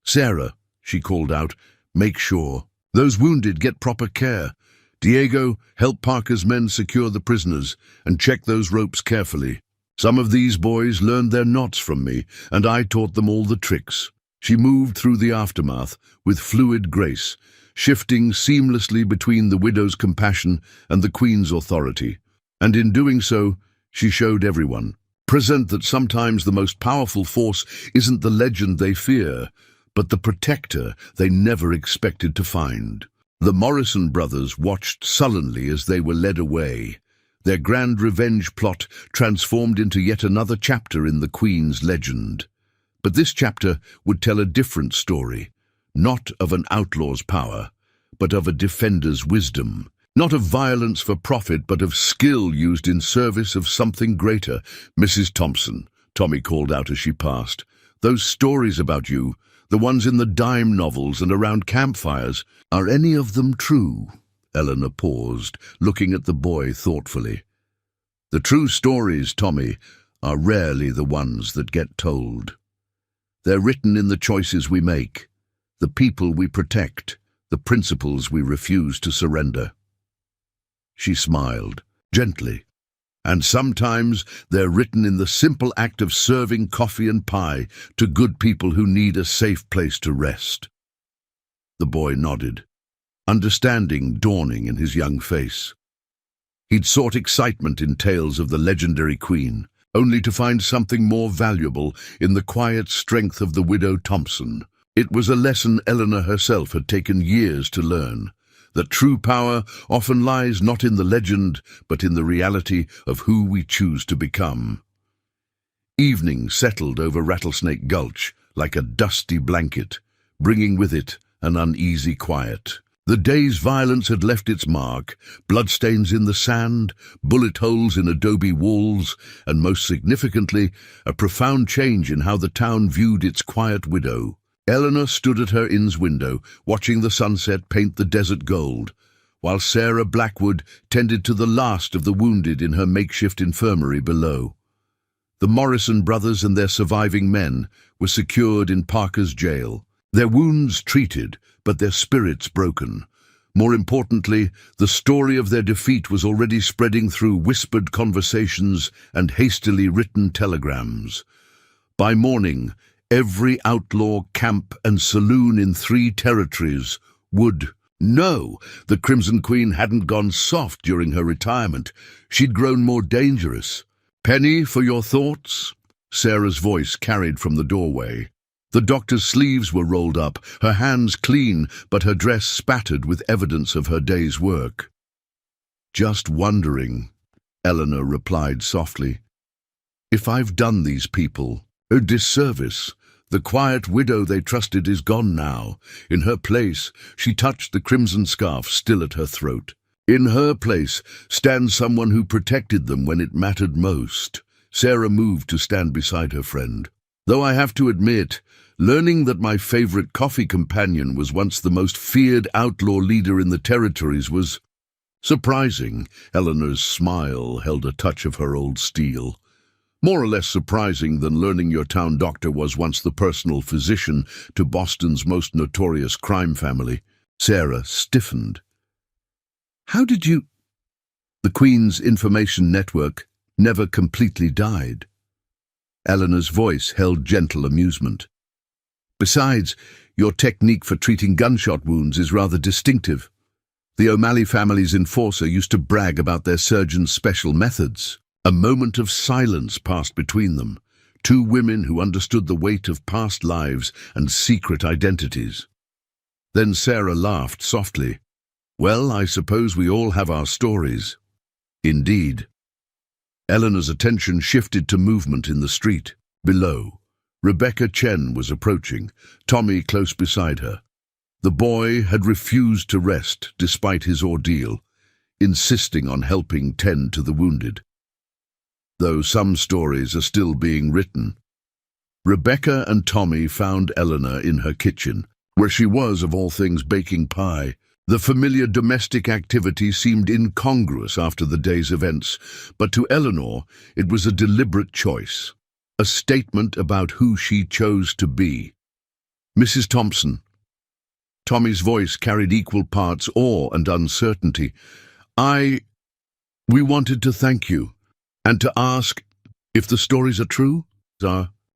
"Sarah," she called out, "make sure those wounded get proper care. Diego, help Parker's men secure the prisoners, and check those ropes carefully. Some of these boys learned their knots from me, and I taught them all the tricks." She moved through the aftermath with fluid grace, shifting seamlessly between the widow's compassion and the Queen's authority. And in doing so, she showed everyone present that sometimes the most powerful force isn't the legend they fear, but the protector they never expected to find. The Morrison brothers watched sullenly as they were led away, their grand revenge plot transformed into yet another chapter in the Queen's legend. But this chapter would tell a different story, not of an outlaw's power, but of a defender's wisdom. Not of violence for profit, but of skill used in service of something greater. "Mrs. Thompson," Tommy called out as she passed, "those stories about you, the ones in the dime novels and around campfires, are any of them true?" Eleanor paused, looking at the boy thoughtfully. "The true stories, Tommy, are rarely the ones that get told. They're written in the choices we make, the people we protect, the principles we refuse to surrender." She smiled, gently. "And sometimes they're written in the simple act of serving coffee and pie to good people who need a safe place to rest." The boy nodded, understanding dawning in his young face. He'd sought excitement in tales of the legendary Queen, only to find something more valuable in the quiet strength of the widow Thompson. It was a lesson Eleanor herself had taken years to learn, that true power often lies not in the legend, but in the reality of who we choose to become. Evening settled over Rattlesnake Gulch like a dusty blanket, bringing with it an uneasy quiet. The day's violence had left its mark, bloodstains in the sand, bullet holes in adobe walls, and most significantly, a profound change in how the town viewed its quiet widow. Eleanor stood at her inn's window, watching the sunset paint the desert gold, while Sarah Blackwood tended to the last of the wounded in her makeshift infirmary below. The Morrison brothers and their surviving men were secured in Parker's jail, their wounds treated, but their spirits broken. More importantly, the story of their defeat was already spreading through whispered conversations and hastily written telegrams. By morning, every outlaw camp and saloon in 3 territories would know the Crimson Queen hadn't gone soft during her retirement. She'd grown more dangerous. "Penny, for your thoughts?" Sarah's voice carried from the doorway. The doctor's sleeves were rolled up, her hands clean, but her dress spattered with evidence of her day's work. "Just wondering," Eleanor replied softly, "if I've done these people a disservice. The quiet widow they trusted is gone now. In her place," she touched the crimson scarf still at her throat, "in her place stands someone who protected them when it mattered most." Sarah moved to stand beside her friend. "Though I have to admit, learning that my favorite coffee companion was once the most feared outlaw leader in the territories was surprising." Eleanor's smile held a touch of her old steel. "More or less surprising than learning your town doctor was once the personal physician to Boston's most notorious crime family." Sarah stiffened. "How did you—" "The Queen's information network never completely died." Eleanor's voice held gentle amusement. "Besides, your technique for treating gunshot wounds is rather distinctive. The O'Malley family's enforcer used to brag about their surgeon's special methods." A moment of silence passed between them, 2 women who understood the weight of past lives and secret identities. Then Sarah laughed softly. "Well, I suppose we all have our stories." "Indeed." Eleanor's attention shifted to movement in the street. Below, Rebecca Chen was approaching, Tommy close beside her. The boy had refused to rest despite his ordeal, insisting on helping tend to the wounded. Though some stories are still being written. Rebecca and Tommy found Eleanor in her kitchen, where she was, of all things, baking pie. The familiar domestic activity seemed incongruous after the day's events, but to Eleanor it was a deliberate choice, a statement about who she chose to be. "Mrs. Thompson." Tommy's voice carried equal parts awe and uncertainty. We wanted to thank you. And to ask if the stories are true?"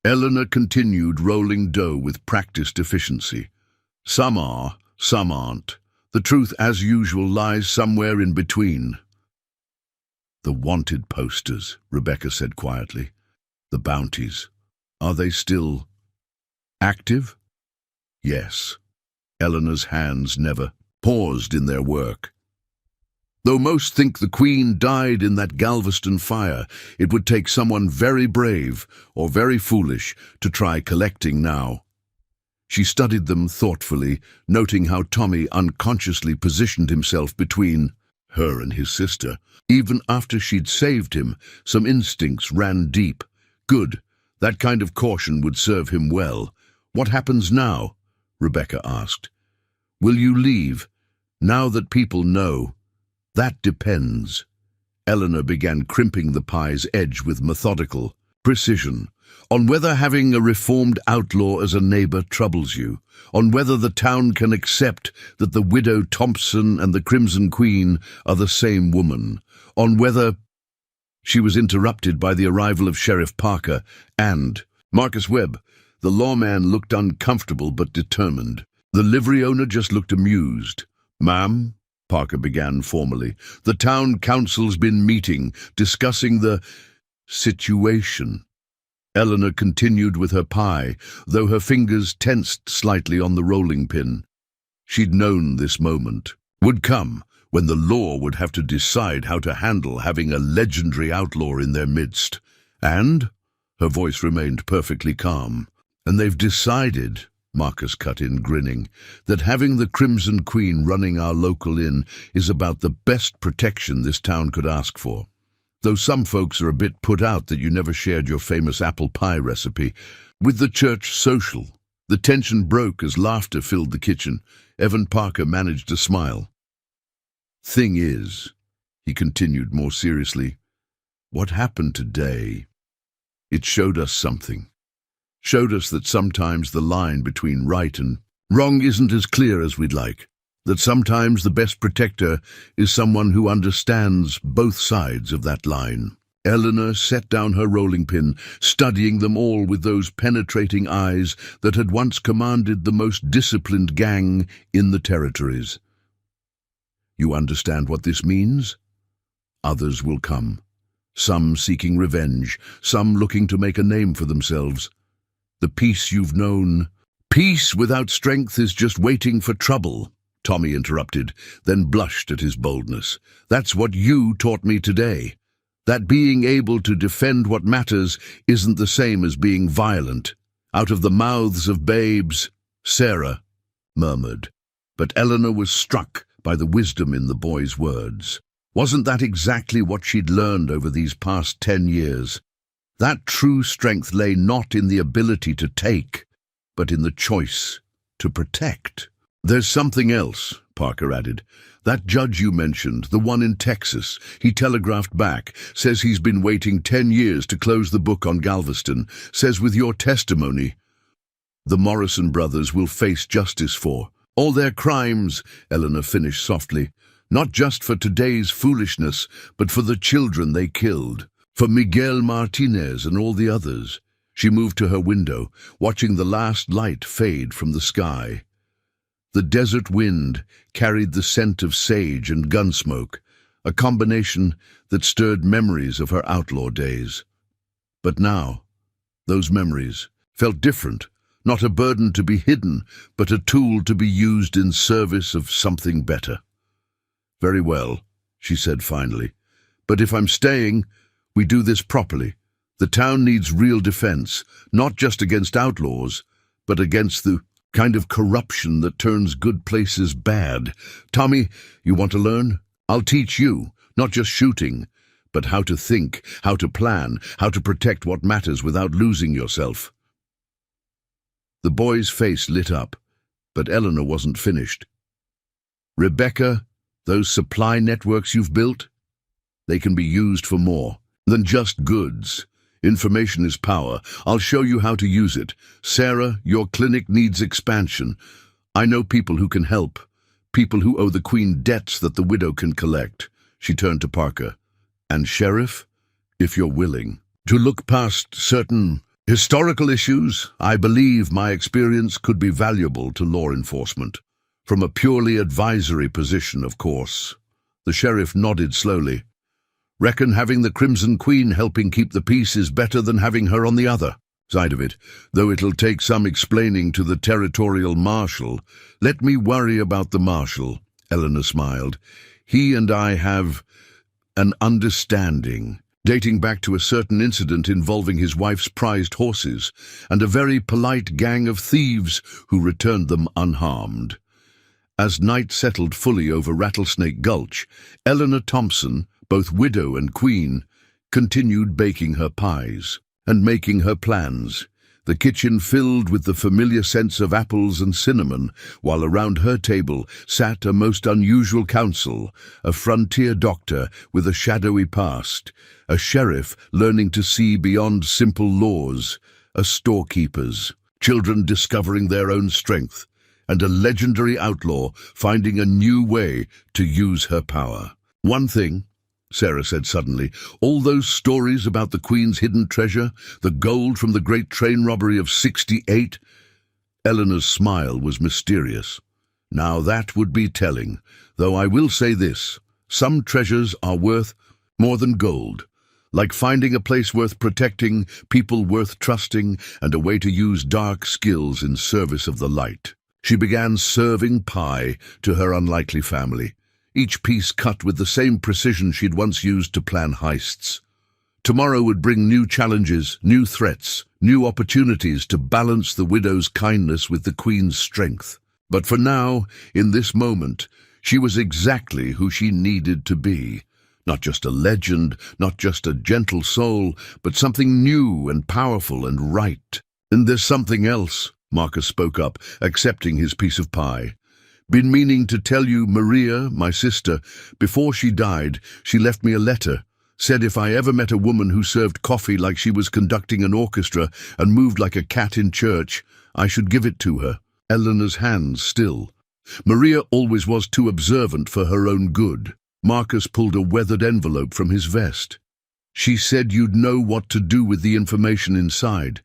Eleanor continued rolling dough with practiced efficiency. "Some are, some aren't. The truth, as usual, lies somewhere in between." The wanted posters, Rebecca said quietly. The bounties. Are they still active? Yes. Eleanor's hands never paused in their work. Though most think the Queen died in that Galveston fire, it would take someone very brave or very foolish to try collecting now. She studied them thoughtfully, noting how Tommy unconsciously positioned himself between her and his sister. Even after she'd saved him, some instincts ran deep. Good. That kind of caution would serve him well. What happens now? Rebecca asked. Will you leave, now that people know? That depends. Eleanor began crimping the pie's edge with methodical precision. On whether having a reformed outlaw as a neighbor troubles you, on whether the town can accept that the widow Thompson and the Crimson Queen are the same woman, on whether... She was interrupted by the arrival of Sheriff Parker and Marcus Webb. The lawman looked uncomfortable but determined. The livery owner just looked amused. Ma'am, Parker began formally, the town council's been meeting, discussing the situation. Eleanor continued with her pie, though her fingers tensed slightly on the rolling pin. She'd known this moment would come, when the law would have to decide how to handle having a legendary outlaw in their midst. And, her voice remained perfectly calm, and they've decided, Marcus cut in, grinning, that having the Crimson Queen running our local inn is about the best protection this town could ask for. Though some folks are a bit put out that you never shared your famous apple pie recipe. With the church social, the tension broke as laughter filled the kitchen. Evan Parker managed a smile. Thing is, he continued more seriously, what happened today? It showed us something. Showed us that sometimes the line between right and wrong isn't as clear as we'd like. That sometimes the best protector is someone who understands both sides of that line. Eleanor set down her rolling pin, studying them all with those penetrating eyes that had once commanded the most disciplined gang in the territories. You understand what this means? Others will come. Some seeking revenge, some looking to make a name for themselves. The peace you've known. Peace without strength is just waiting for trouble. Tommy interrupted, then blushed at his boldness. That's what you taught me today. That being able to defend what matters isn't the same as being violent. Out of the mouths of babes, Sarah murmured. But Eleanor was struck by the wisdom in the boy's words. Wasn't that exactly what she'd learned over these past 10 years? That true strength lay not in the ability to take, but in the choice to protect. There's something else, Parker added. That judge you mentioned, the one in Texas, he telegraphed back, says he's been waiting 10 years to close the book on Galveston, says with your testimony, the Morrison brothers will face justice for all their crimes, Eleanor finished softly, not just for today's foolishness, but for the children they killed, for Miguel Martinez and all the others. She moved to her window, watching the last light fade from the sky. The desert wind carried the scent of sage and gun smoke, a combination that stirred memories of her outlaw days. But now, those memories felt different, not a burden to be hidden, but a tool to be used in service of something better. Very well, she said finally, but if I'm staying, we do this properly. The town needs real defense, not just against outlaws, but against the kind of corruption that turns good places bad. Tommy, you want to learn? I'll teach you, not just shooting, but how to think, how to plan, how to protect what matters without losing yourself. The boy's face lit up, but Eleanor wasn't finished. Rebecca, those supply networks you've built, they can be used for more than just goods. Information is power. I'll show you how to use it. Sarah, your clinic needs expansion. I know people who can help. People who owe the Queen debts that the widow can collect. She turned to Parker. And Sheriff, if you're willing to look past certain historical issues, I believe my experience could be valuable to law enforcement. From a purely advisory position, of course. The sheriff nodded slowly. Reckon having the Crimson Queen helping keep the peace is better than having her on the other side of it, though it'll take some explaining to the territorial marshal. Let me worry about the marshal, Eleanor smiled. He and I have an understanding, dating back to a certain incident involving his wife's prized horses and a very polite gang of thieves who returned them unharmed. As night settled fully over Rattlesnake Gulch, Eleanor Thompson, both widow and queen, continued baking her pies and making her plans, the kitchen filled with the familiar scents of apples and cinnamon, while around her table sat a most unusual council, a frontier doctor with a shadowy past, a sheriff learning to see beyond simple laws, a storekeepers, children discovering their own strength, and a legendary outlaw finding a new way to use her power. One thing, Sarah said suddenly, all those stories about the Queen's hidden treasure, the gold from the great train robbery of '68? Eleanor's smile was mysterious. Now that would be telling, though I will say this, some treasures are worth more than gold, like finding a place worth protecting, people worth trusting, and a way to use dark skills in service of the light. She began serving pie to her unlikely family, each piece cut with the same precision she'd once used to plan heists. Tomorrow would bring new challenges, new threats, new opportunities to balance the widow's kindness with the Queen's strength. But for now, in this moment, she was exactly who she needed to be. Not just a legend, not just a gentle soul, but something new and powerful and right. And there's something else, Marcus spoke up, accepting his piece of pie. Been meaning to tell you, Maria, my sister, before she died, she left me a letter. Said if I ever met a woman who served coffee like she was conducting an orchestra and moved like a cat in church, I should give it to her. Eleanor's hands still. Maria always was too observant for her own good. Marcus pulled a weathered envelope from his vest. She said you'd know what to do with the information inside.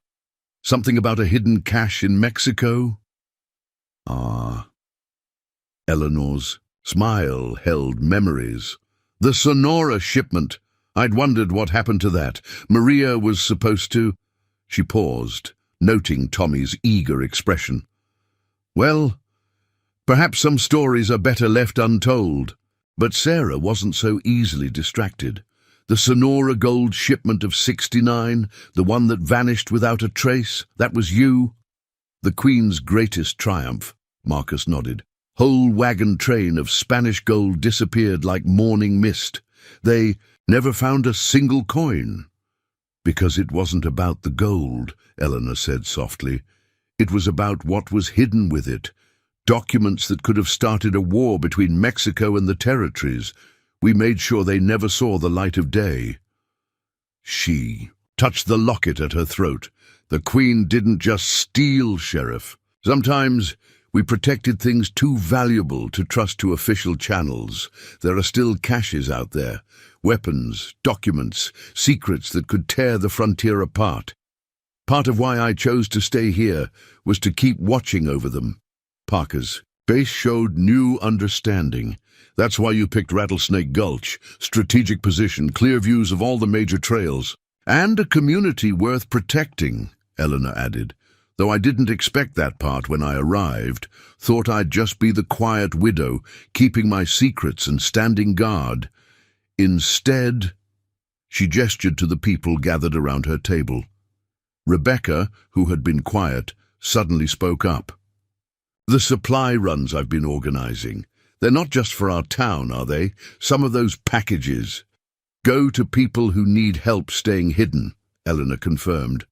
Something about a hidden cache in Mexico? Ah. Eleanor's smile held memories. The Sonora shipment. I'd wondered what happened to that. Maria was supposed to... She paused, noting Tommy's eager expression. Well, perhaps some stories are better left untold. But Sarah wasn't so easily distracted. The Sonora gold shipment of '69, the one that vanished without a trace, that was you? The Queen's greatest triumph, Marcus nodded. Whole wagon train of Spanish gold disappeared like morning mist. They never found a single coin. Because it wasn't about the gold, Eleanor said softly. It was about what was hidden with it. Documents that could have started a war between Mexico and the territories. We made sure they never saw the light of day. She touched the locket at her throat. The Queen didn't just steal, Sheriff. Sometimes we protected things too valuable to trust to official channels. There are still caches out there. Weapons, documents, secrets that could tear the frontier apart. Part of why I chose to stay here was to keep watching over them. Parker's face showed new understanding. That's why you picked Rattlesnake Gulch. Strategic position, clear views of all the major trails. And a community worth protecting, Eleanor added. Though I didn't expect that part when I arrived, thought I'd just be the quiet widow, keeping my secrets and standing guard. Instead, she gestured to the people gathered around her table. Rebecca, who had been quiet, suddenly spoke up. The supply runs I've been organizing. They're not just for our town, are they? Some of those packages go to people who need help staying hidden, Eleanor confirmed.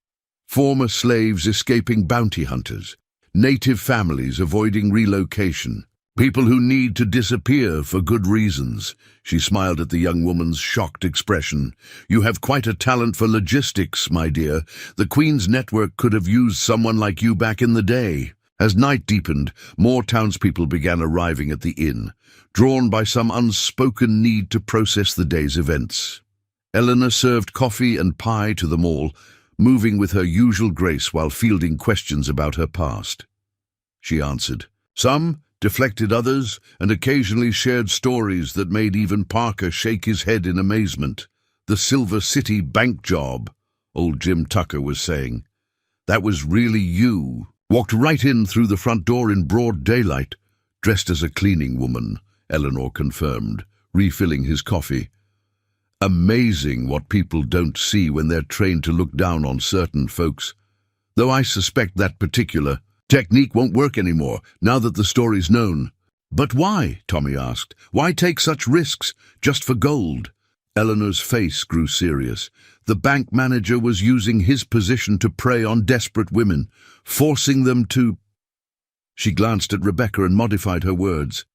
Former slaves escaping bounty hunters, native families avoiding relocation, people who need to disappear for good reasons. She smiled at the young woman's shocked expression. You have quite a talent for logistics, my dear. The Queen's network could have used someone like you back in the day. As night deepened, more townspeople began arriving at the inn, drawn by some unspoken need to process the day's events. Eleanor served coffee and pie to them all, moving with her usual grace while fielding questions about her past. She answered, some deflected others, and occasionally shared stories that made even Parker shake his head in amazement. "The Silver City bank job," old Jim Tucker was saying. "That was really you." "Walked right in through the front door in broad daylight, dressed as a cleaning woman," Eleanor confirmed, refilling his coffee. "Amazing what people don't see when they're trained to look down on certain folks. Though I suspect that particular technique won't work anymore, now that the story's known." "But why?" Tommy asked. "Why take such risks, just for gold?" Eleanor's face grew serious. The bank manager was using his position to prey on desperate women, forcing them to— She glanced at Rebecca and modified her words.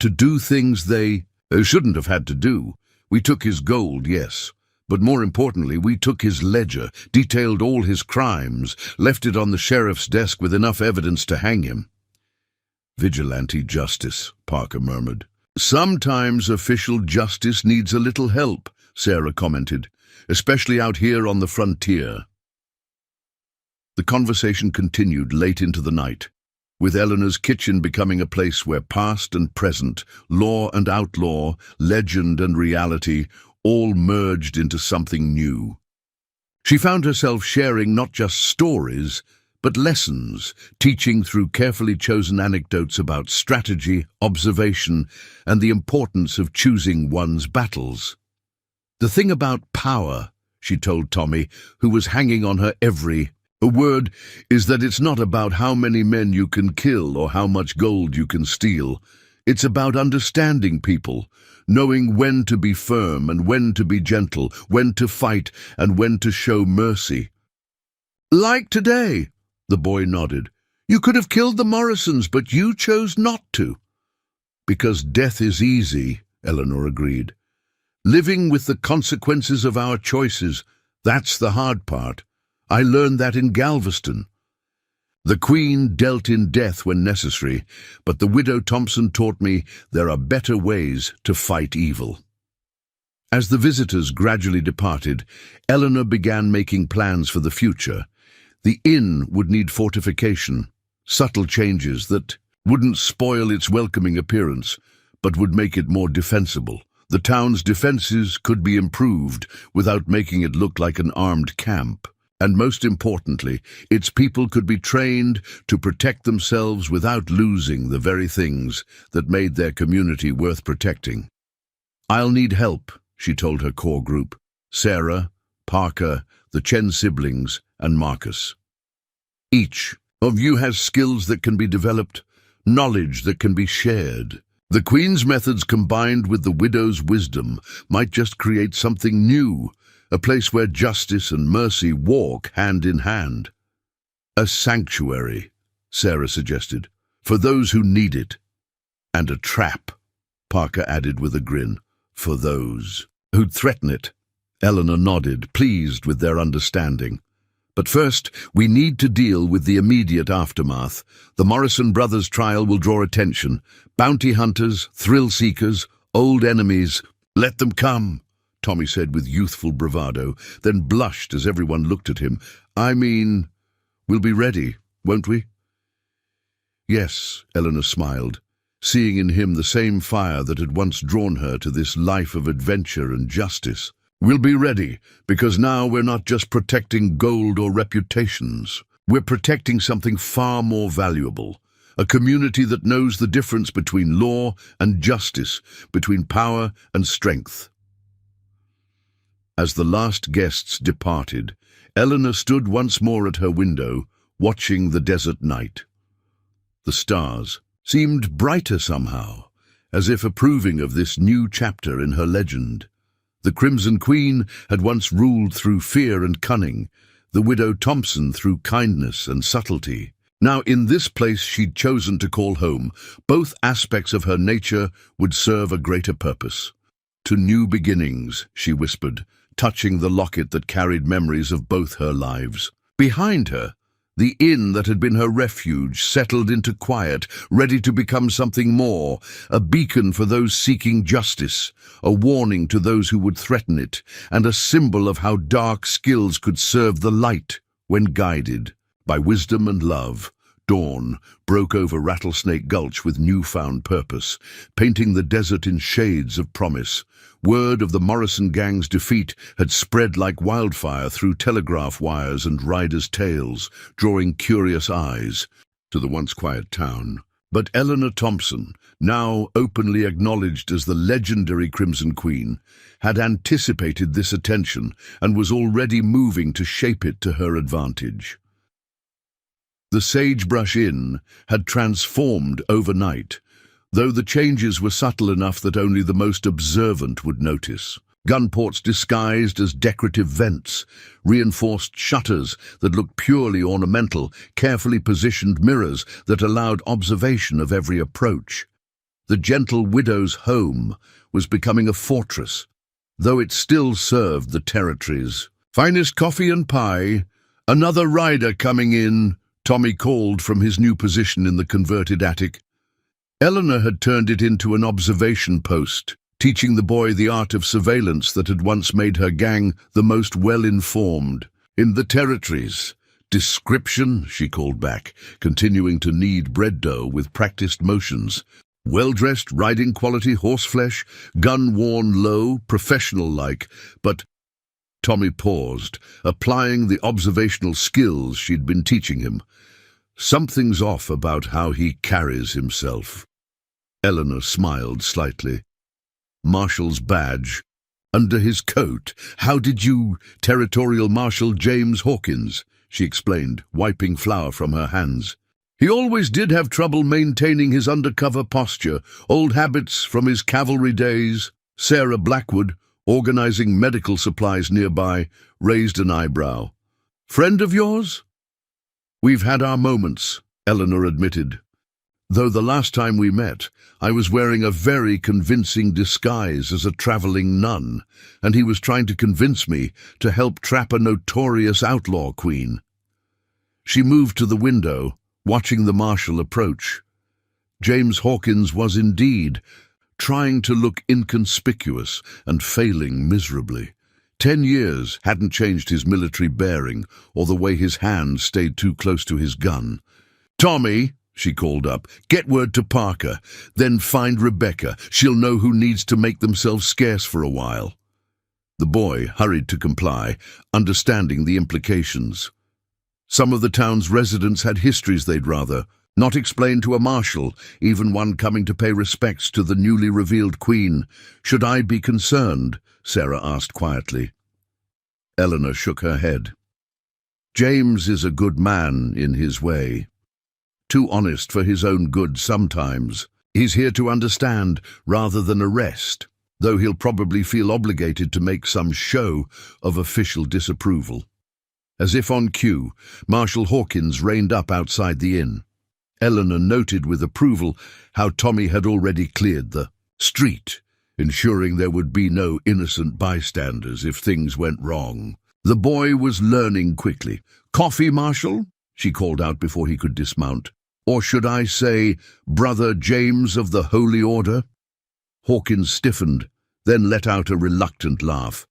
"To do things they shouldn't have had to do. We took his gold, yes. But more importantly, we took his ledger, detailed all his crimes, left it on the sheriff's desk with enough evidence to hang him." "Vigilante justice," Parker murmured. "Sometimes official justice needs a little help," Sarah commented, "especially out here on the frontier." The conversation continued late into the night, with Eleanor's kitchen becoming a place where past and present, law and outlaw, legend and reality, all merged into something new. She found herself sharing not just stories, but lessons, teaching through carefully chosen anecdotes about strategy, observation, and the importance of choosing one's battles. "The thing about power," she told Tommy, who was hanging on her every word, "is that it's not about how many men you can kill or how much gold you can steal. It's about understanding people, knowing when to be firm and when to be gentle, when to fight and when to show mercy." "Like today," the boy nodded. "You could have killed the Morrisons, but you chose not to." "Because death is easy," Eleanor agreed. "Living with the consequences of our choices, that's the hard part. I learned that in Galveston. The Queen dealt in death when necessary, but the widow Thompson taught me there are better ways to fight evil." As the visitors gradually departed, Eleanor began making plans for the future. The inn would need fortification, subtle changes that wouldn't spoil its welcoming appearance, but would make it more defensible. The town's defenses could be improved without making it look like an armed camp. And most importantly, its people could be trained to protect themselves without losing the very things that made their community worth protecting. "I'll need help," she told her core group: Sarah, Parker, the Chen siblings, and Marcus. "Each of you has skills that can be developed, knowledge that can be shared. The Queen's methods combined with the widow's wisdom might just create something new, a place where justice and mercy walk hand in hand." "A sanctuary," Sarah suggested, "for those who need it." "And a trap," Parker added with a grin, "for those who'd threaten it." Eleanor nodded, pleased with their understanding. "But first, we need to deal with the immediate aftermath. The Morrison brothers' trial will draw attention. Bounty hunters, thrill-seekers, old enemies. Let them come," Tommy said with youthful bravado, then blushed as everyone looked at him. "I mean, we'll be ready, won't we?" "Yes," Eleanor smiled, seeing in him the same fire that had once drawn her to this life of adventure and justice. "We'll be ready, because now we're not just protecting gold or reputations. We're protecting something far more valuable, a community that knows the difference between law and justice, between power and strength." As the last guests departed, Eleanor stood once more at her window, watching the desert night. The stars seemed brighter somehow, as if approving of this new chapter in her legend. The Crimson Queen had once ruled through fear and cunning, the widow Thompson through kindness and subtlety. Now in this place she'd chosen to call home, both aspects of her nature would serve a greater purpose. "To new beginnings," she whispered, touching the locket that carried memories of both her lives. Behind her, the inn that had been her refuge settled into quiet, ready to become something more, a beacon for those seeking justice, a warning to those who would threaten it, and a symbol of how dark skills could serve the light when guided by wisdom and love. dawn broke over Rattlesnake Gulch with newfound purpose, painting the desert in shades of promise. Word of the Morrison gang's defeat had spread like wildfire through telegraph wires and riders' tales, drawing curious eyes to the once quiet town. But Eleanor Thompson, now openly acknowledged as the legendary Crimson Queen, had anticipated this attention and was already moving to shape it to her advantage. The Sagebrush Inn had transformed overnight, though the changes were subtle enough that only the most observant would notice. Gunports disguised as decorative vents, reinforced shutters that looked purely ornamental, carefully positioned mirrors that allowed observation of every approach. The gentle widow's home was becoming a fortress, though it still served the territories. "Finest coffee and pie. Another rider coming in," Tommy called from his new position in the converted attic. Eleanor had turned it into an observation post, teaching the boy the art of surveillance that had once made her gang the most well-informed in the territories. "Description," she called back, continuing to knead bread dough with practiced motions. "Well-dressed, riding-quality horseflesh, gun worn low, professional-like, but—" Tommy paused, applying the observational skills she'd been teaching him. "Something's off about how he carries himself." Eleanor smiled slightly. "Marshal's badge under his coat. How did you—" "Territorial Marshal James Hawkins," she explained, wiping flour from her hands. "He always did have trouble maintaining his undercover posture, old habits from his cavalry days." Sarah Blackwood, organizing medical supplies nearby, raised an eyebrow. "Friend of yours?" "We've had our moments," Eleanor admitted. "Though the last time we met, I was wearing a very convincing disguise as a traveling nun, and he was trying to convince me to help trap a notorious outlaw queen." She moved to the window, watching the marshal approach. James Hawkins was indeed trying to look inconspicuous and failing miserably. 10 years hadn't changed his military bearing or the way his hand stayed too close to his gun. "Tommy," she called up, "get word to Parker, then find Rebecca. She'll know who needs to make themselves scarce for a while." The boy hurried to comply, understanding the implications. Some of the town's residents had histories they'd rather not explain to a marshal, even one coming to pay respects to the newly revealed queen. "Should I be concerned?" Sarah asked quietly. Eleanor shook her head. "James is a good man in his way. Too honest for his own good sometimes. He's here to understand rather than arrest, though he'll probably feel obligated to make some show of official disapproval." As if on cue, Marshal Hawkins reined up outside the inn. Eleanor noted with approval how Tommy had already cleared the street, ensuring there would be no innocent bystanders if things went wrong. The boy was learning quickly. "Coffee, Marshal?" she called out before he could dismount. "Or should I say, Brother James of the Holy Order?" Hawkins stiffened, then let out a reluctant laugh.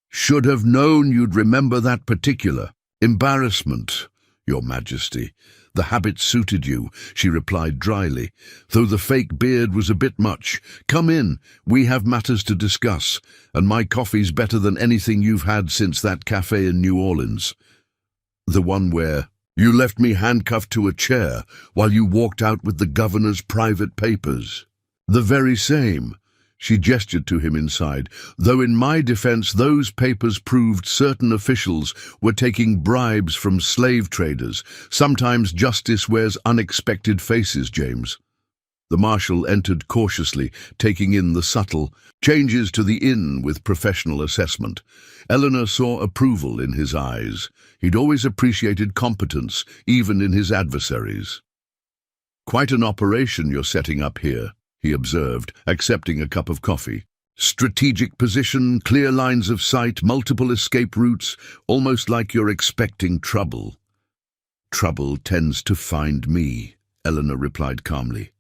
"Should have known you'd remember that particular. Embarrassment, Your Majesty. The habit suited you," she replied dryly, though the fake beard was a bit much. "Come in, we have matters to discuss, and my coffee's better than anything you've had since that cafe in New Orleans. The one where you left me handcuffed to a chair while you walked out with the governor's private papers." "The very same." She gestured to him inside, though in my defense those papers proved certain officials were taking bribes from slave traders. Sometimes justice wears unexpected faces, James. The marshal entered cautiously, taking in the subtle changes to the inn with professional assessment. Eleanor saw approval in his eyes. He'd always appreciated competence, even in his adversaries. "Quite an operation you're setting up here," he observed, accepting a cup of coffee. "Strategic position, clear lines of sight, multiple escape routes, almost like you're expecting trouble." "Trouble tends to find me," Eleanor replied calmly.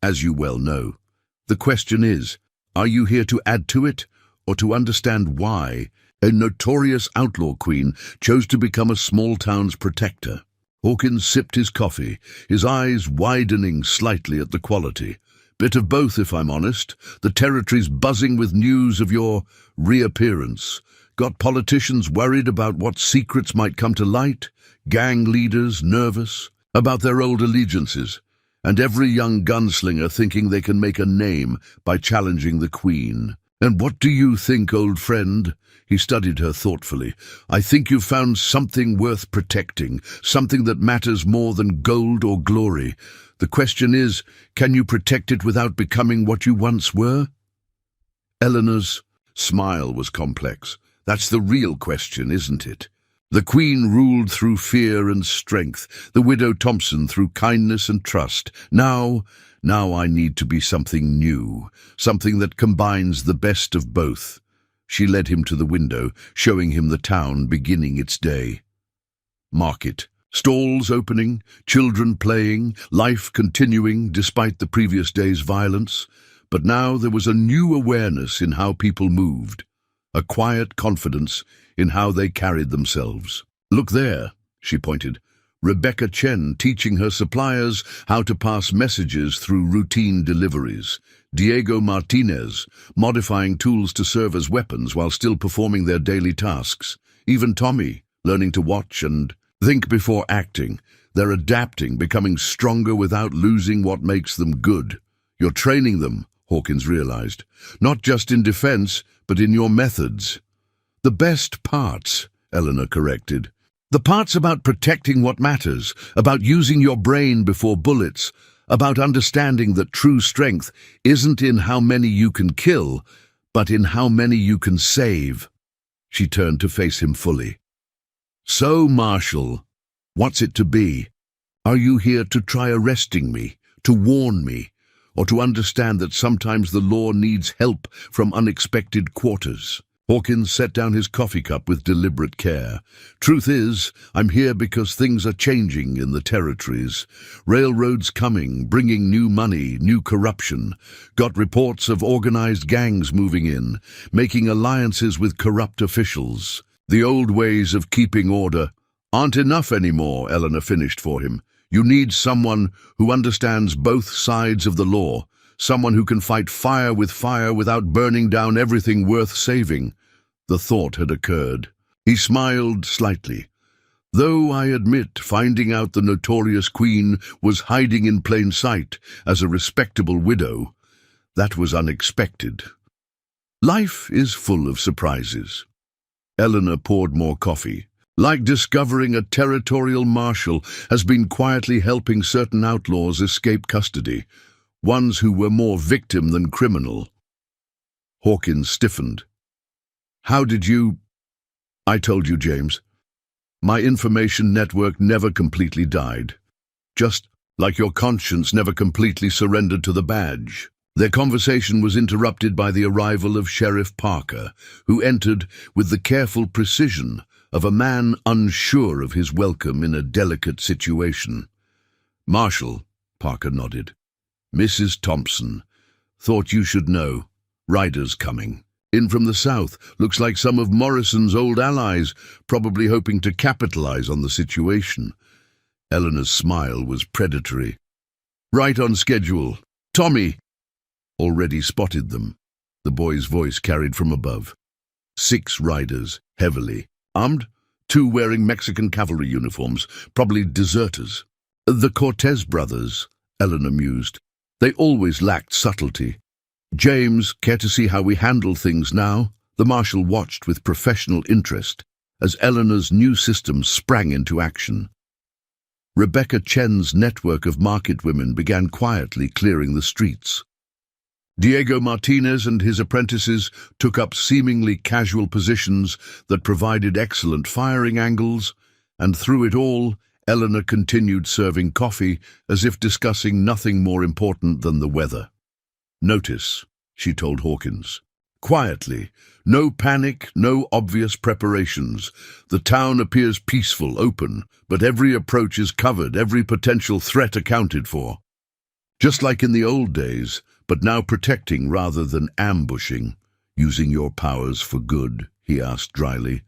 "As you well know. The question is, are you here to add to it, or to understand why a notorious outlaw queen chose to become a small town's protector? Hawkins sipped his coffee, his eyes widening slightly at the quality. Bit of both, if I'm honest. The territory's buzzing with news of your reappearance. Got politicians worried about what secrets might come to light, gang leaders nervous about their old allegiances, and every young gunslinger thinking they can make a name by challenging the Queen. And what do you think, old friend? He studied her thoughtfully. I think you've found something worth protecting, something that matters more than gold or glory. The question is, can you protect it without becoming what you once were? Eleanor's smile was complex. That's the real question, isn't it? The Queen ruled through fear and strength, the widow Thompson through kindness and trust. Now I need to be something new, something that combines the best of both. She led him to the window, showing him the town beginning its day. Market. Stalls opening, children playing, life continuing despite the previous day's violence. But now there was a new awareness in how people moved, a quiet confidence in how they carried themselves. Look there, she pointed. Rebecca Chen teaching her suppliers how to pass messages through routine deliveries. Diego Martinez modifying tools to serve as weapons while still performing their daily tasks. Even Tommy learning to watch and think before acting. They're adapting, becoming stronger without losing what makes them good. You're training them, Hawkins realized, not just in defense, but in your methods. The best parts, Eleanor corrected. The parts about protecting what matters, about using your brain before bullets, about understanding that true strength isn't in how many you can kill, but in how many you can save. She turned to face him fully. So, Marshal, what's it to be? Are you here to try arresting me, to warn me, or to understand that sometimes the law needs help from unexpected quarters? Hawkins set down his coffee cup with deliberate care. Truth is, I'm here because things are changing in the territories. Railroads coming, bringing new money, new corruption. Got reports of organized gangs moving in, making alliances with corrupt officials. The old ways of keeping order aren't enough anymore, Eleanor finished for him. You need someone who understands both sides of the law. Someone who can fight fire without burning down everything worth saving. The thought had occurred. He smiled slightly. Though I admit finding out the notorious Queen was hiding in plain sight as a respectable widow, that was unexpected. Life is full of surprises. Eleanor poured more coffee. Like discovering a territorial marshal has been quietly helping certain outlaws escape custody. Ones who were more victim than criminal. Hawkins stiffened. How did you... I told you, James. My information network never completely died. Just like your conscience never completely surrendered to the badge. Their conversation was interrupted by the arrival of Sheriff Parker, who entered with the careful precision of a man unsure of his welcome in a delicate situation. Marshal, Parker nodded. Mrs. Thompson, thought you should know. Riders coming. In from the south, looks like some of Morrison's old allies, probably hoping to capitalize on the situation. Eleanor's smile was predatory. Right on schedule. Tommy! Already spotted them. The boy's voice carried from above. 6 riders, heavily armed, 2 wearing Mexican cavalry uniforms, probably deserters. The Cortez brothers, Eleanor mused. They always lacked subtlety. James, care to see how we handle things now? The marshal watched with professional interest as Eleanor's new system sprang into action. Rebecca Chen's network of market women began quietly clearing the streets. Diego Martinez and his apprentices took up seemingly casual positions that provided excellent firing angles, and through it all, Eleanor continued serving coffee as if discussing nothing more important than the weather. Notice, she told Hawkins. Quietly, no panic, no obvious preparations. The town appears peaceful, open, but every approach is covered, every potential threat accounted for. Just like in the old days, but now protecting rather than ambushing. Using your powers for good, he asked dryly.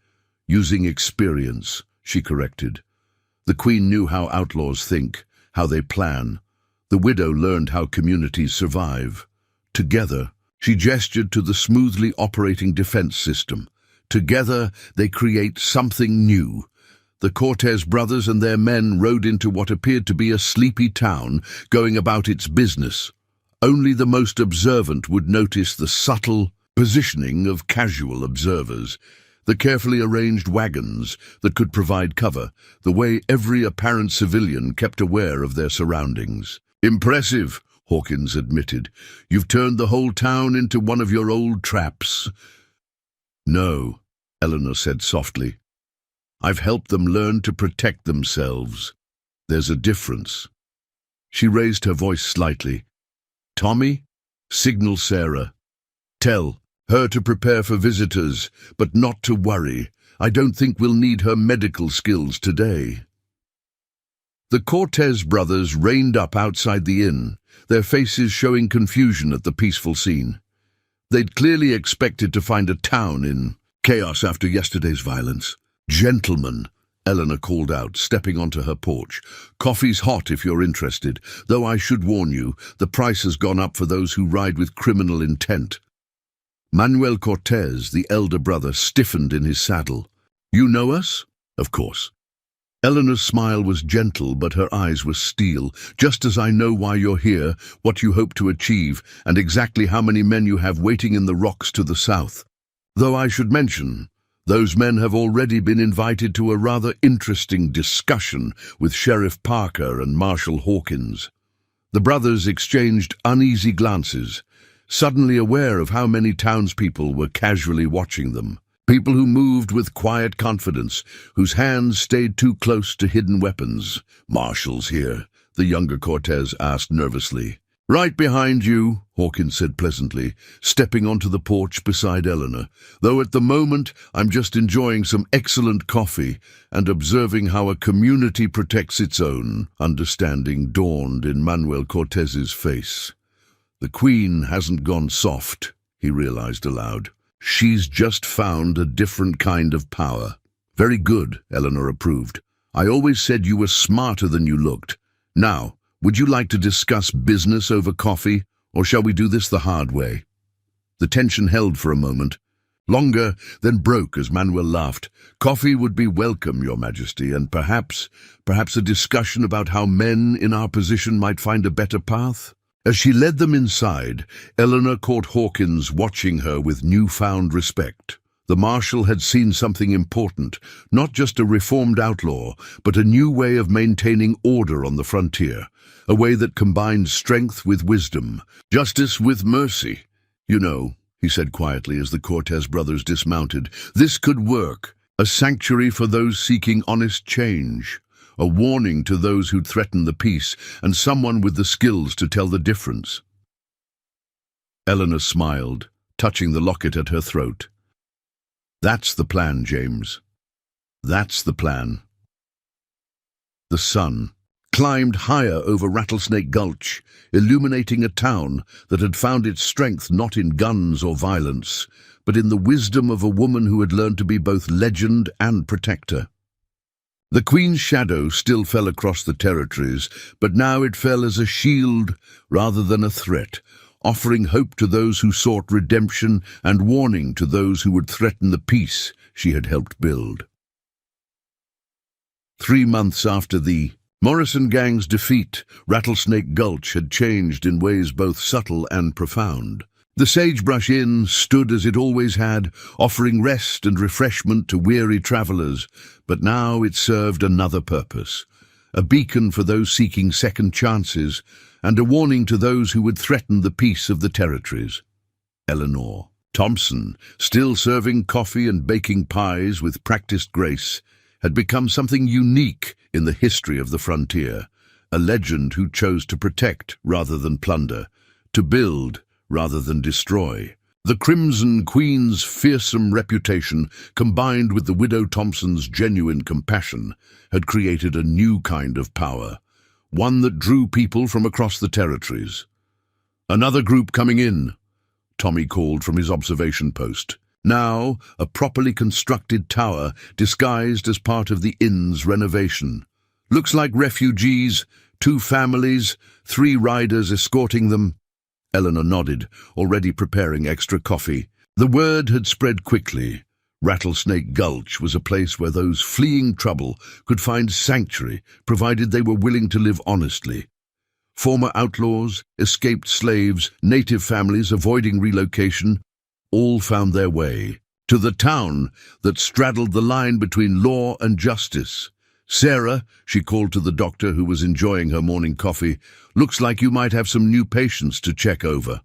Using experience, she corrected. The Queen knew how outlaws think, how they plan. The widow learned how communities survive. Together, she gestured to the smoothly operating defense system. Together, they create something new. The Cortez brothers and their men rode into what appeared to be a sleepy town, going about its business. Only the most observant would notice the subtle positioning of casual observers, the carefully arranged wagons that could provide cover, the way every apparent civilian kept aware of their surroundings. "Impressive," Hawkins admitted. "You've turned the whole town into one of your old traps." "No," Eleanor said softly. "I've helped them learn to protect themselves. There's a difference." She raised her voice slightly. "Tommy, signal Sarah. Tell her to prepare for visitors, but not to worry. I don't think we'll need her medical skills today." The Cortez brothers reined up outside the inn, their faces showing confusion at the peaceful scene. They'd clearly expected to find a town in chaos after yesterday's violence. "Gentlemen," Eleanor called out, stepping onto her porch. "Coffee's hot if you're interested, though I should warn you, the price has gone up for those who ride with criminal intent." Manuel Cortez, the elder brother, stiffened in his saddle. "You know us?" "Of course." Eleanor's smile was gentle, but her eyes were steel. "Just as I know why you're here, what you hope to achieve, and exactly how many men you have waiting in the rocks to the south. Though I should mention, those men have already been invited to a rather interesting discussion with Sheriff Parker and Marshal Hawkins." The brothers exchanged uneasy glances, suddenly aware of how many townspeople were casually watching them. People who moved with quiet confidence, whose hands stayed too close to hidden weapons. "Marshal's here," the younger Cortez asked nervously. "Right behind you," Hawkins said pleasantly, stepping onto the porch beside Eleanor. "Though at the moment I'm just enjoying some excellent coffee and observing how a community protects its own." Understanding dawned in Manuel Cortez's face. "The Queen hasn't gone soft," he realized aloud. "She's just found a different kind of power." "Very good," Eleanor approved. "I always said you were smarter than you looked. Now, would you like to discuss business over coffee, or shall we do this the hard way?" The tension held for a moment, longer, then broke as Manuel laughed. "Coffee would be welcome, Your Majesty, and perhaps a discussion about how men in our position might find a better path." As she led them inside, Eleanor caught Hawkins watching her with newfound respect. The Marshal had seen something important, not just a reformed outlaw, but a new way of maintaining order on the frontier, a way that combined strength with wisdom, justice with mercy. "You know," he said quietly as the Cortez brothers dismounted, "this could work. A sanctuary for those seeking honest change. A warning to those who'd threaten the peace, and someone with the skills to tell the difference." Eleanor smiled, touching the locket at her throat. "That's the plan, James. That's the plan." The sun climbed higher over Rattlesnake Gulch, illuminating a town that had found its strength not in guns or violence, but in the wisdom of a woman who had learned to be both legend and protector. The Queen's shadow still fell across the territories, but now it fell as a shield rather than a threat, offering hope to those who sought redemption and warning to those who would threaten the peace she had helped build. 3 months after the Morrison gang's defeat, Rattlesnake Gulch had changed in ways both subtle and profound. The Sagebrush Inn stood as it always had, offering rest and refreshment to weary travelers, but now it served another purpose, a beacon for those seeking second chances, and a warning to those who would threaten the peace of the territories. Eleanor Thompson, still serving coffee and baking pies with practiced grace, had become something unique in the history of the frontier, a legend who chose to protect rather than plunder, to build rather than destroy. The Crimson Queen's fearsome reputation, combined with the widow Thompson's genuine compassion, had created a new kind of power, one that drew people from across the territories. "Another group coming in," Tommy called from his observation post. Now, a properly constructed tower disguised as part of the inn's renovation. Looks like refugees, 2 families, 3 riders escorting them. Eleanor nodded, already preparing extra coffee. The word had spread quickly. Rattlesnake Gulch was a place where those fleeing trouble could find sanctuary, provided they were willing to live honestly. Former outlaws, escaped slaves, native families avoiding relocation, all found their way to the town that straddled the line between law and justice. "Sarah," she called to the doctor who was enjoying her morning coffee, "looks like you might have some new patients to check over."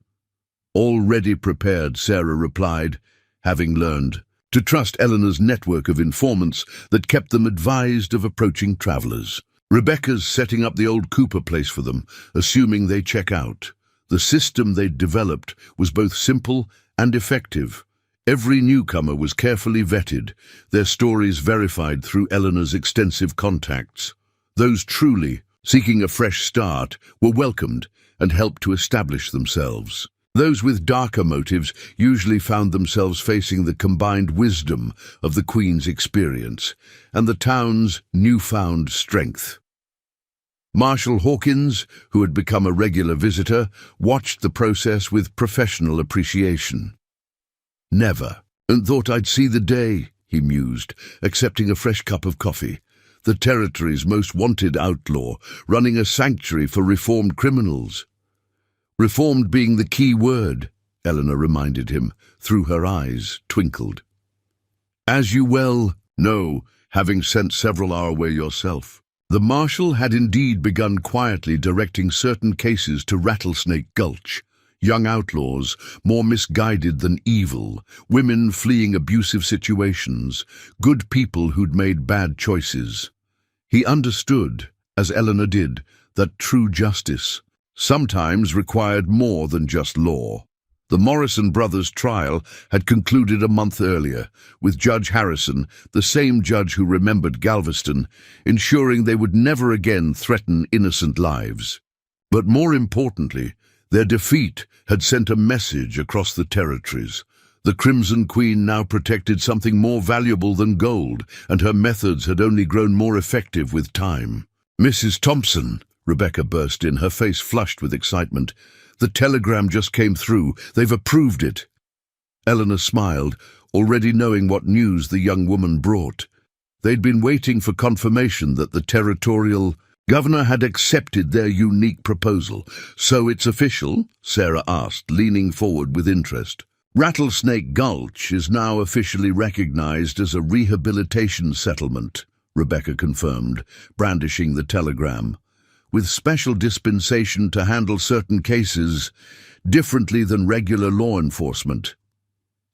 "Already prepared," Sarah replied, having learned to trust Eleanor's network of informants that kept them advised of approaching travelers. Rebecca's setting up the old Cooper place for them, assuming they check out. The system they'd developed was both simple and effective. Every newcomer was carefully vetted, their stories verified through Eleanor's extensive contacts. Those truly seeking a fresh start were welcomed and helped to establish themselves. Those with darker motives usually found themselves facing the combined wisdom of the Queen's experience and the town's newfound strength. Marshal Hawkins, who had become a regular visitor, watched the process with professional appreciation. "Never, and thought I'd see the day," he mused, accepting a fresh cup of coffee. The territory's most wanted outlaw, running a sanctuary for reformed criminals. Reformed being the key word, Eleanor reminded him, through her eyes twinkled. "As you well know, having sent several our way yourself." The marshal had indeed begun quietly directing certain cases to Rattlesnake Gulch. Young outlaws, more misguided than evil, women fleeing abusive situations, good people who'd made bad choices. He understood, as Eleanor did, that true justice sometimes required more than just law. The Morrison brothers' trial had concluded a month earlier, with Judge Harrison, the same judge who remembered Galveston, ensuring they would never again threaten innocent lives. But more importantly, their defeat had sent a message across the territories. The Crimson Queen now protected something more valuable than gold, and her methods had only grown more effective with time. "Mrs. Thompson," Rebecca burst in, her face flushed with excitement. "The telegram just came through. They've approved it." Eleanor smiled, already knowing what news the young woman brought. They'd been waiting for confirmation that the territorial governor had accepted their unique proposal. "So it's official?" Sarah asked, leaning forward with interest. "Rattlesnake Gulch is now officially recognized as a rehabilitation settlement," Rebecca confirmed, brandishing the telegram, "with special dispensation to handle certain cases differently than regular law enforcement."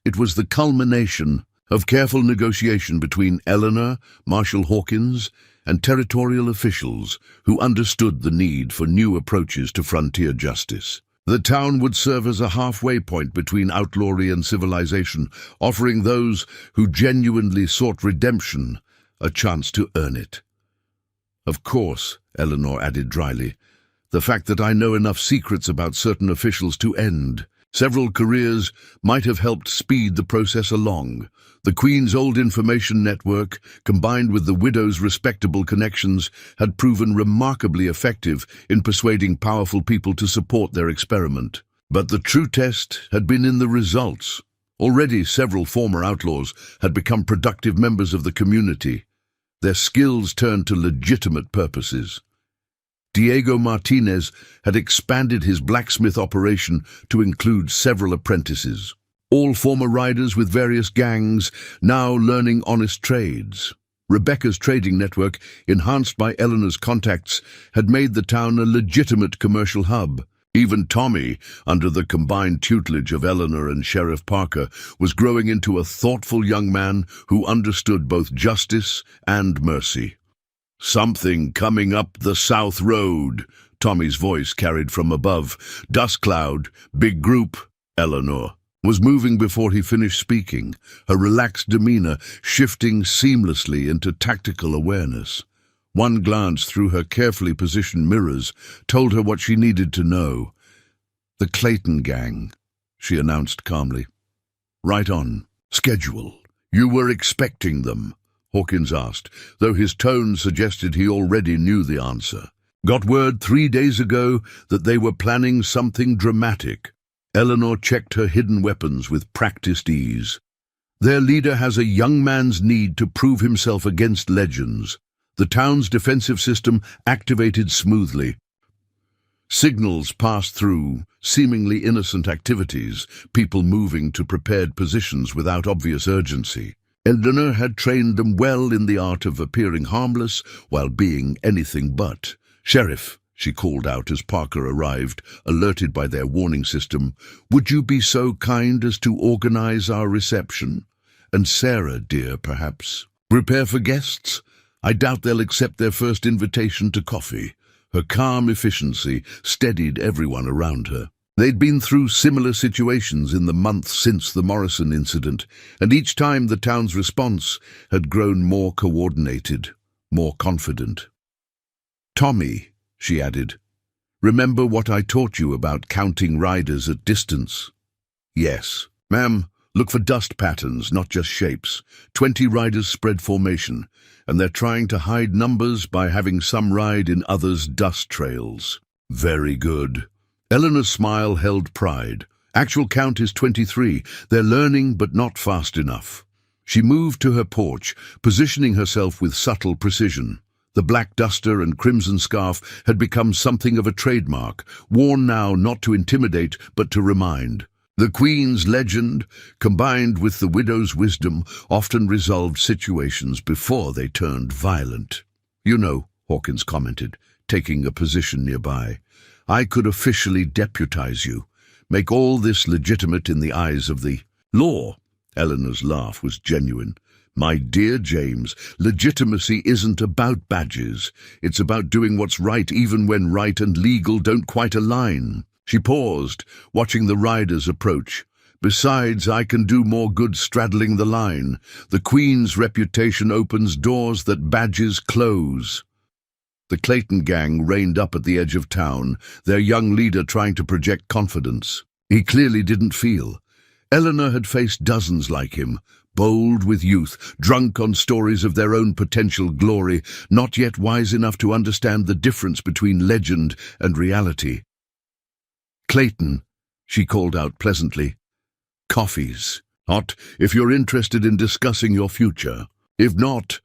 It was the culmination of careful negotiation between Eleanor, Marshal Hawkins, and territorial officials who understood the need for new approaches to frontier justice. The town would serve as a halfway point between outlawry and civilization, offering those who genuinely sought redemption a chance to earn it. "Of course," Eleanor added dryly, "the fact that I know enough secrets about certain officials to end several careers might have helped speed the process along. The Queen's old information network, combined with the widow's respectable connections, had proven remarkably effective in persuading powerful people to support their experiment. But the true test had been in the results. Already several former outlaws had become productive members of the community, their skills turned to legitimate purposes. Diego Martinez had expanded his blacksmith operation to include several apprentices, all former riders with various gangs, now learning honest trades. Rebecca's trading network, enhanced by Eleanor's contacts, had made the town a legitimate commercial hub. Even Tommy, under the combined tutelage of Eleanor and Sheriff Parker, was growing into a thoughtful young man who understood both justice and mercy. "Something coming up the South Road," Tommy's voice carried from above. "Dust cloud, big group." Eleanor was moving before he finished speaking, her relaxed demeanor shifting seamlessly into tactical awareness. One glance through her carefully positioned mirrors told her what she needed to know. "The Clayton gang," she announced calmly. "Right on. Schedule. You were expecting them." Hawkins asked, though his tone suggested he already knew the answer. Got word 3 days ago that they were planning something dramatic. Eleanor checked her hidden weapons with practiced ease. Their leader has a young man's need to prove himself against legends. The town's defensive system activated smoothly. Signals passed through, seemingly innocent activities, people moving to prepared positions without obvious urgency. Eleanor had trained them well in the art of appearing harmless while being anything but. "Sheriff," she called out as Parker arrived, alerted by their warning system, "would you be so kind as to organize our reception? And Sarah, dear, perhaps. Prepare for guests? I doubt they'll accept their first invitation to coffee." Her calm efficiency steadied everyone around her. They'd been through similar situations in the months since the Morrison incident, and each time the town's response had grown more coordinated, more confident. "Tommy," she added, "remember what I taught you about counting riders at distance?" "Yes. Ma'am, look for dust patterns, not just shapes. 20 riders spread formation, and they're trying to hide numbers by having some ride in others' dust trails." "Very good." Eleanor's smile held pride. "Actual count is 23. They're learning, but not fast enough." She moved to her porch, positioning herself with subtle precision. The black duster and crimson scarf had become something of a trademark, worn now not to intimidate but to remind. The Queen's legend, combined with the widow's wisdom, often resolved situations before they turned violent. "You know," Hawkins commented, taking a position nearby, "I could officially deputize you, make all this legitimate in the eyes of the law." Eleanor's laugh was genuine. "My dear James, legitimacy isn't about badges. It's about doing what's right even when right and legal don't quite align." She paused, watching the riders approach. "Besides, I can do more good straddling the line. The Queen's reputation opens doors that badges close." The Clayton gang reined up at the edge of town, their young leader trying to project confidence. He clearly didn't feel. Eleanor had faced dozens like him, bold with youth, drunk on stories of their own potential glory, not yet wise enough to understand the difference between legend and reality. "Clayton," she called out pleasantly. "Coffee's hot if you're interested in discussing your future. If not..."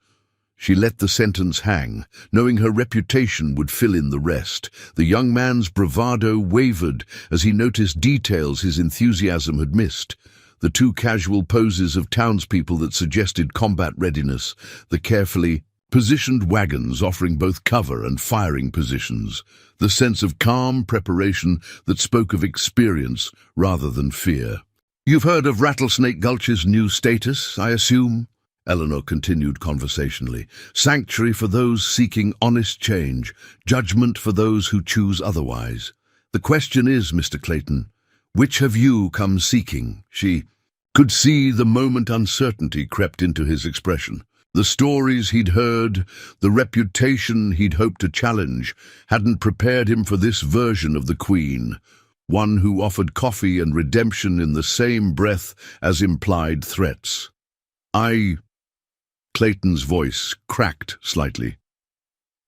She let the sentence hang, knowing her reputation would fill in the rest. The young man's bravado wavered as he noticed details his enthusiasm had missed. The two casual poses of townspeople that suggested combat readiness, the carefully positioned wagons offering both cover and firing positions, the sense of calm preparation that spoke of experience rather than fear. "You've heard of Rattlesnake Gulch's new status, I assume?" Eleanor continued conversationally. "Sanctuary for those seeking honest change, judgment for those who choose otherwise. The question is, Mr. Clayton, which have you come seeking?" She could see the moment uncertainty crept into his expression. The stories he'd heard, the reputation he'd hoped to challenge, hadn't prepared him for this version of the Queen, one who offered coffee and redemption in the same breath as implied threats. Clayton's voice cracked slightly.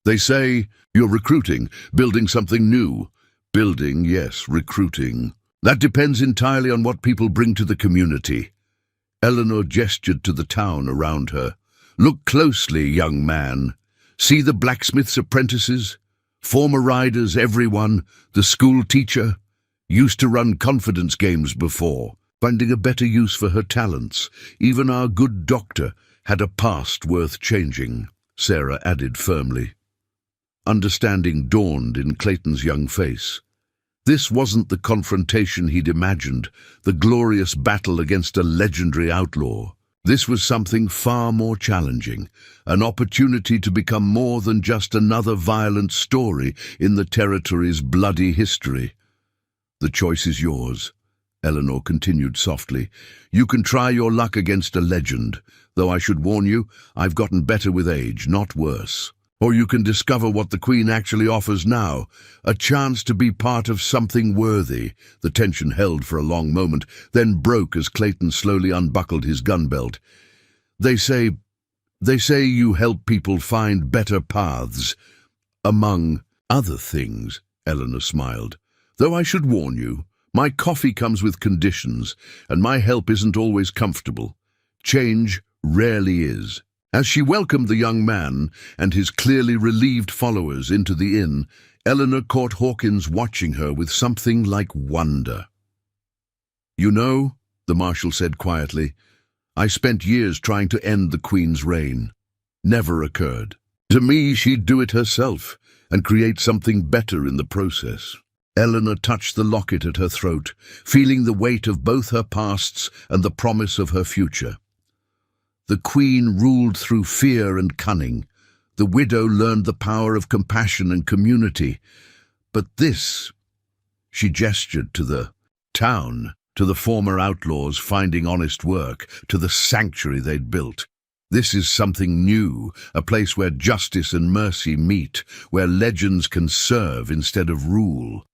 "They say you're recruiting, building something new." "Building, yes, recruiting. That depends entirely on what people bring to the community." Eleanor gestured to the town around her. "Look closely, young man. See the blacksmith's apprentices? Former riders, everyone. The school teacher. Used to run confidence games before, finding a better use for her talents. Even our good doctor had a past worth changing," Sarah added firmly. Understanding dawned in Clayton's young face. This wasn't the confrontation he'd imagined, the glorious battle against a legendary outlaw. This was something far more challenging, an opportunity to become more than just another violent story in the territory's bloody history. "The choice is yours," Eleanor continued softly. "You can try your luck against a legend, though I should warn you, I've gotten better with age, not worse. Or you can discover what the Queen actually offers now, a chance to be part of something worthy." The tension held for a long moment, then broke as Clayton slowly unbuckled his gun belt. "They say..." They say you help people find better paths, among other things, Eleanor smiled. Though I should warn you, my coffee comes with conditions, and my help isn't always comfortable. Change rarely is. As she welcomed the young man and his clearly relieved followers into the inn, Eleanor caught Hawkins watching her with something like wonder. "You know," the marshal said quietly, "I spent years trying to end the Queen's reign. Never occurred. To me, she'd do it herself and create something better in the process." Eleanor touched the locket at her throat, feeling the weight of both her pasts and the promise of her future. The Queen ruled through fear and cunning. The widow learned the power of compassion and community. But this, she gestured to the town, to the former outlaws finding honest work, to the sanctuary they'd built. This is something new, a place where justice and mercy meet, where legends can serve instead of rule.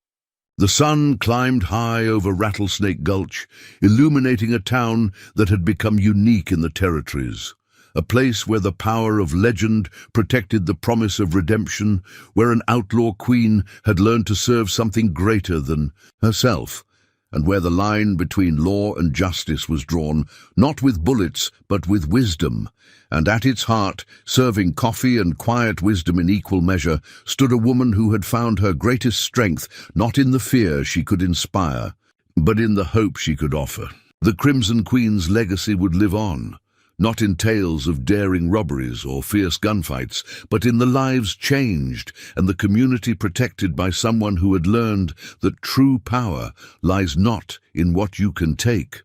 The sun climbed high over Rattlesnake Gulch, illuminating a town that had become unique in the territories. A place where the power of legend protected the promise of redemption, where an outlaw queen had learned to serve something greater than herself, and where the line between law and justice was drawn, not with bullets, but with wisdom. And at its heart, serving coffee and quiet wisdom in equal measure, stood a woman who had found her greatest strength not in the fear she could inspire, but in the hope she could offer. The Crimson Queen's legacy would live on, not in tales of daring robberies or fierce gunfights, but in the lives changed and the community protected by someone who had learned that true power lies not in what you can take,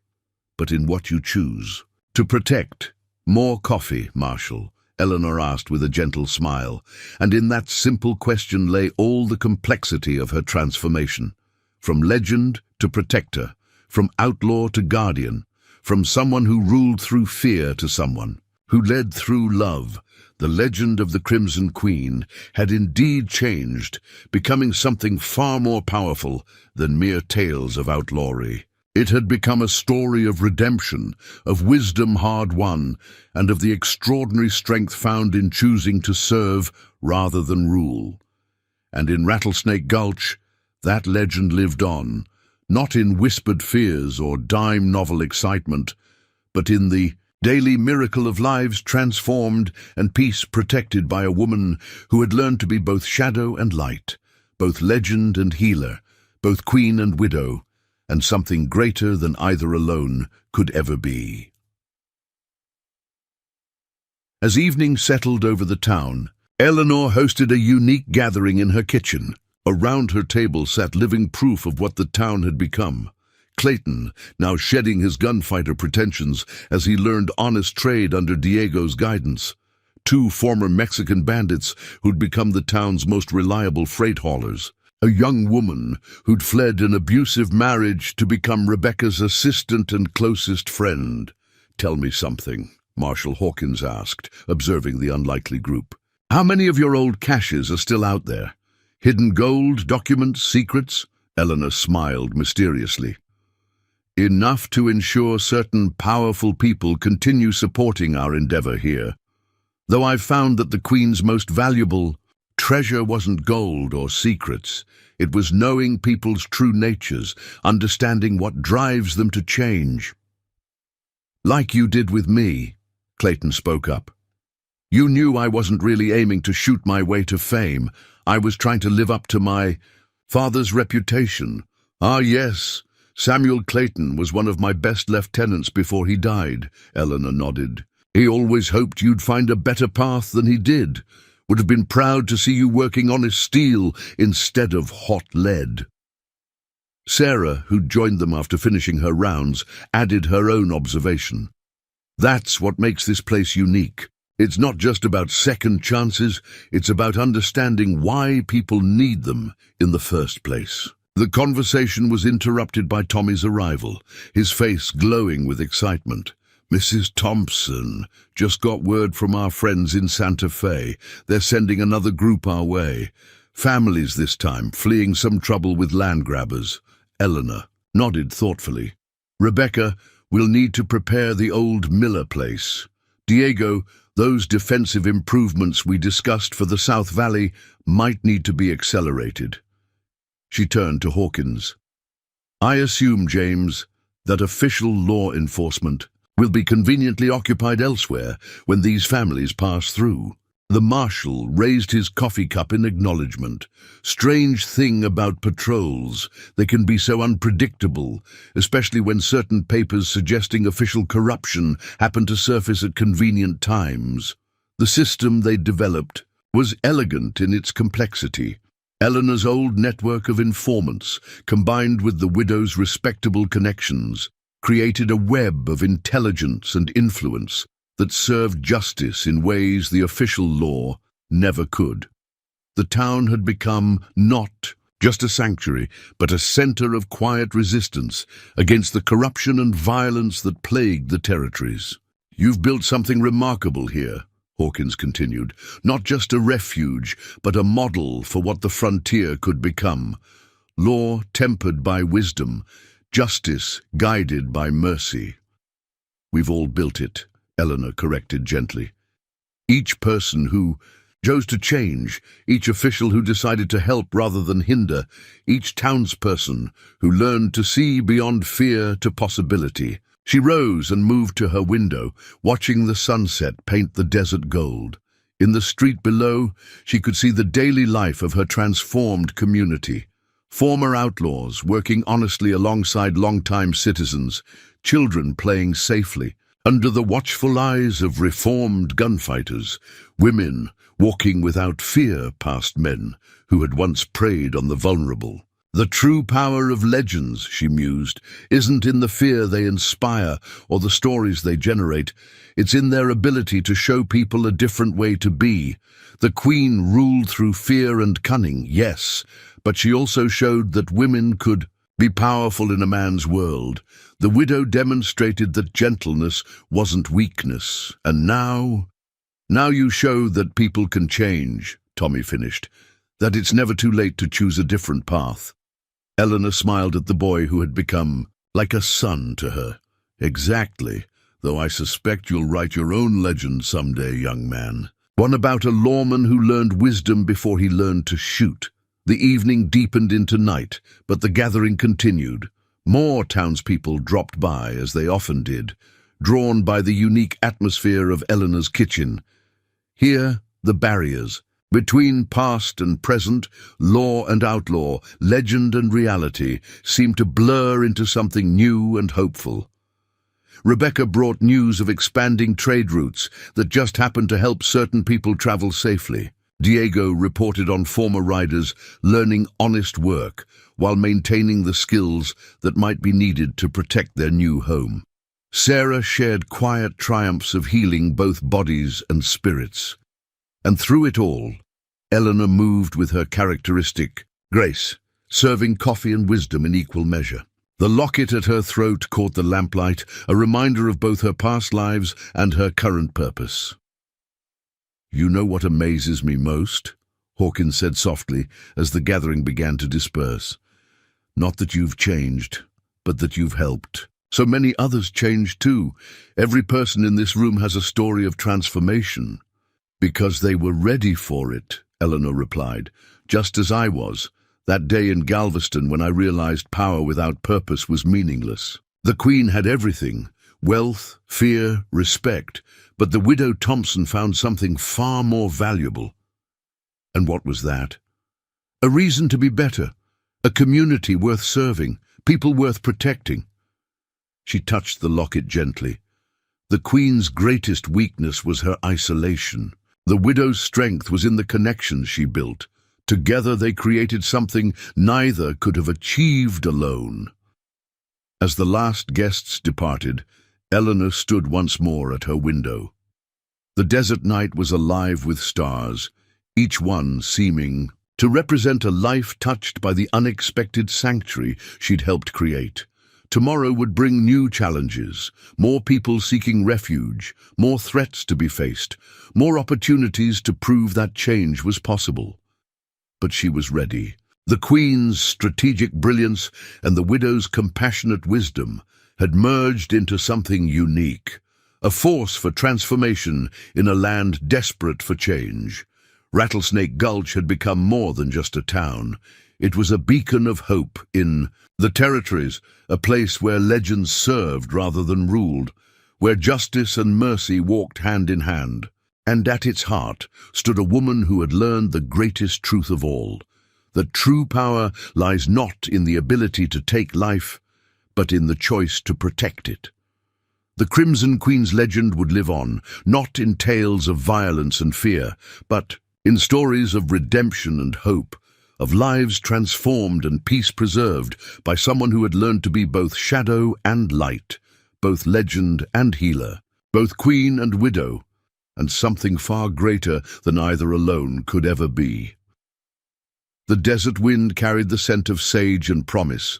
but in what you choose. To protect. "More coffee, Marshal?" Eleanor asked with a gentle smile, and in that simple question lay all the complexity of her transformation. From legend to protector, from outlaw to guardian, from someone who ruled through fear to someone who led through love, the legend of the Crimson Queen had indeed changed, becoming something far more powerful than mere tales of outlawry. It had become a story of redemption, of wisdom hard won, and of the extraordinary strength found in choosing to serve rather than rule. And in Rattlesnake Gulch, that legend lived on, not in whispered fears or dime novel excitement, but in the daily miracle of lives transformed and peace protected by a woman who had learned to be both shadow and light, both legend and healer, both queen and widow, and something greater than either alone could ever be. As evening settled over the town, Eleanor hosted a unique gathering in her kitchen. Around her table sat living proof of what the town had become. Clayton, now shedding his gunfighter pretensions as he learned honest trade under Diego's guidance. Two former Mexican bandits who'd become the town's most reliable freight haulers. A young woman who'd fled an abusive marriage to become Rebecca's assistant and closest friend. "Tell me something," Marshal Hawkins asked, observing the unlikely group. "How many of your old caches are still out there? Hidden gold, documents, secrets?" Eleanor smiled mysteriously. "Enough to ensure certain powerful people continue supporting our endeavor here. Though I've found that the Queen's most valuable treasure wasn't gold or secrets. It was knowing people's true natures, understanding what drives them to change." "Like you did with me," Clayton spoke up. "You knew I wasn't really aiming to shoot my way to fame. I was trying to live up to my father's reputation." "Ah, yes. Samuel Clayton was one of my best lieutenants before he died," Eleanor nodded. "He always hoped you'd find a better path than he did. Would have been proud to see you working honest steel instead of hot lead." Sarah, who'd joined them after finishing her rounds, added her own observation. "That's what makes this place unique. It's not just about second chances, it's about understanding why people need them in the first place." The conversation was interrupted by Tommy's arrival, his face glowing with excitement. "Mrs. Thompson, just got word from our friends in Santa Fe. They're sending another group our way. Families this time, fleeing some trouble with land grabbers." Eleanor nodded thoughtfully. "Rebecca, we'll need to prepare the old Miller place. Diego, Those defensive improvements we discussed for the South Valley might need to be accelerated. She turned to Hawkins. I assume, James, that official law enforcement will be conveniently occupied elsewhere when these families pass through. The marshal raised his coffee cup in acknowledgement. Strange thing about patrols, they can be so unpredictable, especially when certain papers suggesting official corruption happen to surface at convenient times. The system they developed was elegant in its complexity. Eleanor's old network of informants, combined with the widow's respectable connections, created a web of intelligence and influence that served justice in ways the official law never could. The town had become not just a sanctuary, but a center of quiet resistance against the corruption and violence that plagued the territories. You've built something remarkable here, Hawkins continued. Not just a refuge, but a model for what the frontier could become. Law tempered by wisdom, justice guided by mercy. We've all built it, Eleanor corrected gently. Each person who chose to change, each official who decided to help rather than hinder, each townsperson who learned to see beyond fear to possibility. She rose and moved to her window, watching the sunset paint the desert gold. In the street below, she could see the daily life of her transformed community. Former outlaws working honestly alongside longtime citizens, children playing safely, under the watchful eyes of reformed gunfighters, women walking without fear past men who had once preyed on the vulnerable. The true power of legends, she mused, isn't in the fear they inspire or the stories they generate. It's in their ability to show people a different way to be. The Queen ruled through fear and cunning, yes, but she also showed that women could be powerful in a man's world. The widow demonstrated that gentleness wasn't weakness. And now you show that people can change, Tommy finished, that it's never too late to choose a different path. Eleanor smiled at the boy who had become like a son to her. Exactly, though I suspect you'll write your own legend someday, young man. One about a lawman who learned wisdom before he learned to shoot. The evening deepened into night, but the gathering continued. More townspeople dropped by, as they often did, drawn by the unique atmosphere of Eleanor's kitchen. Here, the barriers between past and present, law and outlaw, legend and reality, seemed to blur into something new and hopeful. Rebecca brought news of expanding trade routes that just happened to help certain people travel safely. Diego reported on former riders learning honest work while maintaining the skills that might be needed to protect their new home. Sarah shared quiet triumphs of healing both bodies and spirits. And through it all, Eleanor moved with her characteristic grace, serving coffee and wisdom in equal measure. The locket at her throat caught the lamplight, a reminder of both her past lives and her current purpose. You know what amazes me most? Hawkins said softly as the gathering began to disperse. Not that you've changed, but that you've helped. So many others changed too. Every person in this room has a story of transformation. Because they were ready for it, Eleanor replied, just as I was, that day in Galveston when I realized power without purpose was meaningless. The Queen had everything, wealth, fear, respect, but the widow Thompson found something far more valuable. And what was that? A reason to be better, a community worth serving, people worth protecting. She touched the locket gently. The Queen's greatest weakness was her isolation. The widow's strength was in the connections she built. Together they created something neither could have achieved alone. As the last guests departed, Eleanor stood once more at her window. The desert night was alive with stars, each one seeming to represent a life touched by the unexpected sanctuary she'd helped create. Tomorrow would bring new challenges, more people seeking refuge, more threats to be faced, more opportunities to prove that change was possible. But she was ready. The Queen's strategic brilliance and the widow's compassionate wisdom had merged into something unique, a force for transformation in a land desperate for change. Rattlesnake Gulch had become more than just a town. It was a beacon of hope in the territories, a place where legends served rather than ruled, where justice and mercy walked hand in hand. And at its heart stood a woman who had learned the greatest truth of all, that true power lies not in the ability to take life, but in the choice to protect it. The Crimson Queen's legend would live on, not in tales of violence and fear, but in stories of redemption and hope, of lives transformed and peace preserved by someone who had learned to be both shadow and light, both legend and healer, both queen and widow, and something far greater than either alone could ever be. The desert wind carried the scent of sage and promise,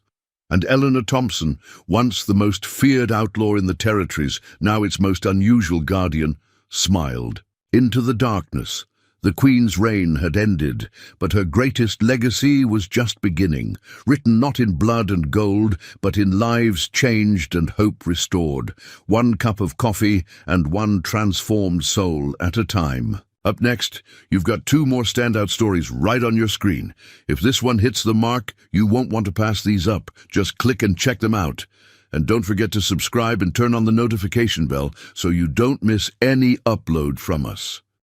and Eleanor Thompson, once the most feared outlaw in the territories, now its most unusual guardian, smiled. Into the darkness, the Queen's reign had ended, but her greatest legacy was just beginning, written not in blood and gold, but in lives changed and hope restored, one cup of coffee and one transformed soul at a time. Up next, you've got two more standout stories right on your screen. If this one hits the mark, you won't want to pass these up. Just click and check them out. And don't forget to subscribe and turn on the notification bell so you don't miss any upload from us.